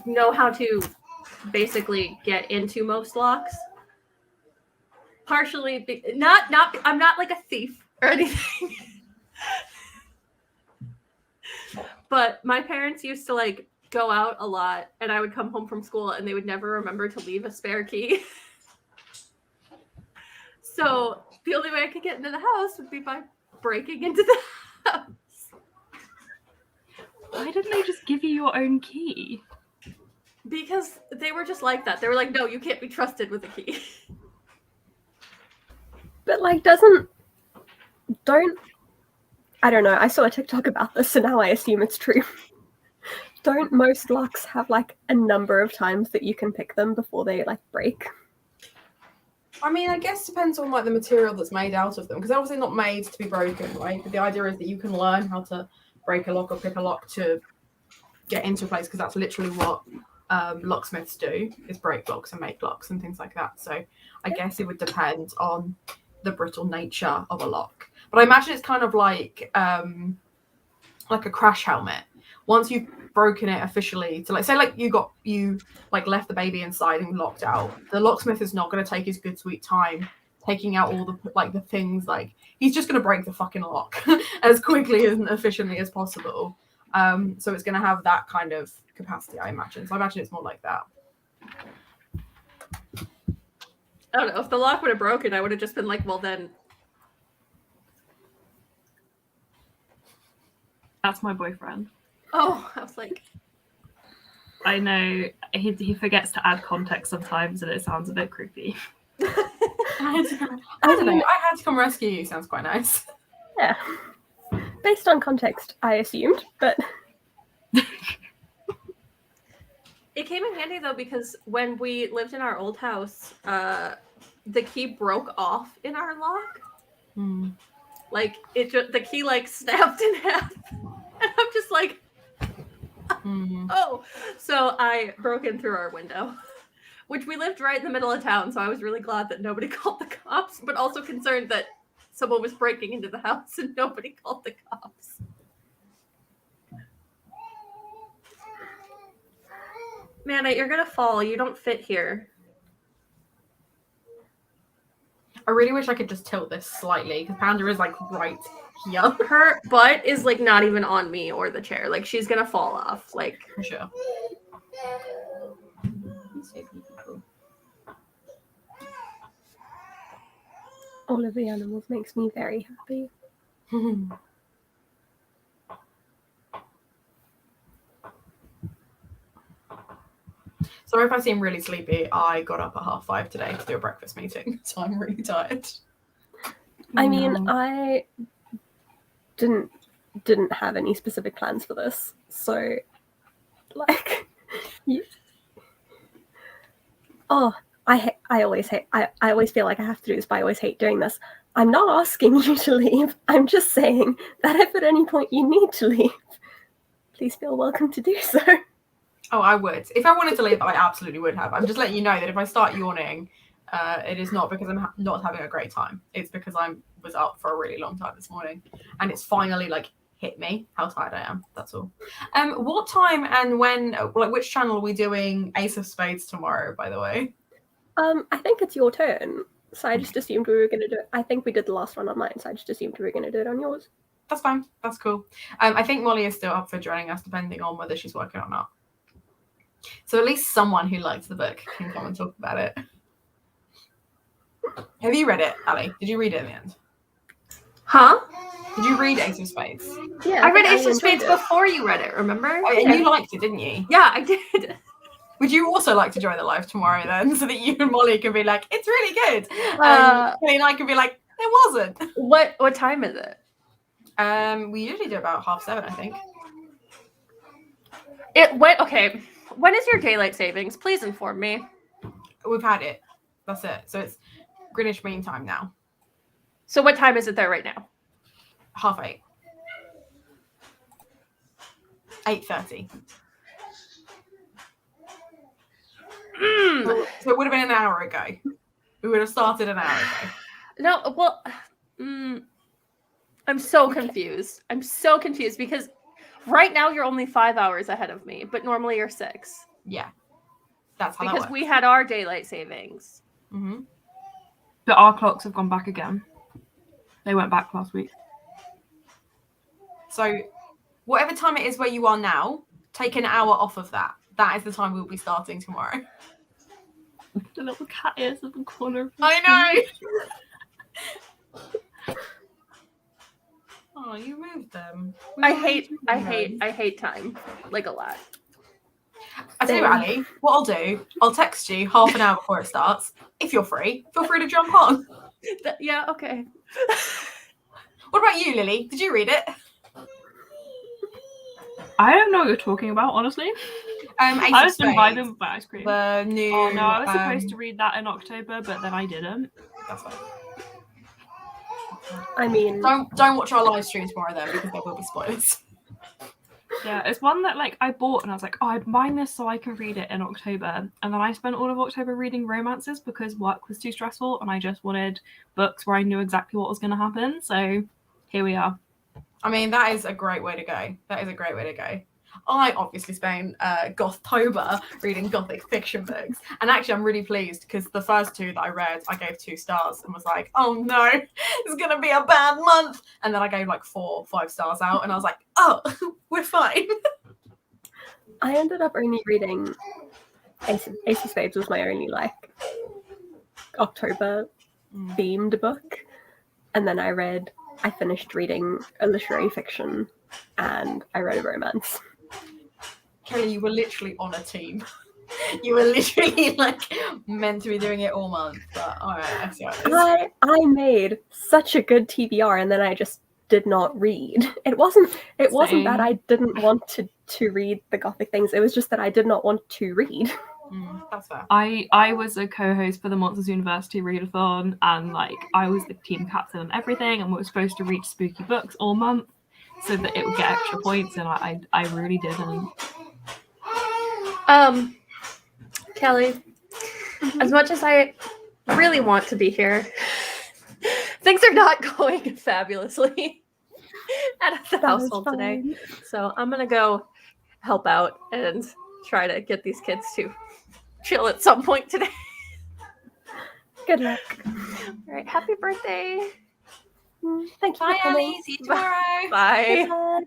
know how to basically get into most locks. Partially, I'm not like a thief or anything. But my parents used to like go out a lot, and I would come home from school and they would never remember to leave a spare key. So the only way I could get into the house would be by breaking into the house. Why didn't they just give you your own key? Because they were just like that. They were like, no, you can't be trusted with a key. But like, I don't know, I saw a TikTok about this, so now I assume it's true. Don't most locks have like a number of times that you can pick them before they like break? I mean, I guess it depends on like the material that's made out of them, because they're obviously not made to be broken, right? But the idea is that you can learn how to break a lock or pick a lock to get into a place, because that's literally what locksmiths do, is break locks and make locks and things like that. So I guess it would depend on the brittle nature of a lock. But I imagine it's kind of like a crash helmet. Once you've broken it officially, to like say like you like left the baby inside and locked out, the locksmith is not going to take his good sweet time taking out all the like the things. Like, he's just going to break the fucking lock as quickly and efficiently as possible. So it's going to have that kind of capacity, I imagine. So I imagine it's more like that. I don't know. If the lock would have broken, I would have just been like, well, then. That's my boyfriend. Oh, I was like. I know he forgets to add context sometimes, and it sounds a bit creepy. I don't know. I had to come rescue you. Sounds quite nice. Yeah. Based on context, I assumed, but It came in handy though, because when we lived in our old house, the key broke off in our lock. Like the key like snapped in half, and I'm just like, oh. So I broke in through our window, which we lived right in the middle of town. So I was really glad that nobody called the cops, but also concerned that someone was breaking into the house and nobody called the cops. Manna, you're gonna fall. You don't fit here. I really wish I could just tilt this slightly, because Panda is like right here. Her butt is like not even on me or the chair. Like, she's gonna fall off. Like, For sure. all of the animals makes me very happy. Sorry if I seem really sleepy. I got up at 5:30 today to do a breakfast meeting, so I'm really tired. I mean, I didn't have any specific plans for this, so like, I always hate. I always feel like I have to do this, but I always hate doing this. I'm not asking you to leave. I'm just saying that if at any point you need to leave, please feel welcome to do so. Oh, I would. If I wanted to leave, I absolutely would have. I'm just letting you know that if I start yawning, it is not because I'm not having a great time. It's because I was up for a really long time this morning, and it's finally like hit me how tired I am. That's all. What time and when? Like, which channel are we doing Ace of Spades tomorrow? By the way. I think it's your turn. So I just assumed we were going to do it. I think we did the last one on mine, so I just assumed we were going to do it on yours. That's fine. That's cool. I think Molly is still up for joining us, depending on whether she's working or not. So at least someone who likes the book can come and talk about it. Have you read it, Ali? Did you read it in the end? Huh? Did you read Ace of Spades? Yeah, I read think Ace of enjoyed Spades it. before you read it, remember? Oh, and you liked it, didn't you? Yeah, I did. Would you also like to join the live tomorrow then, so that you and Molly can be like, it's really good, Uh, and Kelly and I can be like, it wasn't. What time is it? We usually do about 7:30, I think. Okay. When is your daylight savings? Please inform me. We've had it. That's it. So it's Greenwich Mean Time now. So what time is it there right now? 8:30. 8:30. So it would have been an hour ago. We would have started an hour ago. No, well, I'm so confused. I'm so confused because right now you're only 5 hours ahead of me, but normally you're 6. Yeah. That's how Because that works. we had our daylight savings. Mm-hmm. But our clocks have gone back again. They went back last week. So whatever time it is where you are now, take an hour off of that. That is the time we'll be starting tomorrow. The little cat ears in the corner. Of I know. Oh, you moved them. I hate time. Like a lot. I tell you what, Ali, what I'll do, I'll text you half an hour before it starts. If you're free, feel free to jump on. Yeah, okay. What about you, Lily? Did you read it? I don't know what you're talking about, honestly. Ace I of was invited Spades, with ice cream. the new. Oh no, I was supposed to read that in October, but then I didn't. That's fine. I mean, Don't watch our live stream tomorrow then, because there will be spoilers. Yeah, it's one that like I bought and I was like, oh, I'd mind this so I can read it in October. And then I spent all of October reading romances because work was too stressful and I just wanted books where I knew exactly what was going to happen. So here we are. I mean, that is a great way to go. That is a great way to go. I obviously spent Gothtober reading gothic fiction books. And actually, I'm really pleased because the first 2 that I read, I gave 2 stars and was like, oh no, it's going to be a bad month. And then I gave like 4, 5 stars out and I was like, oh, we're fine. I ended up only reading Ace of Spades was my only like October themed book, and then I finished reading a literary fiction, and I read a romance. Kelly, you were literally on a team. You were literally like meant to be doing it all month. But all right, I see how it is. I made such a good TBR, and then I just did not read. It wasn't that I didn't want to read the gothic things. It was just that I did not want to read. That's fair. I was a co-host for the Monsters University readathon, and like I was the team captain and everything, and we were supposed to read spooky books all month so that it would get extra points, and I really didn't. Kelly, as much as I really want to be here, things are not going fabulously at the household today. So I'm gonna go help out and try to get these kids to chill at some point today. Good luck. All right, happy birthday. Thank you. Bye, for coming. Ali. See you tomorrow. Bye. Bye.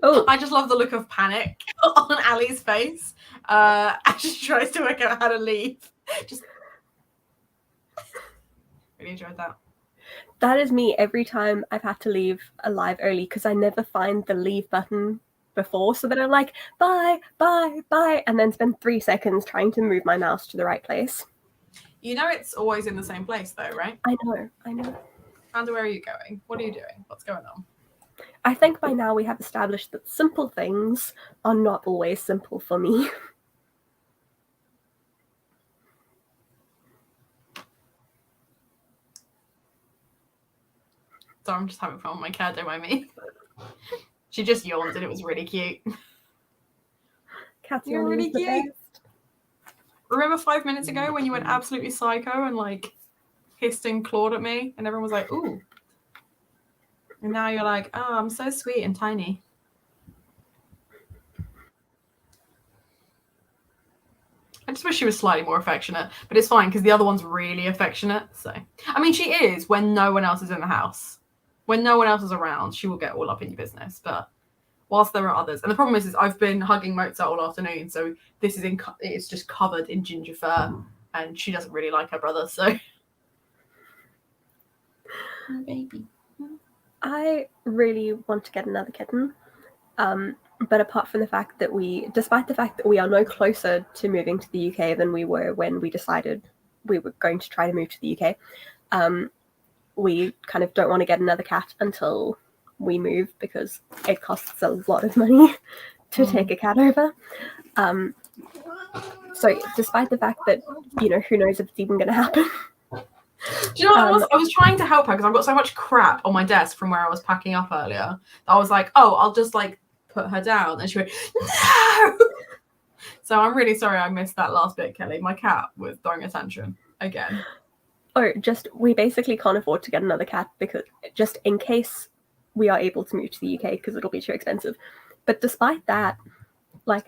Oh, I just love the look of panic on Ali's face as she tries to work out how to leave. Just really enjoyed that. that is me every time I've had to leave a live early because I never find the leave button before. So then I'm like, bye, bye, bye, and then spend 3 seconds trying to move my mouse to the right place. You know it's always in the same place though, right? I know. And where are you going? What are you doing? What's going on? I think by now we have established that simple things are not always simple for me. So I'm just having fun with my cat, don't mind me. She just yawned and it was really cute. Cats You're yawning really is the cute. best. Remember 5 minutes ago when you went absolutely psycho and like hissed and clawed at me and everyone was like, ooh. And now you're like, oh, I'm so sweet and tiny. I just wish she was slightly more affectionate, but it's fine because the other one's really affectionate. So, I mean, she is when no one else is in the house. When no one else is around, she will get all up in your business. But whilst there are others, and the problem is I've been hugging Mozart all afternoon, so this is it's just covered in ginger fur, and she doesn't really like her brother. So, baby. I really want to get another kitten. But apart from the fact that despite the fact that we are no closer to moving to the UK than we were when we decided we were going to try to move to the UK, we kind of don't want to get another cat until we move because it costs a lot of money to take a cat over. So despite the fact that, who knows if it's even going to happen. Do you know what I was trying to help her because I've got so much crap on my desk from where I was packing up earlier that I was like, oh, I'll just like put her down, and she went, no. So I'm really sorry I missed that last bit, Kelly. My cat was throwing a tantrum again. Oh, we basically can't afford to get another cat because just in case we are able to move to the UK because it'll be too expensive. But despite that, like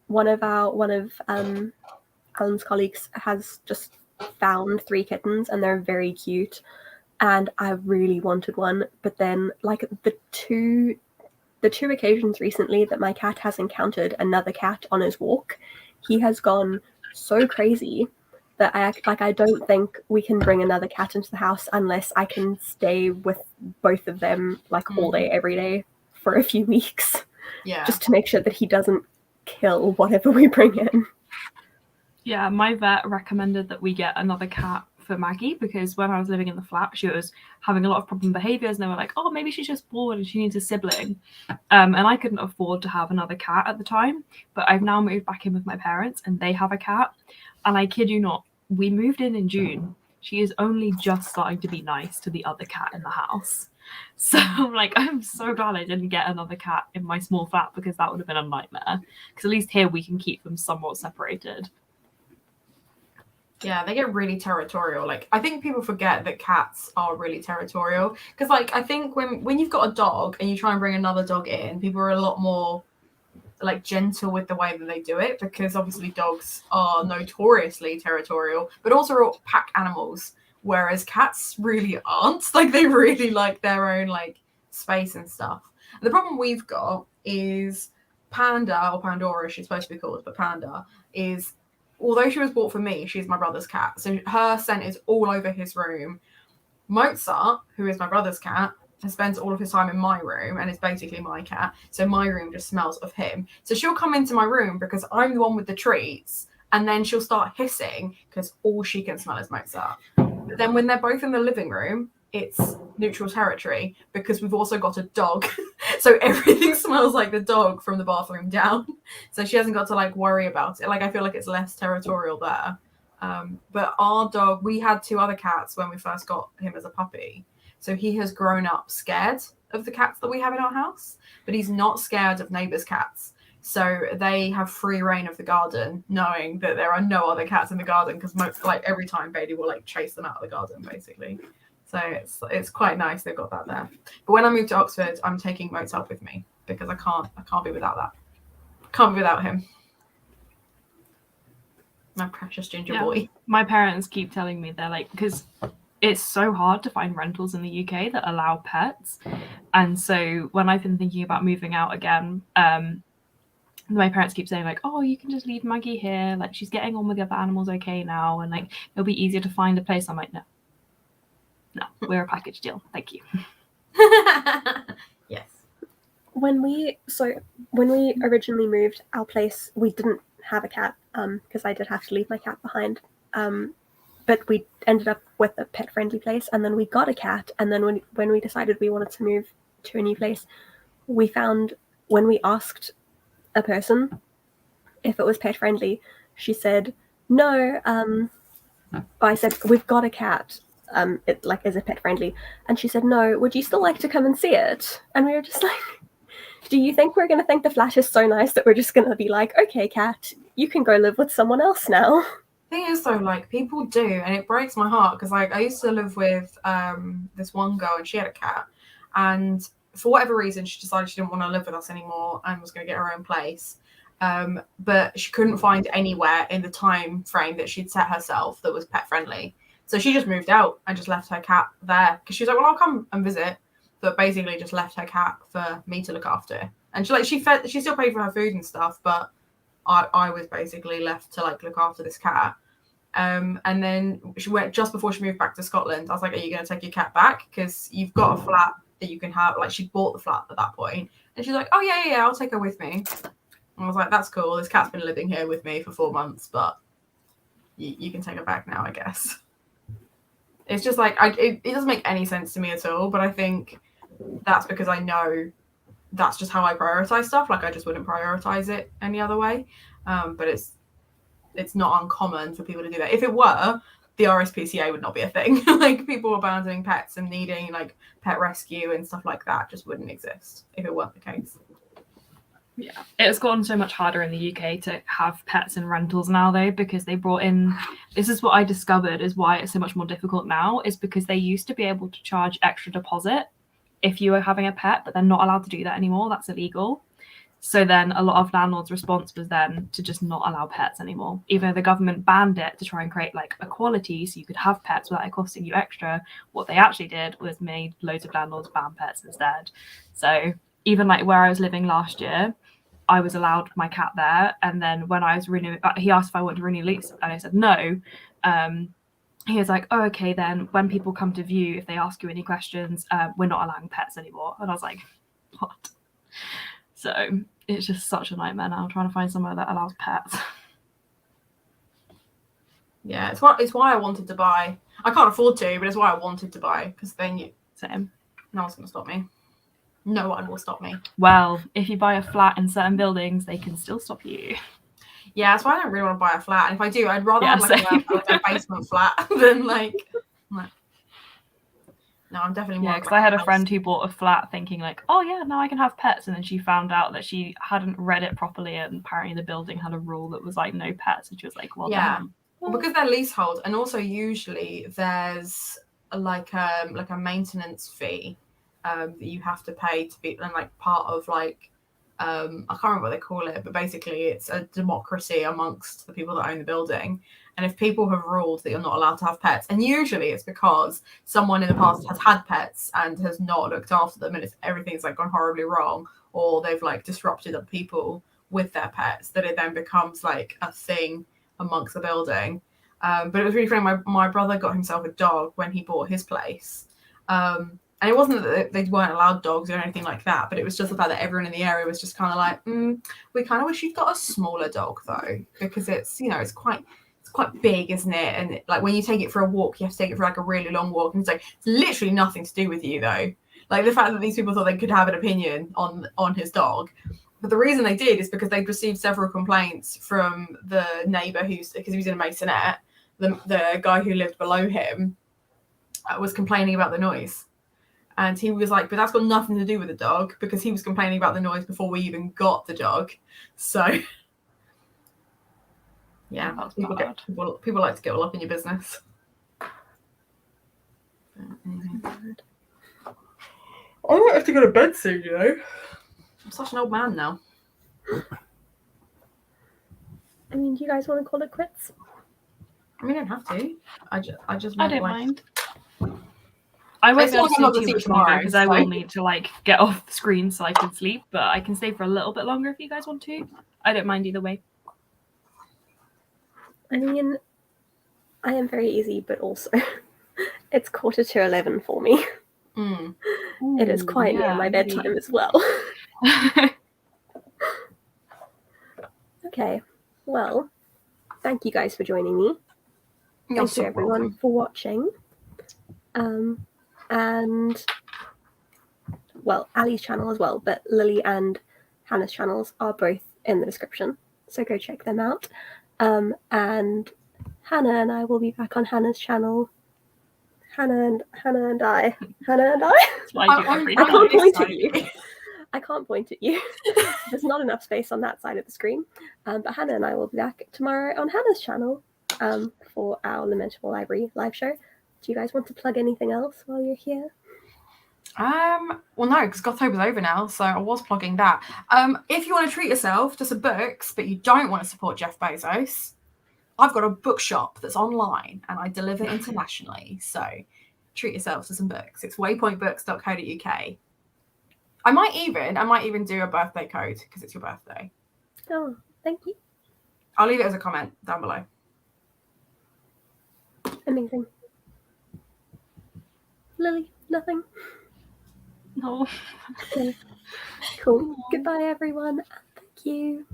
one of Alan's colleagues has just found 3 kittens and they're very cute, and I really wanted one. But then, like the two occasions recently that my cat has encountered another cat on his walk, he has gone so crazy that I don't think we can bring another cat into the house unless I can stay with both of them like all day, every day for a few weeks. Yeah. Just to make sure that he doesn't kill whatever we bring in. Yeah, my vet recommended that we get another cat for Maggie because when I was living in the flat, she was having a lot of problem behaviors, and they were like, oh, maybe she's just bored and she needs a sibling. And I couldn't afford to have another cat at the time, but I've now moved back in with my parents and they have a cat. And I kid you not, we moved in June. She is only just starting to be nice to the other cat in the house. So I'm like, I'm so glad I didn't get another cat in my small flat because that would have been a nightmare. Because at least here we can keep them somewhat separated. Yeah, they get really territorial. Like, I think people forget that cats are really territorial. Because, like, I think when you've got a dog and you try and bring another dog in, people are a lot more, like, gentle with the way that they do it. Because, obviously, dogs are notoriously territorial, but also are pack animals. Whereas cats really aren't. Like, they really like their own, like, space and stuff. And the problem we've got is Panda, or Pandora, she's supposed to be called, but Panda is... Although she was bought for me, she's my brother's cat. So her scent is all over his room. Mozart, who is my brother's cat, spends all of his time in my room and is basically my cat. So my room just smells of him. So she'll come into my room because I'm the one with the treats, and then she'll start hissing because all she can smell is Mozart. But then when they're both in the living room, it's neutral territory because we've also got a dog. So everything smells like the dog from the bathroom down. So she hasn't got to like worry about it. Like, I feel like it's less territorial there. But our dog, we had 2 other cats when we first got him as a puppy. So he has grown up scared of the cats that we have in our house, but he's not scared of neighbours' cats. So they have free reign of the garden, knowing that there are no other cats in the garden because like every time Bailey will like chase them out of the garden, basically. So it's quite nice they've got that there. But when I move to Oxford, I'm taking Mozart with me because I can't be without that. Can't be without him. My precious ginger boy. My parents keep telling me, they're like, because it's so hard to find rentals in the UK that allow pets. And so when I've been thinking about moving out again, my parents keep saying like, oh, you can just leave Maggie here. Like, she's getting on with the other animals okay now. And like, it'll be easier to find a place. I'm like, no, we're a package deal. Thank you. Yes. When we originally moved our place, we didn't have a cat because I did have to leave my cat behind. But we ended up with a pet-friendly place, and then we got a cat. And then when we decided we wanted to move to a new place, we found when we asked a person if it was pet-friendly, she said no. I said we've got a cat. it like is it pet friendly? And she said, no, would you still like to come and see it? And we were just like, do you think we're going to think the flat is so nice that we're just going to be like, okay, cat, you can go live with someone else now? Thing is though, like people do, and it breaks my heart because like I used to live with this one girl and she had a cat, and for whatever reason she decided she didn't want to live with us anymore and was going to get her own place. But she couldn't find anywhere in the time frame that she'd set herself that was pet friendly. So she just moved out and just left her cat there because she was like, well, I'll come and visit, but basically just left her cat for me to look after. And she still paid for her food and stuff, but I was basically left to like look after this cat. And then she went just before she moved back to Scotland. I was like, are you going to take your cat back? Because you've got a flat that you can have. Like she bought the flat at that point. And she's like, oh yeah, I'll take her with me. And I was like, that's cool. This cat's been living here with me for 4 months, but you can take her back now, I guess. It's just like, it doesn't make any sense to me at all. But I think that's because I know that's just how I prioritize stuff. Like I just wouldn't prioritize it any other way. But it's not uncommon for people to do that. If it were, the RSPCA would not be a thing. Like people abandoning pets and needing like pet rescue and stuff like that just wouldn't exist if it weren't the case. Yeah, it's gotten so much harder in the UK to have pets and rentals now though, because they brought in, this is what I discovered is why it's so much more difficult now, is because they used to be able to charge extra deposit if you were having a pet, but they're not allowed to do that anymore. That's illegal. So then a lot of landlords' response was then to just not allow pets anymore, even though the government banned it to try and create like equality so you could have pets without it costing you extra. What they actually did was made loads of landlords ban pets instead. So even like where I was living last year, I was allowed my cat there. And then when I was renewing, he asked if I wanted to renew lease and I said no. He was like, oh, okay, then when people come to view, if they ask you any questions, we're not allowing pets anymore. And I was like, what? So it's just such a nightmare now trying to find somewhere that allows pets. Yeah, it's why I wanted to buy. I can't afford to, but it's why I wanted to buy, because then Same. no one's going to stop me. No one will stop me. Well, if you buy a flat in certain buildings, they can still stop you. Yeah, that's why I don't really want to buy a flat. And if I do, I'd rather have same. like a basement flat than like. No, I'm definitely more. Yeah, because I had a friend who bought a flat thinking like, oh yeah, now I can have pets, and then she found out that she hadn't read it properly, and apparently the building had a rule that was like no pets, and she was like, well, yeah, damn. well, because they're leasehold, and also usually there's like a maintenance fee that you have to pay to be, and like part of like I can't remember what they call it, but basically it's a democracy amongst the people that own the building. And if people have ruled that you're not allowed to have pets, and usually it's because someone in the past has had pets and has not looked after them, and everything's like gone horribly wrong, or they've like disrupted other people with their pets, that it then becomes like a thing amongst the building. But it was really funny. My brother got himself a dog when he bought his place. And it wasn't that they weren't allowed dogs or anything like that, but it was just the fact that everyone in the area was just kind of like, we kind of wish you'd got a smaller dog though, because it's, you know, it's quite big, isn't it? And like when you take it for a walk, you have to take it for like a really long walk, and it's literally nothing to do with you though. Like the fact that these people thought they could have an opinion on his dog. But the reason they did is because they'd received several complaints from the neighbour because he was in a maisonette. The guy who lived below him was complaining about the noise. And he was like, but that's got nothing to do with the dog, because he was complaining about the noise before we even got the dog. So, yeah, people like to get all up in your business. I might have to go to bed soon, you know. I'm such an old man now. I mean, do you guys want to call it quits? I mean, I don't have to. I just I don't mind. I won't be able to stay too much longer because I will need to like get off the screen so I can sleep, but I can stay for a little bit longer if you guys want to. I don't mind either way. I mean, I am very easy, but also it's 11:15 for me. It is quite near my bedtime as well. Okay, well, thank you guys for joining me. Thank you everyone for watching. And, well, Ali's channel as well, but Lily and Hannah's channels are both in the description, so go check them out. And Hannah and I will be back on Hannah's channel. Hannah and I. That's what I do every I night. can't this point side at of you. I can't point at you. There's not enough space on that side of the screen. But Hannah and I will be back tomorrow on Hannah's channel for our Lamentable Library live show. Do you guys want to plug anything else while you're here? Well, no, because Gothober's over now, so I was plugging that. If you want to treat yourself to some books, but you don't want to support Jeff Bezos, I've got a bookshop that's online and I deliver internationally. So treat yourselves to some books. It's waypointbooks.co.uk. I might even do a birthday code because it's your birthday. Oh, thank you. I'll leave it as a comment down below. Amazing. Lily, nothing. No. Okay. Cool. Goodbye, everyone. Thank you.